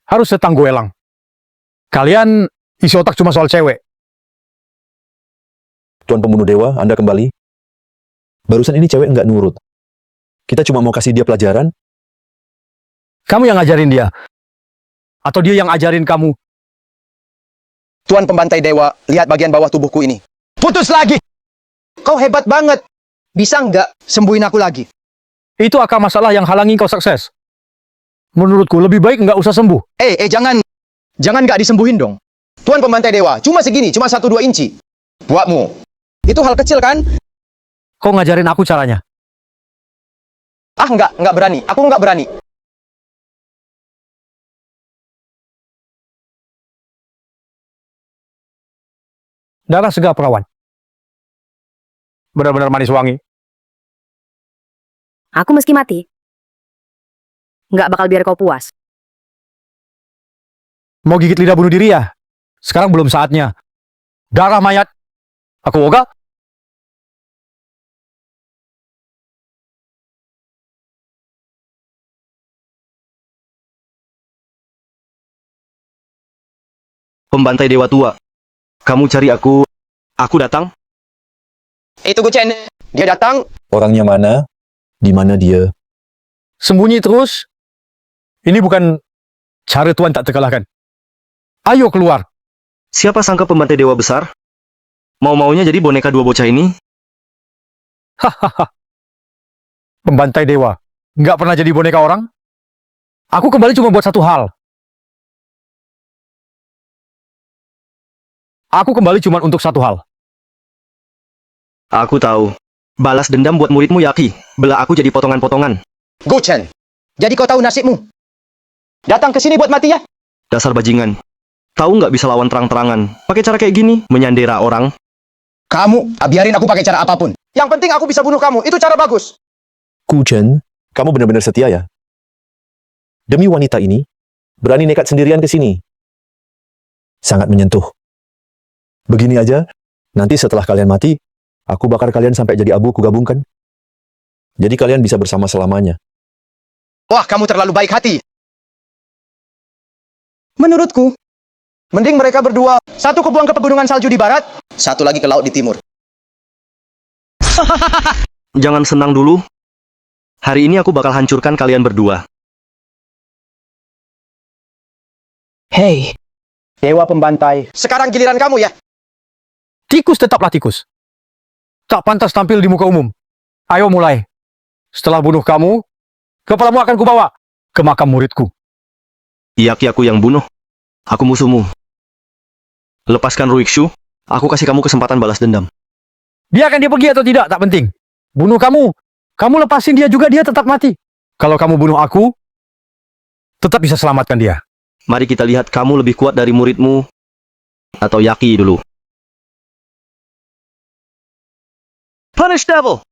S12: harus setangguh elang. Kalian isi otak cuma soal cewek.
S5: Tuan pembunuh dewa, Anda kembali. Barusan ini cewek nggak nurut. Kita cuma mau kasih dia pelajaran.
S12: Kamu yang ngajarin dia. Atau dia yang ajarin kamu.
S4: Tuan pembantai dewa, lihat bagian bawah tubuhku ini. Putus lagi. Kau hebat banget. Bisa nggak sembuhin aku lagi?
S12: Itu akar masalah yang halangi kau sukses. Menurutku lebih baik nggak usah sembuh.
S4: Jangan. Jangan nggak disembuhin dong. Tuan pembantai dewa, cuma segini, cuma 1-2 inci. Buatmu. Itu hal kecil kan?
S12: Kau ngajarin aku caranya.
S4: Nggak berani. Aku nggak berani.
S12: Darah segar perawan. Benar-benar manis wangi.
S8: Aku meski mati, nggak bakal biar kau puas.
S12: Mau gigit lidah bunuh diri ya? Sekarang belum saatnya. Darah mayat. Aku ogah.
S3: Pembantai Dewa Tua. Kamu cari aku. Aku datang.
S4: Itu Guchen. Dia datang.
S5: Orangnya mana? Di mana dia?
S12: Sembunyi terus. Ini bukan cara Tuan tak terkalahkan. Ayo keluar.
S3: Siapa sangka pembantai Dewa besar? Mau-maunya jadi boneka dua bocah ini?
S12: Hahaha. Pembantai dewa. Nggak pernah jadi boneka orang? Aku kembali cuma buat satu hal. Aku kembali cuma untuk satu hal.
S3: Aku tahu. Balas dendam buat muridmu Yaki. Belah aku jadi potongan-potongan.
S4: Guchen. Jadi kau tahu nasibmu. Datang ke sini buat mati ya?
S3: Dasar bajingan. Tahu nggak bisa lawan terang-terangan. Pakai cara kayak gini, menyandera orang.
S4: Kamu, biarin aku pakai cara apapun. Yang penting aku bisa bunuh kamu. Itu cara bagus.
S5: Ku Chen, kamu benar-benar setia ya? Demi wanita ini, berani nekat sendirian ke sini. Sangat menyentuh. Begini aja, nanti setelah kalian mati, aku bakar kalian sampai jadi abu kugabungkan. Jadi kalian bisa bersama selamanya.
S4: Wah, kamu terlalu baik hati. Menurutku, mending mereka berdua, satu kebuang ke pegunungan salju di barat, satu lagi ke laut di timur.
S3: Jangan senang dulu. Hari ini aku bakal hancurkan kalian berdua.
S4: Hei, Dewa Pembantai. Sekarang giliran kamu ya.
S12: Tikus tetaplah tikus. Tak pantas tampil di muka umum. Ayo mulai. Setelah bunuh kamu, kepalamu akan kubawa ke makam muridku.
S3: Yaki aku yang bunuh. Aku musuhmu. Lepaskan Ruikshu. Aku kasih kamu kesempatan balas dendam.
S12: Biarkan dia pergi atau tidak, tak penting. Bunuh kamu. Kamu lepasin dia juga, dia tetap mati. Kalau kamu bunuh aku, tetap bisa selamatkan dia.
S3: Mari kita lihat kamu lebih kuat dari muridmu atau Yaki dulu. Punish Devil!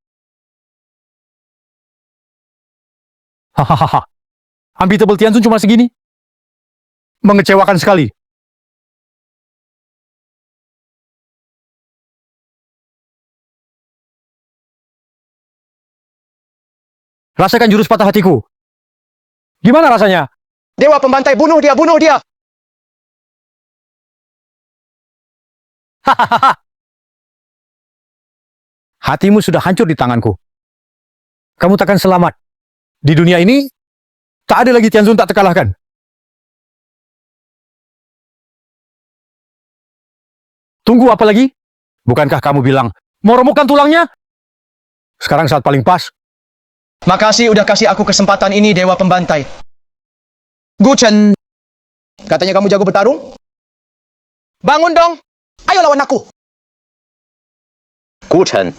S12: Hahaha. Unbeatable Tianzun cuma segini. Mengecewakan sekali. Rasakan jurus patah hatiku. Gimana rasanya?
S4: Dewa Pembantai, bunuh dia, bunuh dia.
S12: Hahaha. Hatimu sudah hancur di tanganku. Kamu takkan selamat. Di dunia ini, tak ada lagi Tianzun tak terkalahkan. Tunggu apa lagi? Bukankah kamu bilang, mau remukkan tulangnya? Sekarang saat paling pas.
S4: Makasih udah kasih aku kesempatan ini, Dewa Pembantai. Guchen, katanya kamu jago bertarung? Bangun dong, ayo lawan aku. Guchen,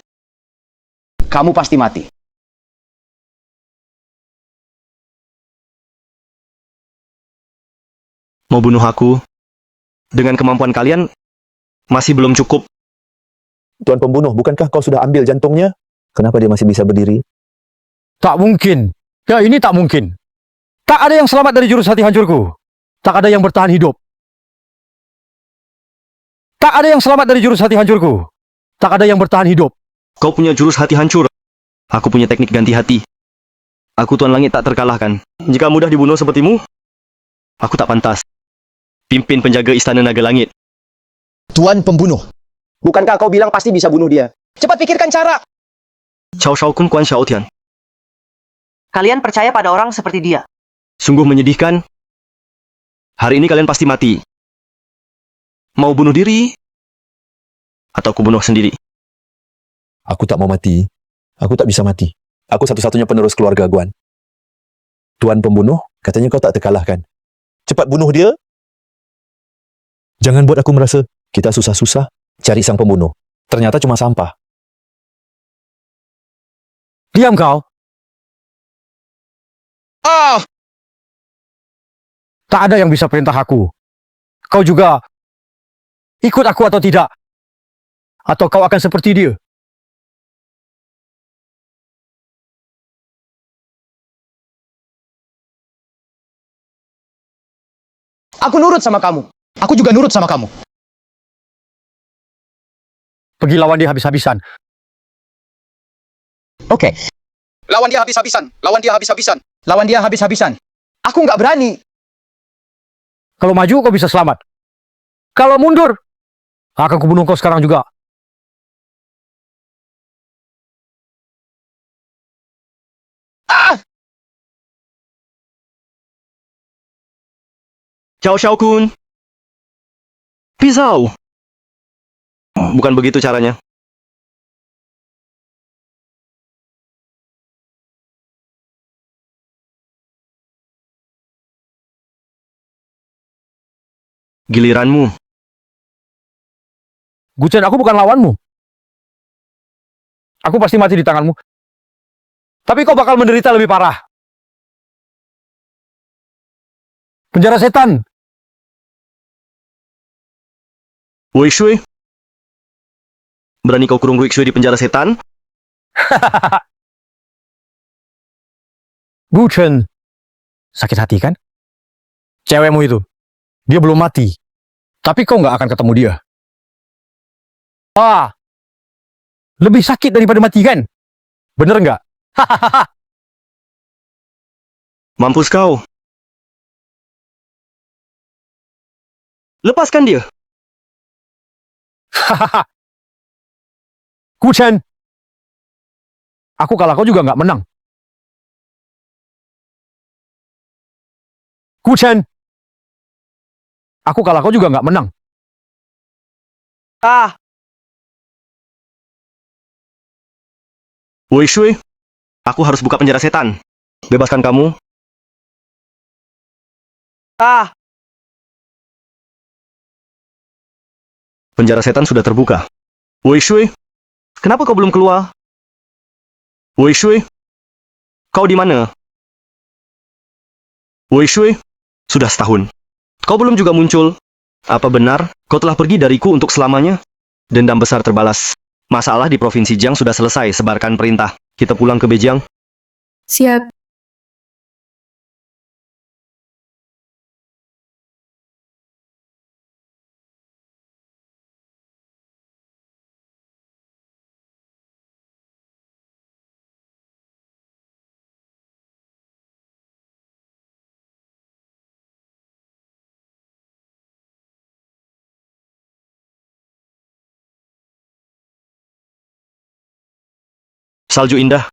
S4: kamu pasti mati.
S3: Mau bunuh aku? Dengan kemampuan kalian, masih belum cukup.
S5: Tuan pembunuh, bukankah kau sudah ambil jantungnya? Kenapa dia masih bisa berdiri?
S12: Tak mungkin. Ya ini tak mungkin. Tak ada yang selamat dari jurus hati hancurku. Tak ada yang bertahan hidup. Tak ada yang selamat dari jurus hati hancurku. Tak ada yang bertahan hidup.
S3: Kau punya jurus hati hancur. Aku punya teknik ganti hati. Aku Tuan Langit tak terkalahkan. Jika mudah dibunuh sepertimu, aku tak pantas. Pimpin penjaga Istana Naga Langit.
S4: Tuan pembunuh, bukankah kau bilang pasti bisa bunuh dia? Cepat pikirkan cara.
S3: Cao Shao Kun Kuan Xiao Tian.
S1: Kalian percaya pada orang seperti dia?
S3: Sungguh menyedihkan. Hari ini kalian pasti mati. Mau bunuh diri? Atau aku bunuh sendiri?
S5: Aku tak mau mati. Aku tak bisa mati. Aku satu-satunya penerus keluarga Guan. Tuan pembunuh, katanya kau tak terkalahkan. Cepat bunuh dia. Jangan buat aku merasa kita susah-susah cari sang pembunuh. Ternyata cuma sampah.
S12: Diam kau.
S4: Oh,
S12: Tak ada yang bisa perintah aku. Kau juga ikut aku atau tidak. Atau kau akan seperti dia.
S4: Aku nurut sama kamu. Aku juga nurut sama kamu.
S12: Pergi lawan dia habis-habisan.
S4: Oke. Lawan dia habis-habisan. Lawan dia habis-habisan. Lawan dia habis-habisan. Aku nggak berani.
S12: Kalau maju kau bisa selamat. Kalau mundur, akan kubunuh kau sekarang juga.
S3: Ciao Xiao Kun. Pisau. Bukan begitu caranya. Giliranmu.
S12: Guchen, aku bukan lawanmu. Aku pasti mati di tanganmu. Tapi kau bakal menderita lebih parah. Penjara setan.
S3: Wei Shui. Berani kau kurung Wei Shui di penjara setan?
S12: Guchen. Sakit hati kan? Cewekmu itu. Dia belum mati. Tapi kau nggak akan ketemu dia. Ah. Lebih sakit daripada mati kan? Bener nggak?
S3: Mampus kau. Lepaskan dia.
S12: Guchen. Aku kalah kau juga nggak menang. Guchen. Aku kalah kau juga nggak menang.
S3: Ah. Wei Shui. Aku harus buka penjara setan. Bebaskan kamu. Ah. Penjara setan sudah terbuka. Wei Shui. Kenapa kau belum keluar? Wei Shui. Kau di mana? Wei Shui. Sudah setahun. Kau belum juga muncul. Apa benar kau telah pergi dariku untuk selamanya? Dendam besar terbalas. Masalah di Provinsi Jiang sudah selesai. Sebarkan perintah. Kita pulang ke Beijing.
S7: Siap.
S3: Salju indah.